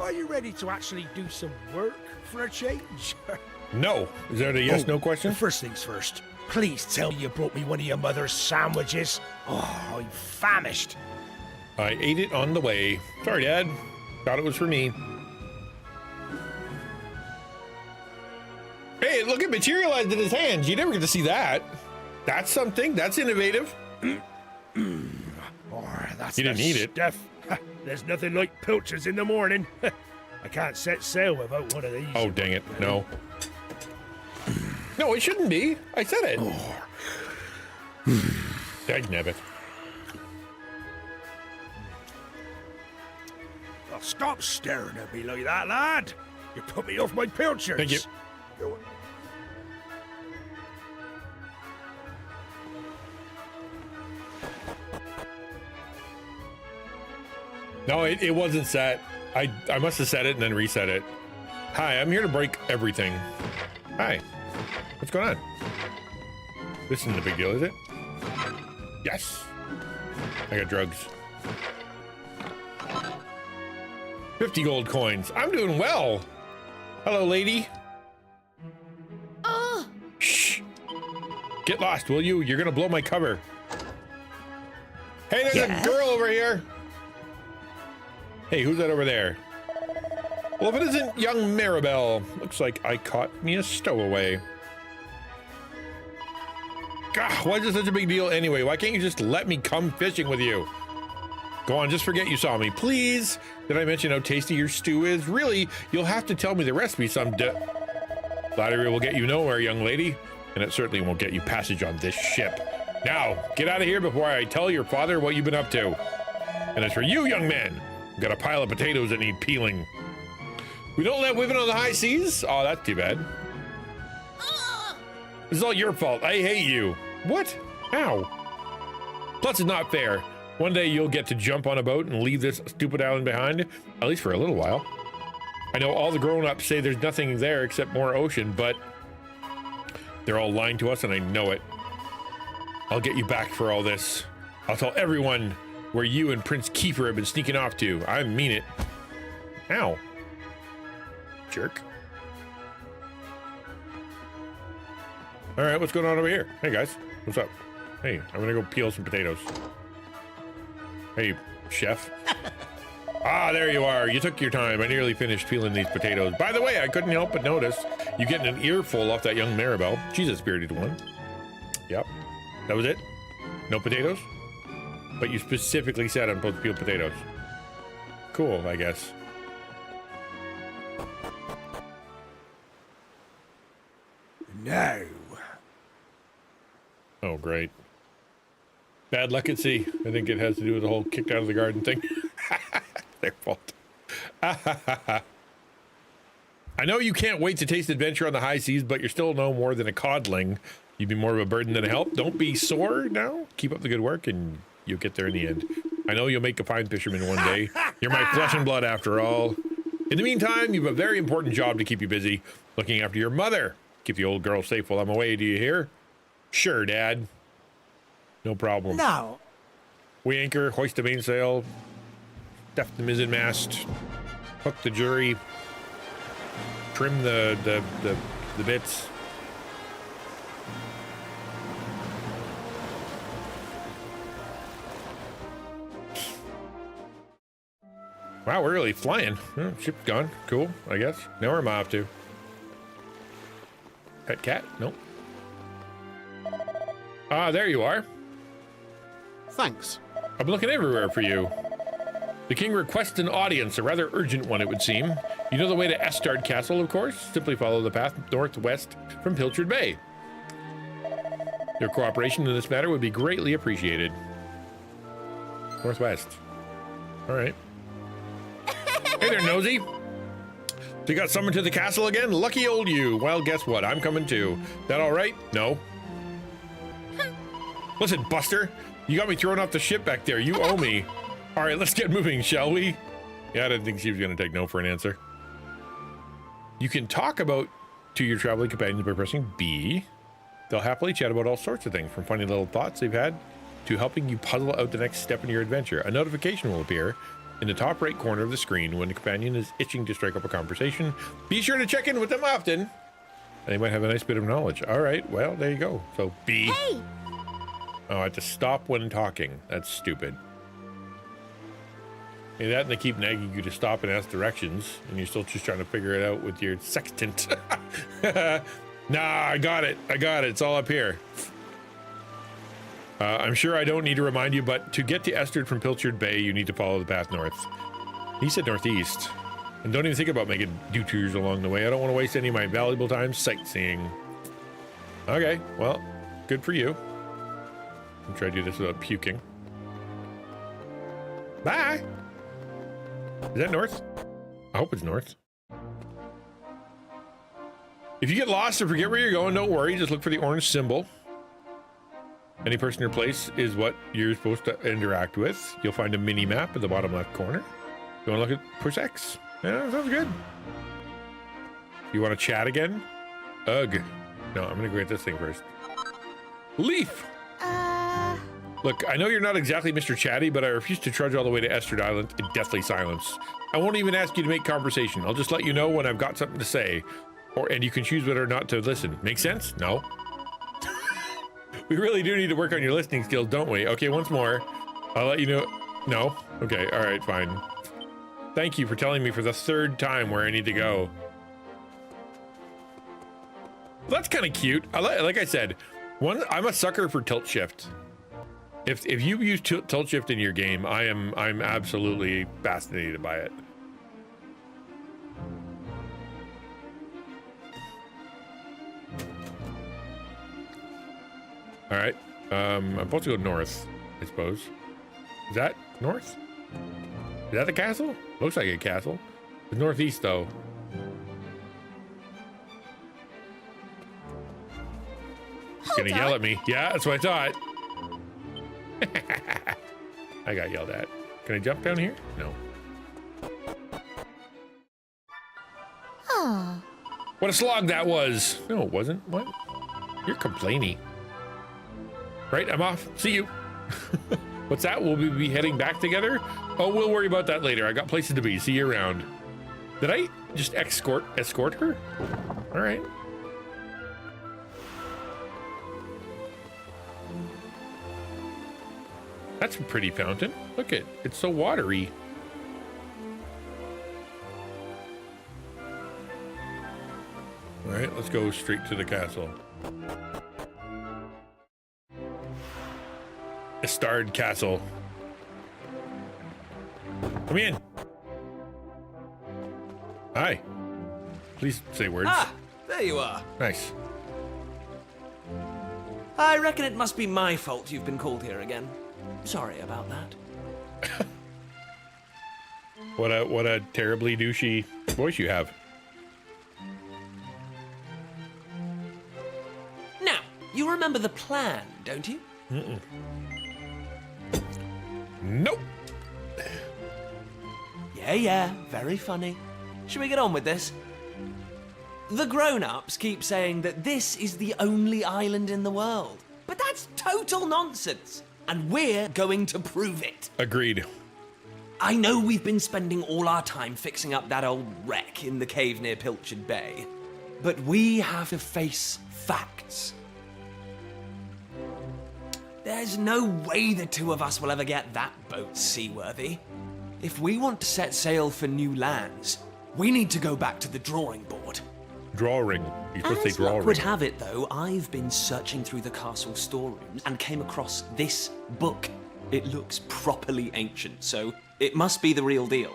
are you ready to actually do some work for a change? No. Is that a yes/no question? First things first. Please tell me you brought me one of your mother's sandwiches. Oh, I'm famished. I ate it on the way. Sorry, Dad. Thought it was for me. Hey, look, it materialized in his hands. You never get to see that. That's something. That's innovative. Oh, that's You didn't the eat it. stuff. There's nothing like pilchards in the morning. I can't set sail without one of these. Oh, dang it. No. No, it shouldn't be. I said it. Dagnabbit. Oh, stop staring at me like that, lad. You put me off my pilchards. Thank you. No, it wasn't set. I must have set it and then reset it. Hi, I'm here to break everything. Hi. What's going on? This isn't a big deal, is it? Yes. I got drugs. 50 gold coins. I'm doing well. Hello, lady. Oh! Shh. Get lost, will you? You're gonna blow my cover. Hey, there's Yes? a girl over here. Hey, who's that over there? Well, if it isn't young Maribel, looks like I caught me a stowaway. God, why is this such a big deal anyway? Why can't you just let me come fishing with you? Go on, just forget you saw me, please. Did I mention how tasty your stew is? Really, you'll have to tell me the recipe someday. Flattery will get you nowhere, young lady, and it certainly won't get you passage on this ship. Now, get out of here before I tell your father what you've been up to. And as for you, young man, I've got a pile of potatoes that need peeling. We don't let women on the high seas? Oh, that's too bad. This is all your fault. I hate you. What? How? Plus, it's not fair. One day you'll get to jump on a boat and leave this stupid island behind, at least for a little while. I know all the grown-ups say there's nothing there except more ocean, but they're all lying to us and I know it. I'll get you back for all this. I'll tell everyone where you and Prince Kiefer have been sneaking off to. I mean it. Ow. Jerk. All right, what's going on over here? Hey, guys. What's up? Hey, I'm gonna go peel some potatoes. Hey, chef. Ah, there you are. You took your time. I nearly finished peeling these potatoes. By the way, I couldn't help but notice you getting an earful off that young Maribel. She's a spirited one. Yep. That was it? No potatoes? But you specifically said I'm supposed to peel potatoes. Cool, I guess. No. Oh, great. Bad luck at sea. I think it has to do with the whole kicked out of the garden thing. Their fault. I know you can't wait to taste adventure on the high seas, but you're still no more than a codling. You'd be more of a burden than a help. Don't be sore now. Keep up the good work and you'll get there in the end. I know you'll make a fine fisherman one day. You're my flesh and blood after all. In the meantime, you have a very important job to keep you busy, looking after your mother. Keep the old girl safe while I'm away, do you hear? Sure, Dad. No problem. Now, We anchor, hoist the mainsail, deft the mizzen mast, hook the jury, trim the bits. Wow, we're really flying. Oh, ship's gone. Cool, I guess. Now where am I off to? Pet cat? Nope. Ah, there you are. Thanks. I'm looking everywhere for you. The king requests an audience, a rather urgent one, it would seem. You know the way to Estard Castle, of course. Simply follow the path northwest from Pilchard Bay. Your cooperation in this matter would be greatly appreciated. Northwest. All right. Hey there, nosy. So you got summoned to the castle again? Lucky old you. Well, guess what? I'm coming too. That all right? No. Listen, Buster, you got me thrown off the ship back there. You owe me. All right, let's get moving, shall we? Yeah, I didn't think she was going to take no for an answer. You can talk to your traveling companions by pressing B. They'll happily chat about all sorts of things, from funny little thoughts they've had to helping you puzzle out the next step in your adventure. A notification will appear in the top right corner of the screen when the companion is itching to strike up a conversation. Be sure to check in with them often. They might have a nice bit of knowledge. All right, well, there you go. So B. Hey! Oh, I have to stop when talking. That's stupid. Hey, that and they keep nagging you to stop and ask directions, and you're still just trying to figure it out with your sextant. Nah, I got it. It's all up here. I'm sure I don't need to remind you, but to get to Estard from Pilchard Bay, you need to follow the path north. He said northeast. And don't even think about making detours along the way. I don't want to waste any of my valuable time sightseeing. Okay, well, good for you. I'll try to do this without puking. Bye! Is that north? I hope it's north. If you get lost or forget where you're going, don't worry. Just look for the orange symbol. Any person or place is what you're supposed to interact with. You'll find a mini map in the bottom left corner. You want to look at push X? Yeah, sounds good. You want to chat again? Ugh. No, I'm going to go get this thing first. Leaf! Look, I know you're not exactly Mr. Chatty, but I refuse to trudge all the way to Estard Island in deathly silence. I won't even ask you to make conversation. I'll just let you know when I've got something to say. And you can choose whether or not to listen. Make sense? No? We really do need to work on your listening skills, don't we? Okay, once more. I'll let you know. No? Okay, all right, fine. Thank you for telling me for the third time where I need to go. Well, that's kind of cute. Like I said, I'm a sucker for tilt shift. If you use tilt shift in your game, I'm absolutely fascinated by it. All right, I'm supposed to go north, I suppose. Is that north? Is that the castle? Looks like a castle. It's northeast, though. He's gonna yell at me. Yeah, that's what I thought. I got yelled at. Can I jump down here? No. Oh. What a slog that was. No, it wasn't. What? You're complaining. Right, I'm off. See you. What's that? Will we be heading back together? Oh, we'll worry about that later. I got places to be. See you around. Did I just escort her? All right. That's a pretty fountain. Look at it. It's so watery. All right, let's go straight to the castle. Estard Castle. Come in. Hi. Please say words. Ah, there you are. Nice. I reckon it must be my fault you've been called here again. Sorry about that. What a terribly douchey voice you have. Now, you remember the plan, don't you? Mm-mm. Nope. Yeah, very funny. Should we get on with this? The grown-ups keep saying that this is the only island in the world. But that's total nonsense. And we're going to prove it. Agreed. I know we've been spending all our time fixing up that old wreck in the cave near Pilchard Bay. But we have to face facts. There's no way the two of us will ever get that boat seaworthy. If we want to set sail for new lands, we need to go back to the drawing board. Drawing. You're supposed to say As luck drawing. would have it, though, I've been searching through the castle storerooms and came across this book. It looks properly ancient, so it must be the real deal.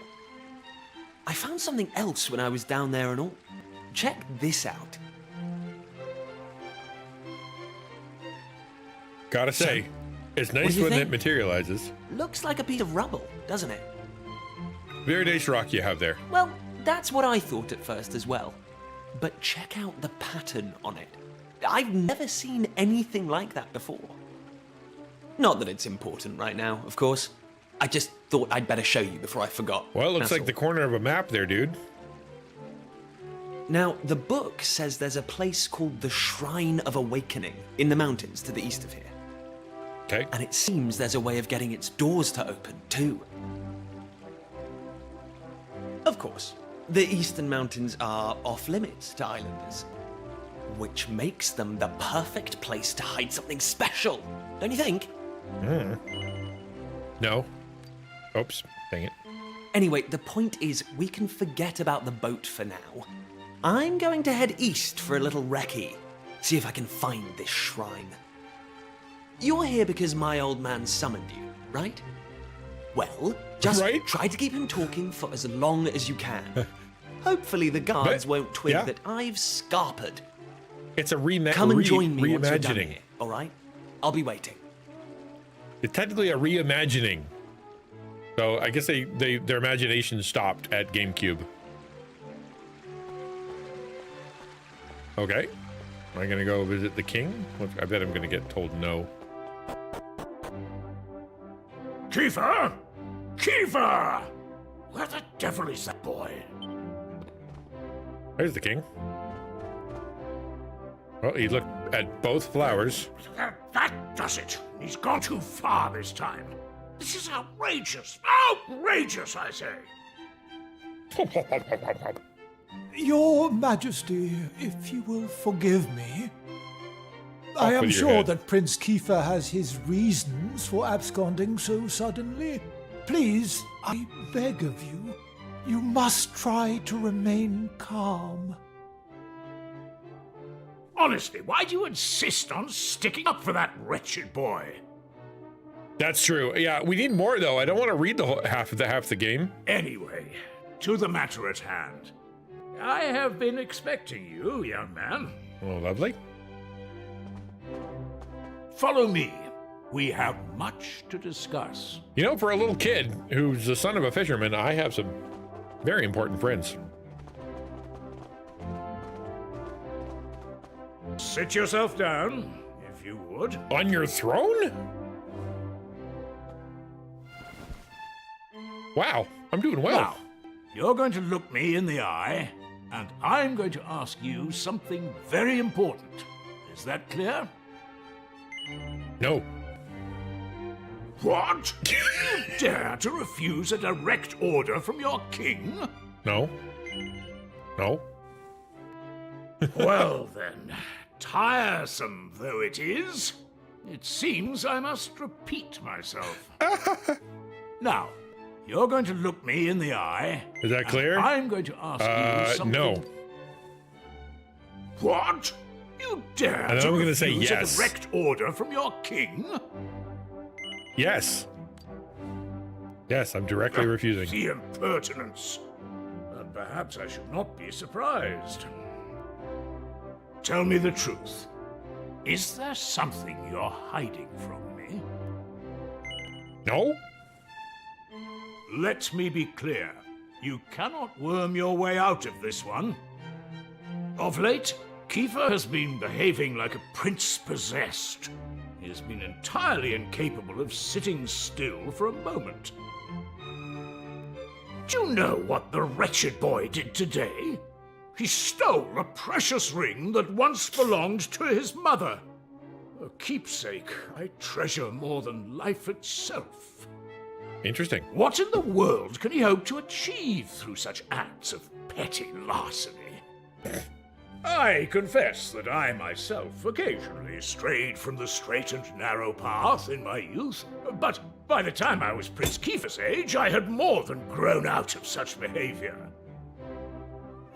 I found something else when I was down there and all. Check this out. Gotta say, it's nice when it materializes. Looks like a piece of rubble, doesn't it? Very nice rock you have there. Well, that's what I thought at first as well. But check out the pattern on it. I've never seen anything like that before. Not that it's important right now, of course. I just thought I'd better show you before I forgot. Well, it looks like the corner of a map there, dude. Now, the book says there's a place called the Shrine of Awakening in the mountains to the east of here. Okay. And it seems there's a way of getting its doors to open, too. Of course, the eastern mountains are off-limits to islanders, which makes them the perfect place to hide something special, don't you think? No. Oops, dang it. Anyway, the point is, we can forget about the boat for now. I'm going to head east for a little recce, see if I can find this shrine. You're here because my old man summoned you, right? Well, just try to keep him talking for as long as you can. Hopefully the guards won't twig that I've scarpered. It's a Come and join me once you're done reimagining. here, all right? I'll be waiting. It's technically a reimagining. So I guess their imagination stopped at GameCube. Okay. Am I gonna go visit the king? I bet I'm gonna get told no. Kiefer! Kiefer! Where the devil is that boy? There's the king. Well, he looked at both flowers. That does it. He's gone too far this time. This is outrageous. Outrageous, I say. Your Majesty, if you will forgive me, I am with your sure head. that Prince Kiefer has his reasons for absconding so suddenly. Please, I beg of you, you must try to remain calm. Honestly, why do you insist on sticking up for that wretched boy? That's true. Yeah, we need more though. I don't want to read the whole, half of the game. Anyway, to the matter at hand. I have been expecting you, young man. Oh, lovely. Follow me. We have much to discuss. You know, for a little kid who's the son of a fisherman, I have some very important friends. Sit yourself down, if you would. On your throne? Wow, I'm doing well. Now, you're going to look me in the eye, and I'm going to ask you something very important. Is that clear? No. What? You dare to refuse a direct order from your king? No. No. Well then, tiresome though it is, it seems I must repeat myself. Now, you're going to look me in the eye. Is that clear? I'm going to ask you something. No. What? You dare And then to I'm gonna refuse say a yes. direct order from your king? Yes. Yes, I'm directly refusing. The impertinence. And perhaps I should not be surprised. Tell me the truth. Is there something you're hiding from me? No? Let me be clear. You cannot worm your way out of this one. Of late, Kiefer has been behaving like a prince possessed. He has been entirely incapable of sitting still for a moment. Do you know what the wretched boy did today? He stole a precious ring that once belonged to his mother. A keepsake I treasure more than life itself. Interesting. What in the world can he hope to achieve through such acts of petty larceny? I confess that I myself occasionally strayed from the straight and narrow path in my youth, but by the time I was Prince Kiefer's age, I had more than grown out of such behavior.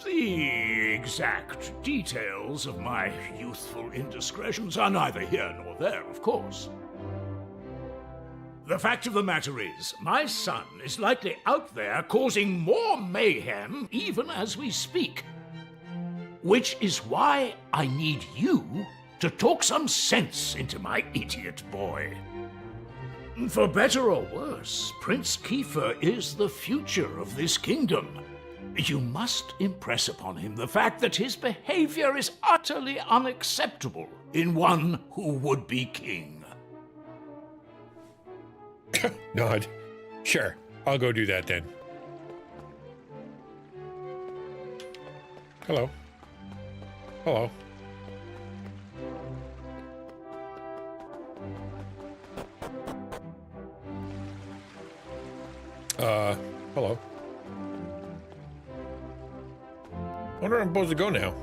The exact details of my youthful indiscretions are neither here nor there, of course. The fact of the matter is, my son is likely out there causing more mayhem even as we speak. Which is why I need you to talk some sense into my idiot boy. For better or worse, Prince Kiefer is the future of this kingdom. You must impress upon him the fact that his behavior is utterly unacceptable in one who would be king. Nod. Sure, I'll go do that then. Hello. Hello. Hello. I wonder where I'm supposed to go now.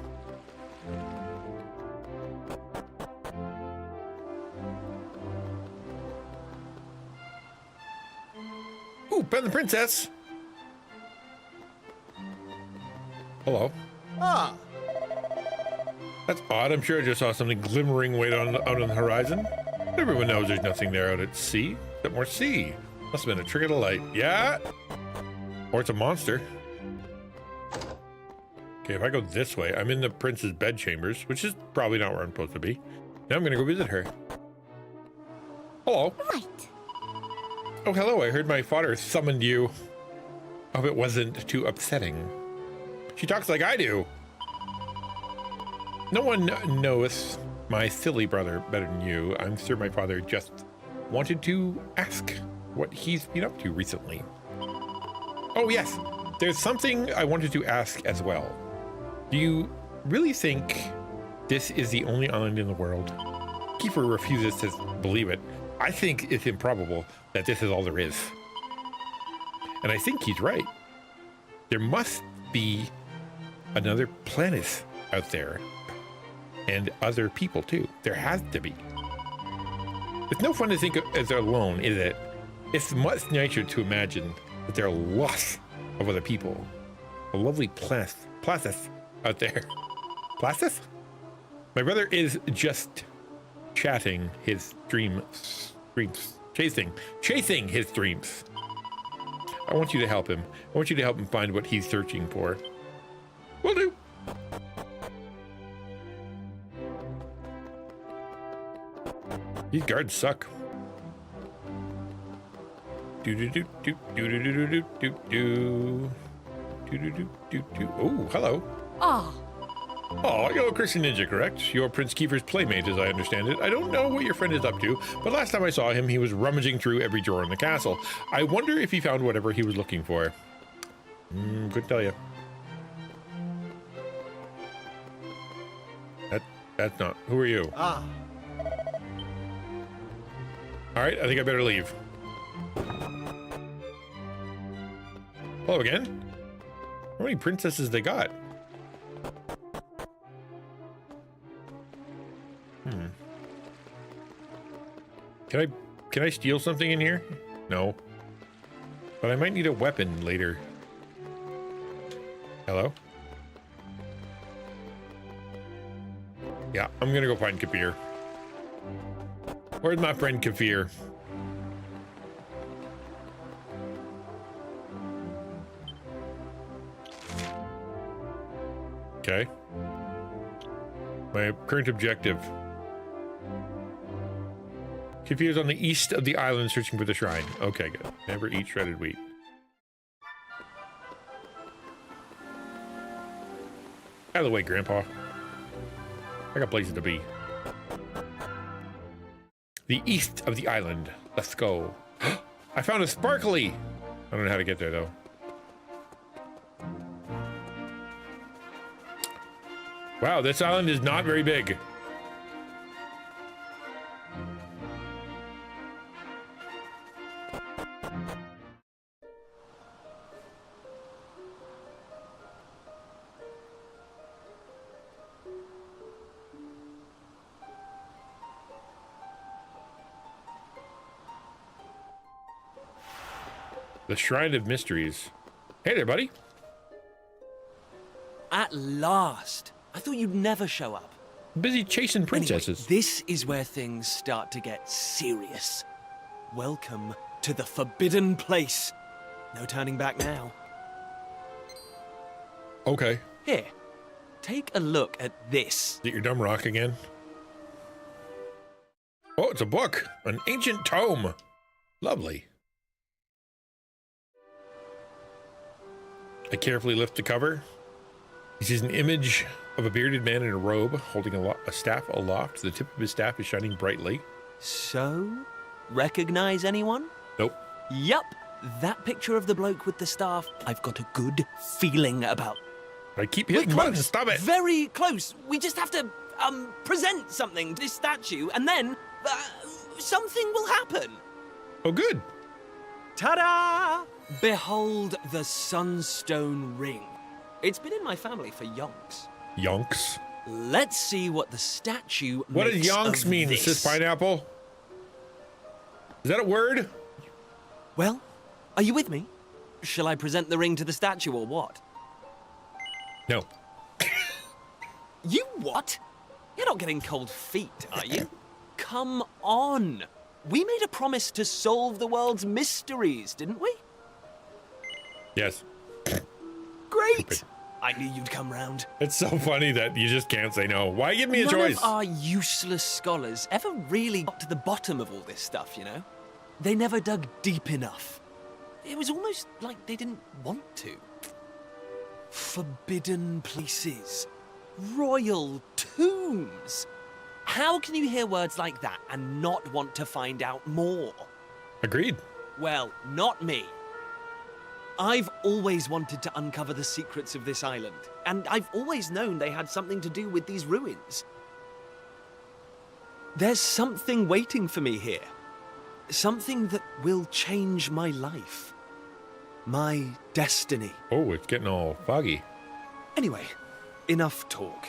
Ooh, Ben the Princess. Hello. Ah, That's odd. I'm sure I just saw something glimmering way out on the horizon. Everyone knows there's nothing there out at sea. Except more sea. Must have been a trick of the light. Yeah? Or it's a monster. Okay, if I go this way, I'm in the prince's bedchambers, which is probably not where I'm supposed to be. Now I'm gonna go visit her. Hello. Right. Oh, hello. I heard my father summoned you. Hope it wasn't too upsetting. She talks like I do. No one knoweth my silly brother better than you. I'm sure my father just wanted to ask what he's been up to recently. Oh, yes. There's something I wanted to ask as well. Do you really think this is the only island in the world? Kiefer refuses to believe it. I think it's improbable that this is all there is. And I think he's right. There must be another planet out there. And other people too. There has to be. It's no fun to think of as alone, is it? It's much nicer to imagine that there are lots of other people. A lovely Placid out there. Placid? My brother is just chatting his dreams. Chasing his dreams. I want you to help him. I want you to help him find what he's searching for. Will do. These guards suck. Oh, hello. Ah, Oh, you're XtianNinja, correct? You're Prince Kiefer's playmate, as I understand it. I don't know what your friend is up to, but last time I saw him, he was rummaging through every drawer in the castle. I wonder if he found whatever he was looking for. Couldn't tell you. That's not. Who are you? ah. All right, I think I better leave. Hello again. How many princesses they got? Can I steal something in here? No. But I might need a weapon later. Hello? Yeah, I'm gonna go find Kafir. Where's my friend Kafir? Okay. My current objective. Kafir's on the east of the island searching for the shrine. Okay, good. Never eat shredded wheat. Out of the way, Grandpa. I got places to be. The east of the island. Let's go. I found a sparkly. I don't know how to get there, though. Wow, this island is not very big. The Shrine of Mysteries. Hey there, buddy. At last. I thought you'd never show up. Busy chasing princesses. Anyway, this is where things start to get serious. Welcome to the forbidden place. No turning back now. Okay. Here, take a look at this. Is it your dumb rock again? Oh, it's a book. An ancient tome. Lovely. I carefully lift the cover. He sees an image of a bearded man in a robe holding a staff aloft. The tip of his staff is shining brightly. So, recognize anyone? Nope. Yup, that picture of the bloke with the staff, I've got a good feeling about. I keep hitting buttons. Stop it. Very close. We just have to present something to this statue, and then something will happen. Oh, good. Ta-da! Behold the Sunstone Ring. It's been in my family for yonks. Yonks. Let's see what the statue What makes does yonks of mean, this. sis pineapple? Is that a word? Well, are you with me? Shall I present the ring to the statue or what? No. You what? You're not getting cold feet, are you? Come on. We made a promise to solve the world's mysteries, didn't we? Yes. Great. Stupid. I knew you'd come round. It's so funny that you just can't say no. Why give me a None choice? of our useless scholars ever really got to the bottom of all this stuff, you know? They never dug deep enough. It was almost like they didn't want to. Forbidden places. Royal tombs. How can you hear words like that and not want to find out more? Agreed. Well, not me. I've always wanted to uncover the secrets of this island, and I've always known they had something to do with these ruins. There's something waiting for me here. Something that will change my life. My destiny. Oh, it's getting all foggy. Anyway, enough talk.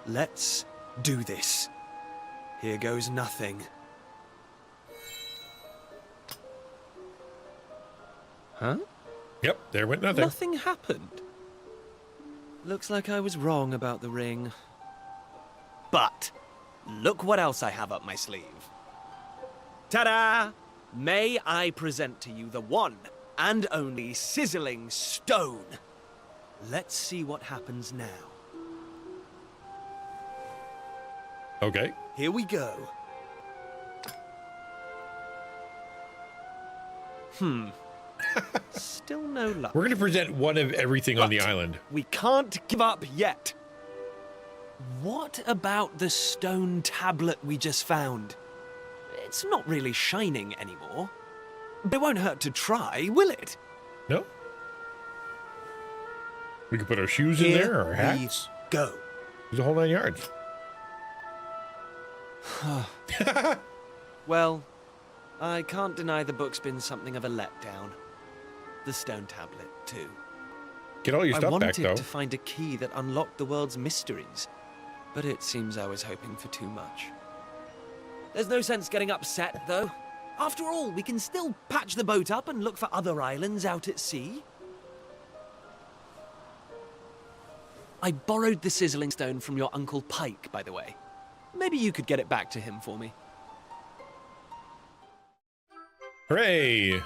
Let's do this. Here goes nothing. Huh? Yep, there went nothing. Nothing happened. Looks like I was wrong about the ring. But look what else I have up my sleeve. Ta-da! May I present to you the one and only sizzling stone. Let's see what happens now. Okay. Here we go. Still no luck. We're going to present one of everything on the But island. we can't give up yet. What about the stone tablet we just found? It's not really shining anymore. But it won't hurt to try, will it? No? We could put our shoes in there, our hats. Go. There's a whole 9 yards. Well, I can't deny the book's been something of a letdown. The stone tablet, too. Get all your I stuff back, wanted though. to find a key that unlocked the world's mysteries, but it seems I was hoping for too much. There's no sense getting upset, though. After all, we can still patch the boat up and look for other islands out at sea. I borrowed the sizzling stone from your Uncle Pike, by the way. Maybe you could get it back to him for me. Hooray!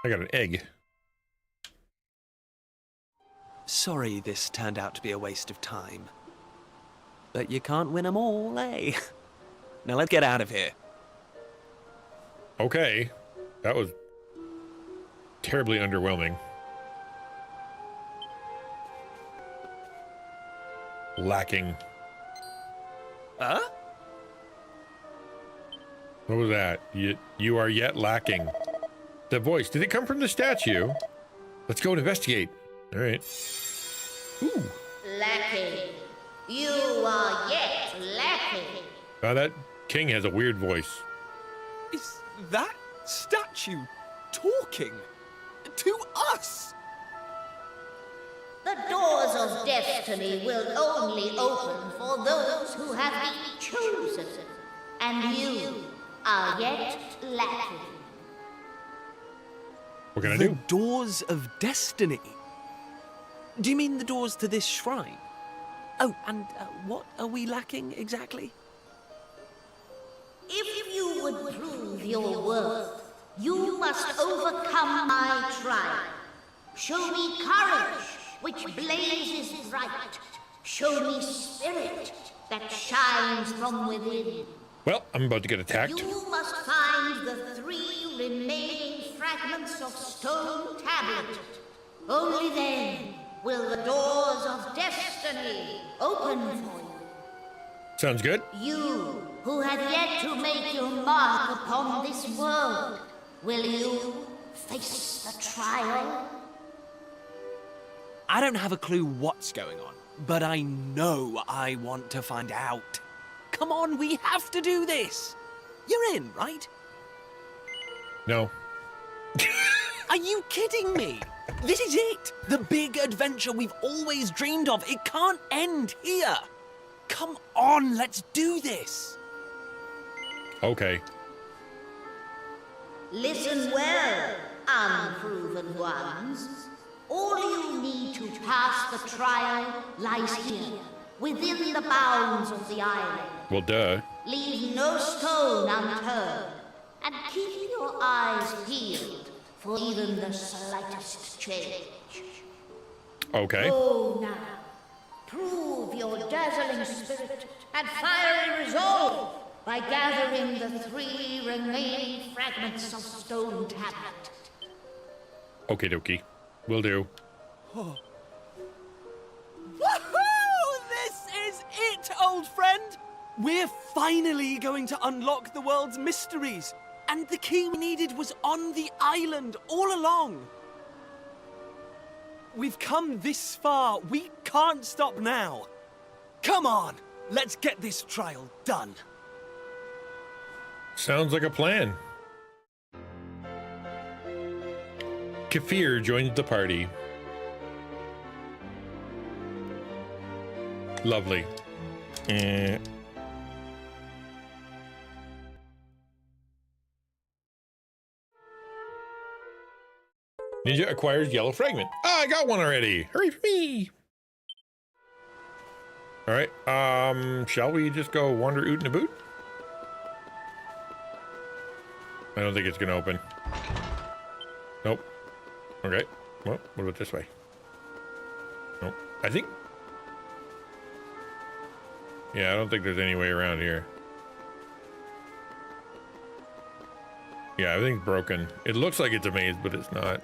I got an egg. Sorry this turned out to be a waste of time. But you can't win 'em all, eh? Now let's get out of here. Okay. That was terribly underwhelming. Lacking. Huh? What was that? You are yet lacking. The voice, did it come from the statue? Let's go and investigate. All right. Ooh. Lacking. You are yet lacking. Now that king has a weird voice. Is that statue talking to us? The doors of destiny will only open for those who have been chosen. And you are yet lacking. What can I The do? doors of destiny? Do you mean the doors to this shrine? Oh, and what are we lacking exactly? If you would prove your worth, You must overcome my trial. Show me courage, which blazes bright. Show me spirit that shines from within. Well, I'm about to get attacked. You must find the 3 remaining fragments of stone tablet. Only then will the doors of destiny open for you. Sounds good. You, who have yet to make your mark upon this world, will you face the trial? I don't have a clue what's going on, but I know I want to find out. Come on, we have to do this. You're in, right? No. Are you kidding me? This is it. The big adventure we've always dreamed of. It can't end here. Come on, let's do this. Okay. Listen well, unproven ones. All you need to pass the trial lies here, within the bounds of the island. Well, duh. Leave no stone unturned, and keep your eyes peeled for even the slightest change. Okay. Go now. Prove your dazzling spirit and fiery resolve by gathering the 3 remaining fragments of stone tablet. Okie dokie. Will do. Woohoo! This is it, old friend! We're finally going to unlock the world's mysteries. And the key we needed was on the island all along. We've come this far. We can't stop now. Come on, let's get this trial done. Sounds like a plan. Kefir joins the party. Lovely. Ninja acquires yellow fragment. Ah, I got one already. Hurry for me. All right. Shall we just go wander oot and a boot? I don't think it's gonna open. Nope. Okay. Well, what about this way? Nope. I think. Yeah, I don't think there's any way around here. Yeah, everything's broken. It looks like it's a maze, but it's not.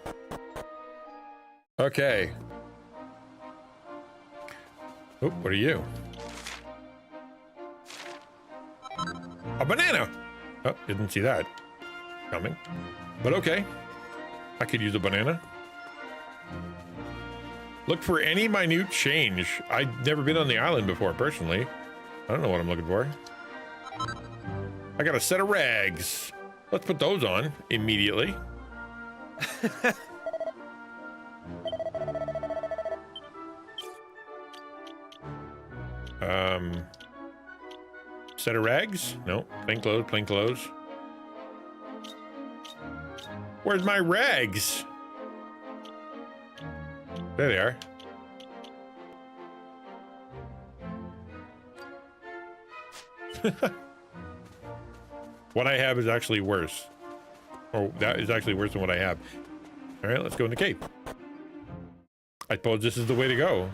Okay. Oh, what are you? A banana! Oh, didn't see that coming. But okay. I could use a banana. Look for any minute change. I've never been on the island before, personally. I don't know what I'm looking for. I got a set of rags. Let's put those on immediately. Set of rags? No, plain clothes, plain clothes. Where's my rags? There they are. What I have is actually worse. Oh, that is actually worse than what I have. All right, let's go in the cave. I suppose this is the way to go.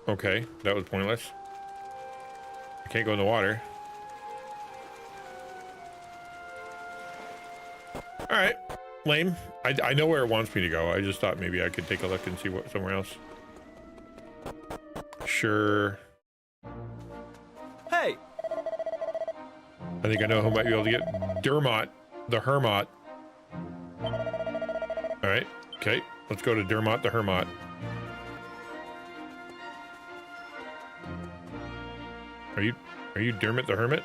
Okay, that was pointless. I can't go in the water. All right, lame. I know where it wants me to go. I just thought maybe I could take a look and see what somewhere else. Sure. Hey. I think I know who might be able to get Dermot, the Hermot. All right, okay, let's go to Dermot the Hermot. Are you Dermot the Hermit?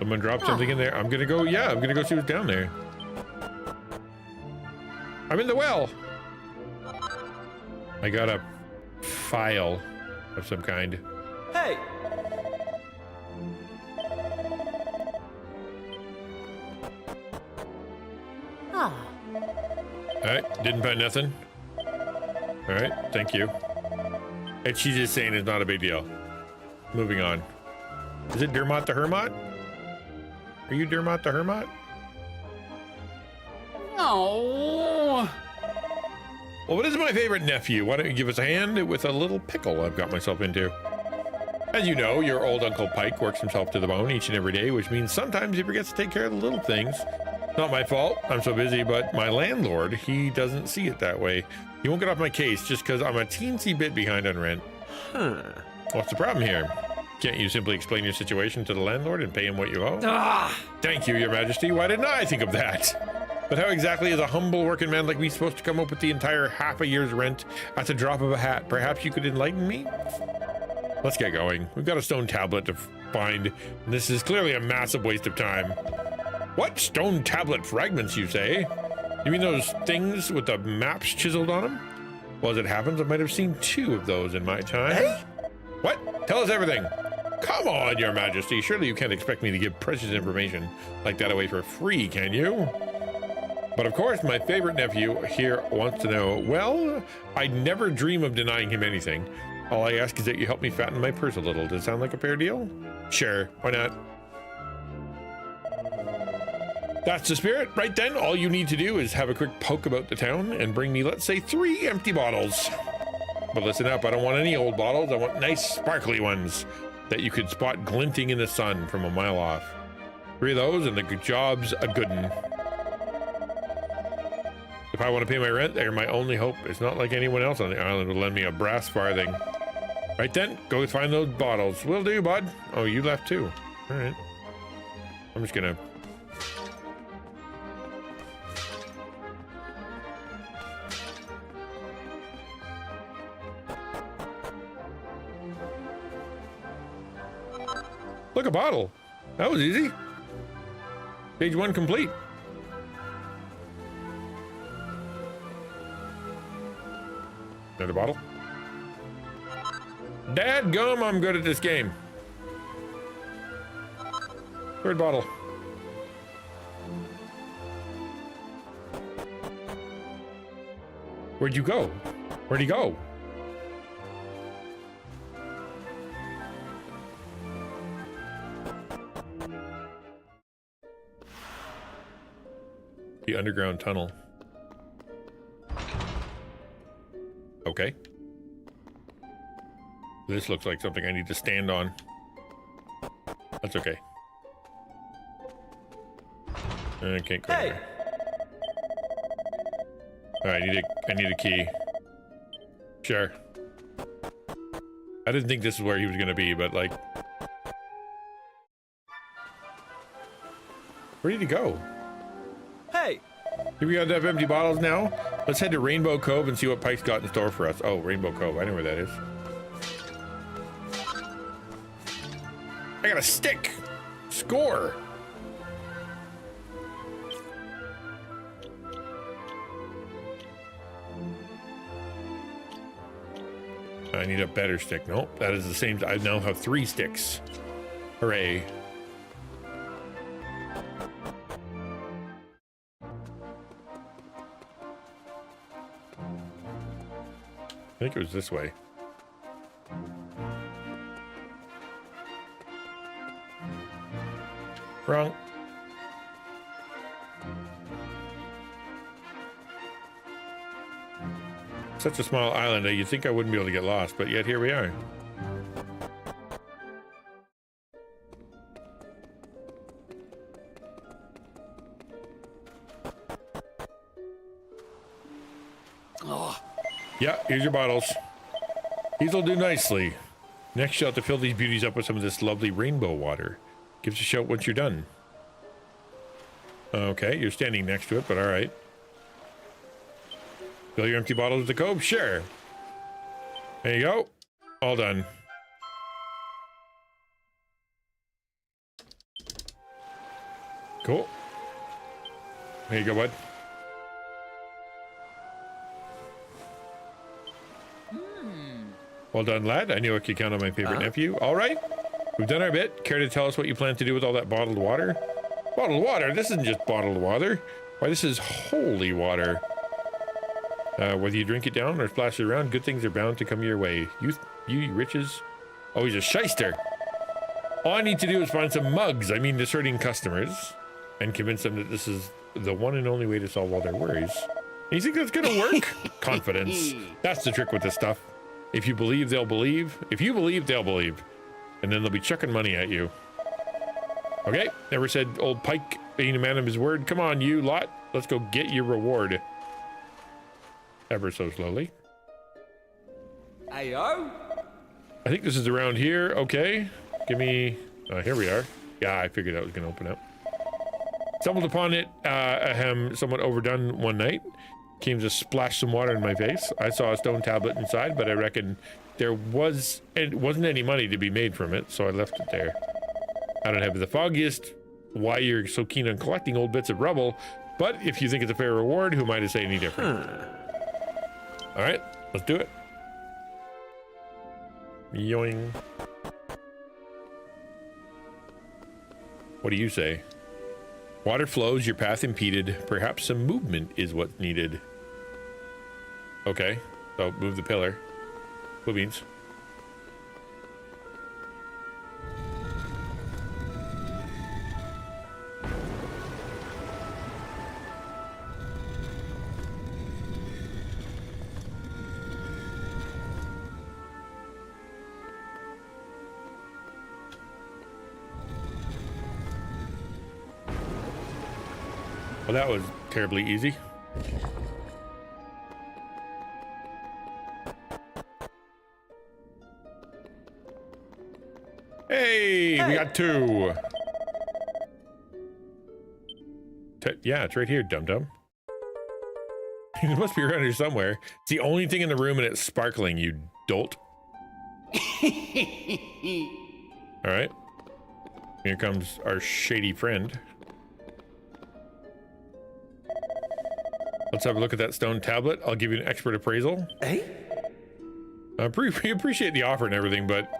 Someone dropped something in there. I'm gonna go, yeah, I'm gonna go see what's down there. I'm in the well. I got a file of some kind. Hey! Ah, Alright, didn't find nothing. Alright, thank you. And she's just saying it's not a big deal. Moving on. Is it Dermot the Hermot? Are you Dermot the Hermot? No. Well, what is my favorite nephew? Why don't you give us a hand with a little pickle I've got myself into? As you know, your old Uncle Pike works himself to the bone each and every day, which means sometimes he forgets to take care of the little things. Not my fault, I'm so busy, but my landlord, he doesn't see it that way. He won't get off my case just because I'm a teensy bit behind on rent. Huh. What's the problem here? Can't you simply explain your situation to the landlord and pay him what you owe? Ah! Thank you, Your Majesty. Why didn't I think of that? But how exactly is a humble working man like me supposed to come up with the entire half a year's rent at the drop of a hat? Perhaps you could enlighten me? Let's get going. We've got a stone tablet to find, and this is clearly a massive waste of time. What? Stone tablet fragments, you say? You mean those things with the maps chiseled on them? Well, as it happens, I might have seen 2 of those in my time. Hey? What? Tell us everything. Come on, Your Majesty. Surely you can't expect me to give precious information like that away for free, can you? But of course, my favorite nephew here wants to know, well, I'd never dream of denying him anything. All I ask is that you help me fatten my purse a little. Does it sound like a fair deal? Sure, why not? That's the spirit. Right then, all you need to do is have a quick poke about the town and bring me, let's say, 3 empty bottles. But listen up, I don't want any old bottles. I want nice, sparkly ones that you could spot glinting in the sun from a mile off. 3 of those and the job's a good one. If I want to pay my rent, they're my only hope. It's not like anyone else on the island will lend me a brass farthing. Right then, go find those bottles. Will do, bud. Oh, you left too. All right. I'm just gonna... Look, a bottle. That was easy. Page 1 complete. Another bottle. Dadgum, I'm good at this game. 3rd bottle. Where'd you go? Where'd he go? The underground tunnel. Okay. This looks like something I need to stand on. That's okay. I can't go there. Alright, I need a key. Sure. I didn't think this is where he was gonna be, but like... Where did he go? Hey! Here we got enough empty bottles now. Let's head to Rainbow Cove and see what Pike's got in store for us. Oh, Rainbow Cove. I know where that is. I got a stick! Score! I need a better stick. Nope, that is the same. I now have 3 sticks. Hooray. I think it was this way. Wrong. Such a small island that you'd think I wouldn't be able to get lost, but yet here we are. Yeah, here's your bottles. These'll do nicely. Next, you'll have to fill these beauties up with some of this lovely rainbow water. Give us a shout once you're done. Okay, you're standing next to it, but all right. Fill your empty bottles at the cove? Sure. There you go. All done. Cool. There you go, bud. Well done, lad. I knew I could count on my favorite nephew. All right. We've done our bit. Care to tell us what you plan to do with all that bottled water? Bottled water? This isn't just bottled water. Why, this is holy water. Whether you drink it down or splash it around, good things are bound to come your way. You riches. Oh, he's a shyster. All I need to do is find some mugs, discerning customers, and convince them that this is the one and only way to solve all their worries. And you think that's gonna work? Confidence. That's the trick with this stuff. If you believe, they'll believe. If you believe, they'll believe. And then they'll be chucking money at you. Okay, never said old Pike being a man of his word. Come on, you lot. Let's go get your reward. Ever so slowly. Ayo. I think this is around here. Okay. Give me... here we are. Yeah, I figured that was going to open up. Stumbled upon it, somewhat overdone one night. Came to splash some water in my face. I saw a stone tablet inside, but I reckon it wasn't any money to be made from it, so I left it there. I don't have the foggiest why you're so keen on collecting old bits of rubble, but if you think it's a fair reward, who am I to say any different? All right, let's do it. Yoing. What do you say? Water flows, your path impeded. Perhaps some movement is what's needed. Okay, so move the pillar. Cool beans. Well, that was terribly easy. Hey, we got two. Yeah, it's right here, dum-dum. It must be around here somewhere. It's the only thing in the room and it's sparkling, you dolt. All right. Here comes our shady friend. Let's have a look at that stone tablet. I'll give you an expert appraisal. Hey? I appreciate the offer and everything, but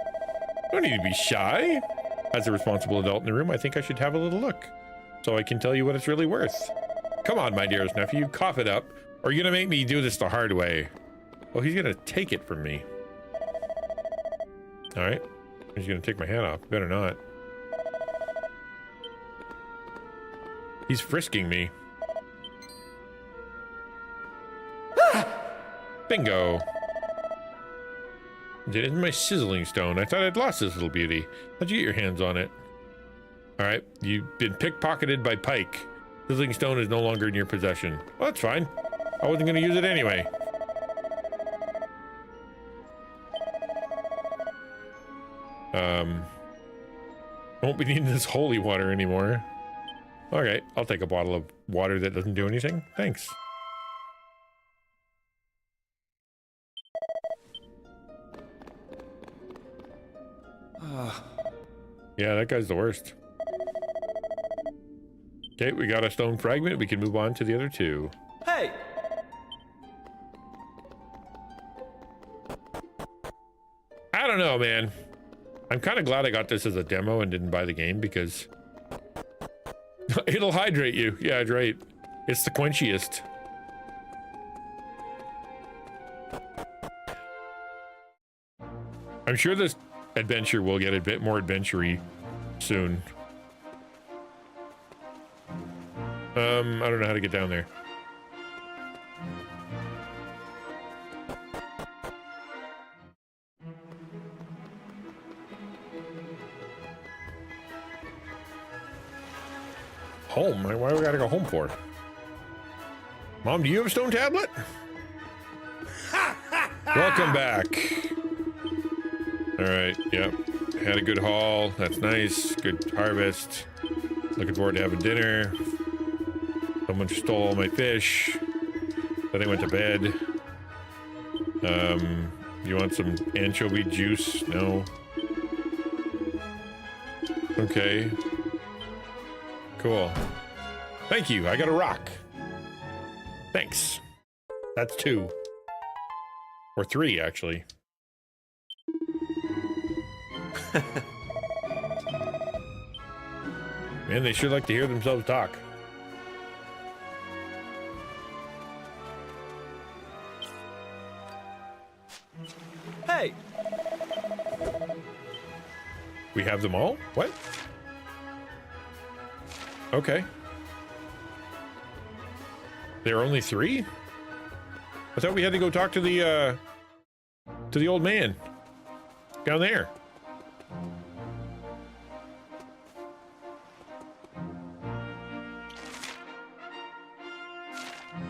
don't need to be shy. As a responsible adult in the room, I think I should have a little look, so I can tell you what it's really worth. Come on, my dearest nephew, cough it up, or you're gonna make me do this the hard way. Oh, he's gonna take it from me. All right, he's gonna take my hand off. Better not. He's frisking me. Bingo. It is my sizzling stone. I thought I'd lost this little beauty. How'd you get your hands on it? All right, you've been pickpocketed by Pike. Sizzling stone is no longer in your possession. Well, that's fine. I wasn't going to use it anyway. Won't be needing this holy water anymore. Okay, I'll take a bottle of water that doesn't do anything. Thanks. Yeah, that guy's the worst. Okay, we got a stone fragment. We can move on to the other two. Hey! I don't know, man. I'm kind of glad I got this as a demo and didn't buy the game because it'll hydrate you. Yeah, that's right. It's the quenchiest. I'm sure this adventure will get a bit more adventure-y soon. I don't know how to get down there. Home? Why do we gotta go home for? Mom, do you have a stone tablet? Welcome back. All right, yep. Had a good haul. That's nice. Good harvest. Looking forward to having dinner. Someone stole all my fish. Then I went to bed. You want some anchovy juice? No. Okay. Cool. Thank you. I got a rock. Thanks. That's 2. Or 3, actually. Man, they sure like to hear themselves talk. Hey! We have them all? What? Okay. There are only 3? I thought we had to go talk to the old man down there.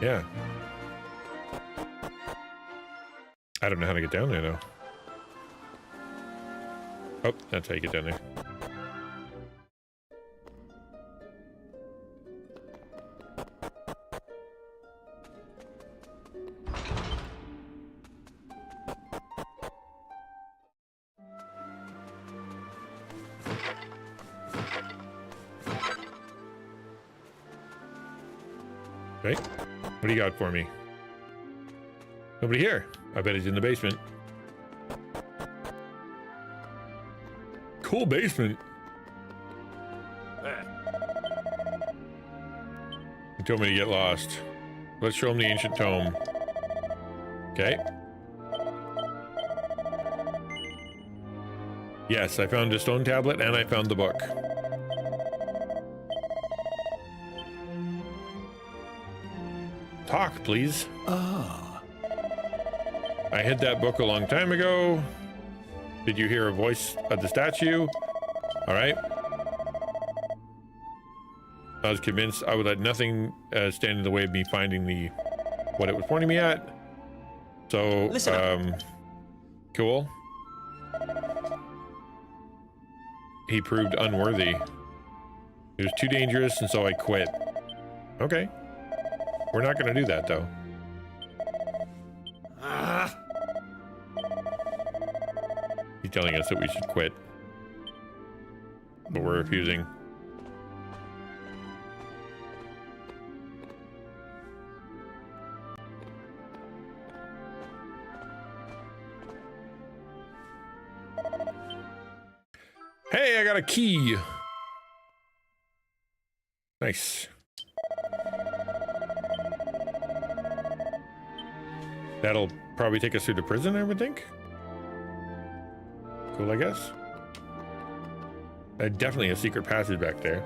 Yeah. I don't know how to get down there though. Oh, that's how you get down there. Okay, what do you got for me? Nobody here. I bet he's in the basement. Cool basement. He told me to get lost. Let's show him the ancient tome. Okay. Yes, I found a stone tablet and I found the book. Talk, please. Ah. I hid that book a long time ago. Did you hear a voice of the statue? All right. I was convinced I would let nothing stand in the way of me finding what it was pointing me at. So, Listen cool. He proved unworthy. It was too dangerous, and so I quit. Okay. We're not going to do that, though. He's telling us that we should quit. But we're refusing. Hey, I got a key. Nice. That'll probably take us through the prison, I would think. Cool, I guess. Definitely a secret passage back there.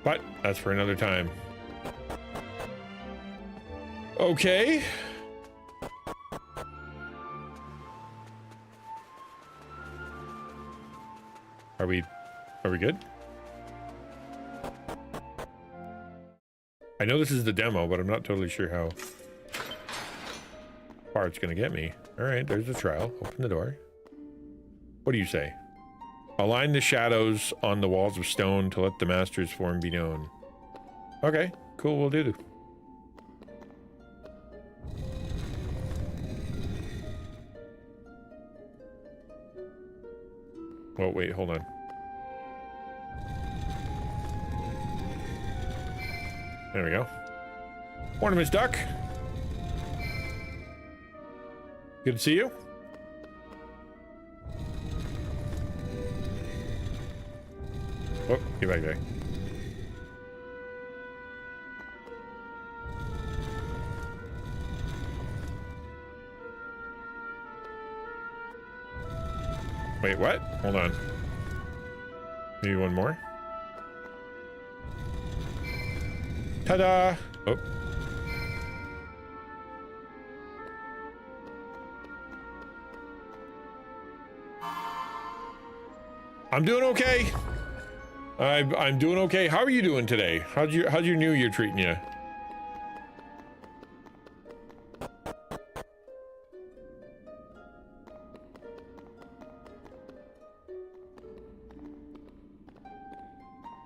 But that's for another time. Okay. Are we good? I know this is the demo, but I'm not totally sure how far it's gonna get me. All right, there's the trial. Open the door. What do you say? Align the shadows on the walls of stone to let the master's form be known. Okay, cool, we'll do. Oh, wait, hold on. There we go. Morning, Miss Duck. Good to see you. Oh, get back there. Wait, what? Hold on. Maybe one more. Ta-da! Oh. I'm doing okay. I'm doing okay. How are you doing today? How's your New Year treating you?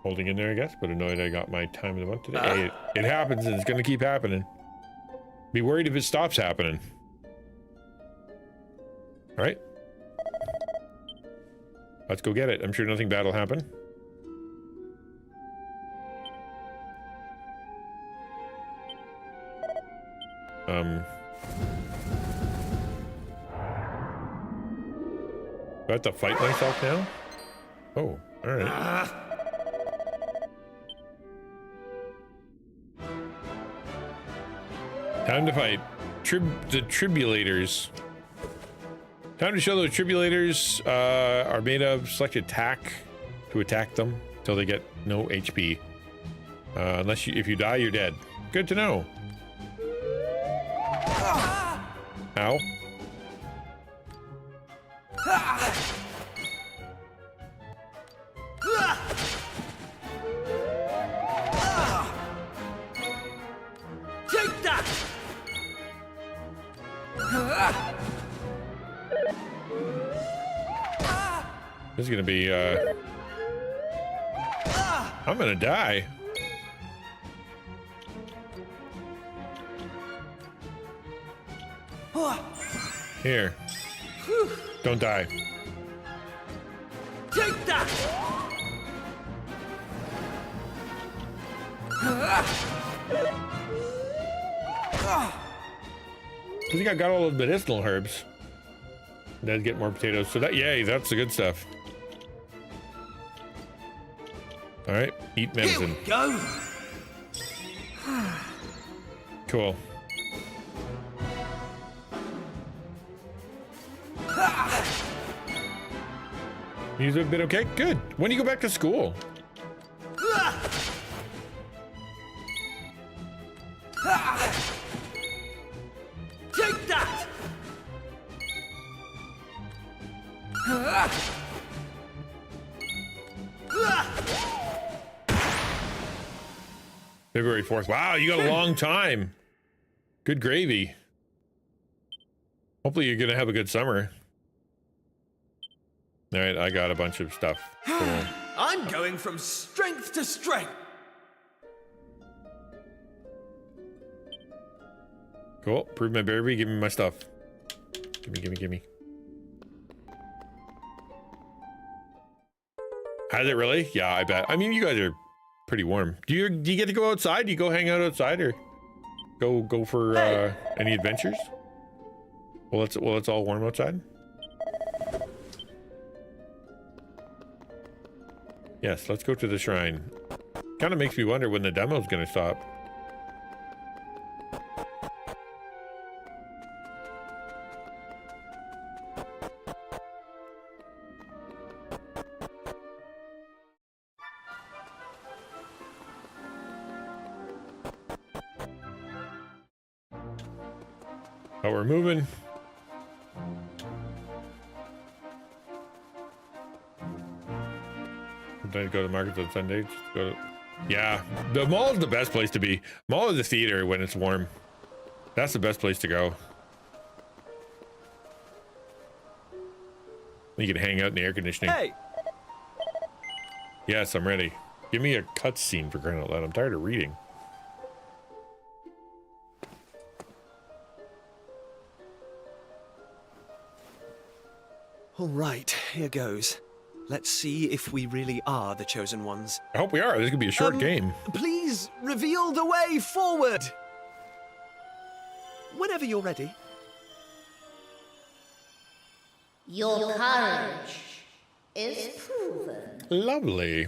Holding in there, I guess, but annoyed I got my time of the month today. It happens, and it's going to keep happening. Be worried if it stops happening. All right. Let's go get it. I'm sure nothing bad will happen. Do I have to fight myself now? Oh, all right. Time to fight the tribulators. Time to show those tribulators are made of. Select attack to attack them until they get no HP. If you die, you're dead. Good to know. Ow. Take that! This is gonna be, I'm gonna die. Here. Don't die. Take that! I think I got all the medicinal herbs. Then get more potatoes. So that, yay, that's the good stuff. All right, eat medicine. Here we go. Cool. You've been okay? Good. When do you go back to school? Take that! February 4th. Wow, you got a long time. Good gravy. Hopefully you're gonna have a good summer. All right, I got a bunch of stuff. Cool. I'm going from strength to strength. Cool. Prove my berry. Give me my stuff. Gimme. Has it really? Yeah, I bet. I mean, you guys are pretty warm. Do you get to go outside? Do you go hang out outside or go for any adventures? Well, it's all warm outside. Yes, let's go to the shrine. Kind of makes me wonder when the demo's gonna stop. Oh, we're moving. Sometimes go to markets on Sundays. Go to... Yeah, the mall is the best place to be. Mall is the theater when it's warm. That's the best place to go. You can hang out in the air conditioning. Hey! Yes, I'm ready. Give me a cutscene for crying out loud. I'm tired of reading. All right, here goes. Let's see if we really are the chosen ones. I hope we are. This could be a short game. Please reveal the way forward. Whenever you're ready. Your courage is proven. Lovely.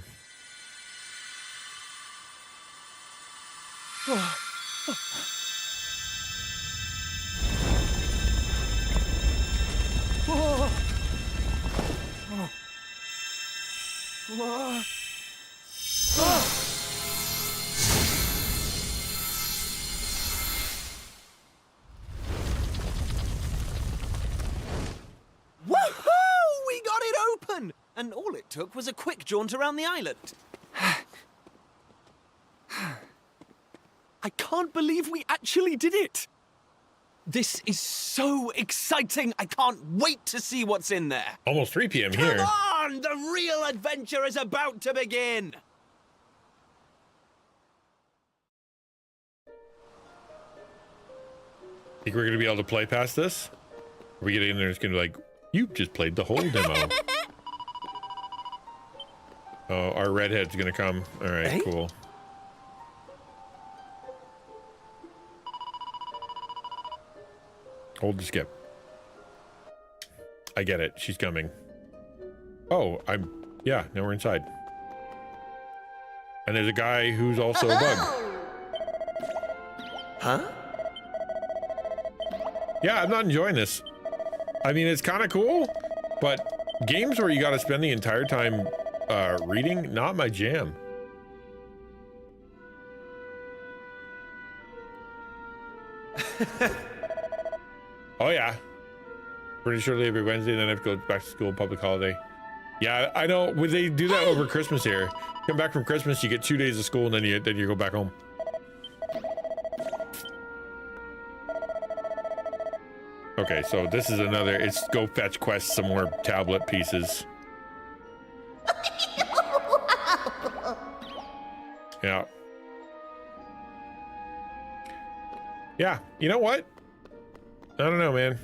Woohoo! We got it open! And all it took was a quick jaunt around the island. I can't believe we actually did it! This is so exciting! I can't wait to see what's in there! Almost 3 p.m. here. Come on! The real adventure is about to begin! Think we're gonna be able to play past this? Are we getting in there? It's gonna be like, You just played the whole demo. Oh, our redhead's gonna come. All right, Hey? cool. Hold the skip. I get it. She's coming. Oh, yeah, now we're inside. And there's a guy who's also a bug. Huh? Yeah, I'm not enjoying this. I mean, it's kind of cool, but games where you got to spend the entire time reading, not my jam. Oh yeah. Pretty shortly every Wednesday, then I have to go back to school, public holiday. Yeah, I know. Would they do that over Christmas here? Come back from Christmas, you get 2 days of school, and then you go back home. Okay, so this is another. It's go fetch quest some more tablet pieces. Yeah. Yeah. You know what? I don't know, man.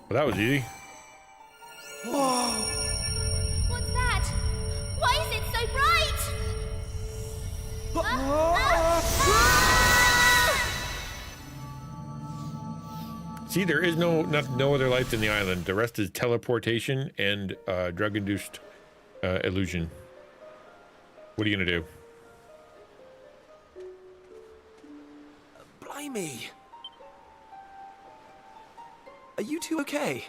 Well, that was easy. Whoa! What's that? Why is it so bright? See, there is no other life in the island. The rest is teleportation and drug-induced illusion. What are you gonna do? Blimey. Are you two okay?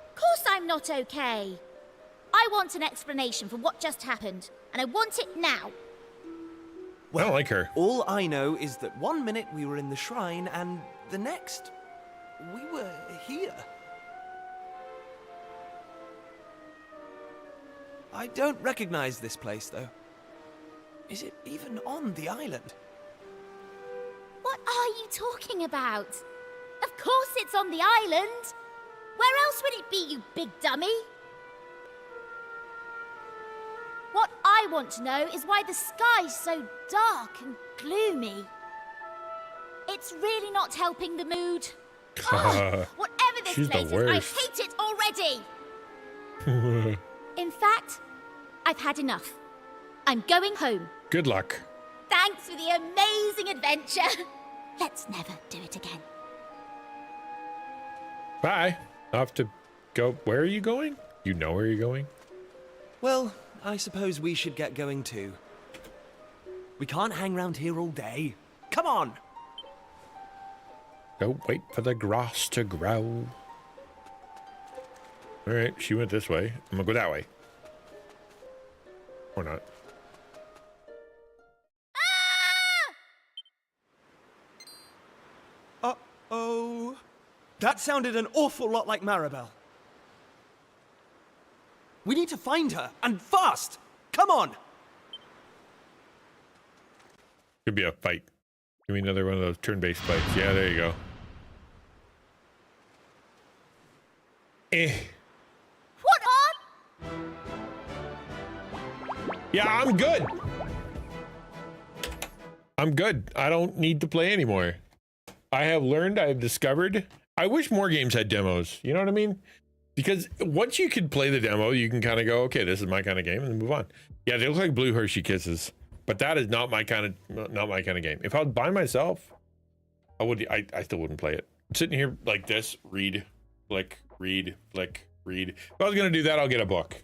Of course I'm not okay. I want an explanation for what just happened, and I want it now. I don't like her. All I know is that 1 minute we were in the shrine, and the next, we were here. I don't recognize this place, though. Is it even on the island? What are you talking about? Of course it's on the island. Where else would it be, you big dummy? What I want to know is why the sky's so dark and gloomy. It's really not helping the mood. Oh, whatever this She's place the is, I worst. hate it already. In fact, I've had enough. I'm going home. Good luck. Thanks for the amazing adventure. Let's never do it again. Bye. I have to go. Where are you going? You know where you're going? Well, I suppose we should get going too. We can't hang around here all day. Come on! Don't wait for the grass to grow. All right, she went this way. I'm gonna go that way. Or not. Uh-oh. That sounded an awful lot like Maribel. We need to find her, and fast! Come on! Could be a fight. Give me another one of those turn-based fights. Yeah, there you go. What on? Yeah, I'm good. I'm good. I don't need to play anymore. I have learned, I have discovered. I wish more games had demos. You know what I mean? Because once you can play the demo, you can kind of go, okay, this is my kind of game, and then move on. Yeah, they look like blue Hershey Kisses, but that is not my kind of game. If I was by myself, I still wouldn't play it. I'm sitting here like this, read, flick, read, flick, read. If I was gonna do that, I'll get a book.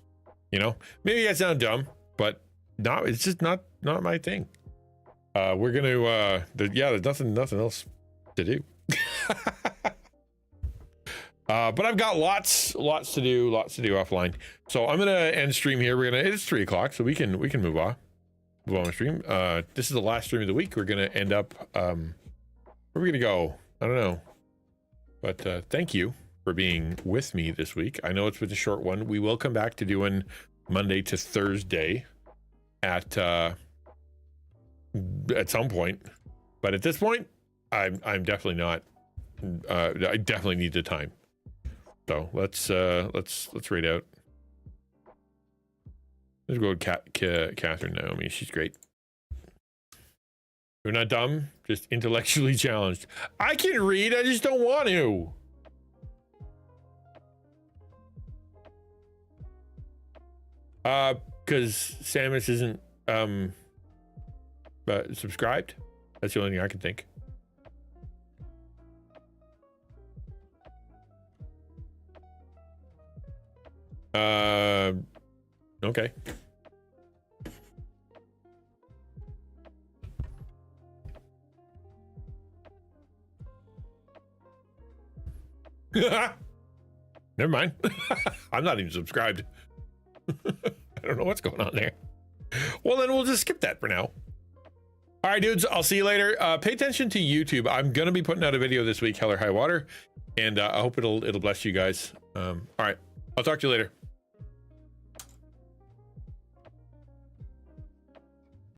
You know, maybe I sound dumb, but no, it's just not my thing. We're gonna there's nothing else to do. But I've got lots to do offline. So I'm gonna end stream here. It's 3 o'clock, so we can move on the stream. This is the last stream of the week. We're gonna end up where are we gonna go? I don't know. But thank you for being with me this week. I know it's been a short one. We will come back to doing Monday to Thursday at some point. But at this point, I'm definitely not. I definitely need the time. So let's read out. Let's go with Catherine Naomi. She's great. We're not dumb, just intellectually challenged. I can read, I just don't want to. Because Samus isn't subscribed. That's the only thing I can think. Okay. Never mind. I'm not even subscribed. I don't know what's going on there. Well, then we'll just skip that for now. All right, dudes, I'll see you later. Pay attention to YouTube. I'm gonna be putting out a video this week, Hell or High Water, and I hope it'll bless you guys. All right, I'll talk to you later.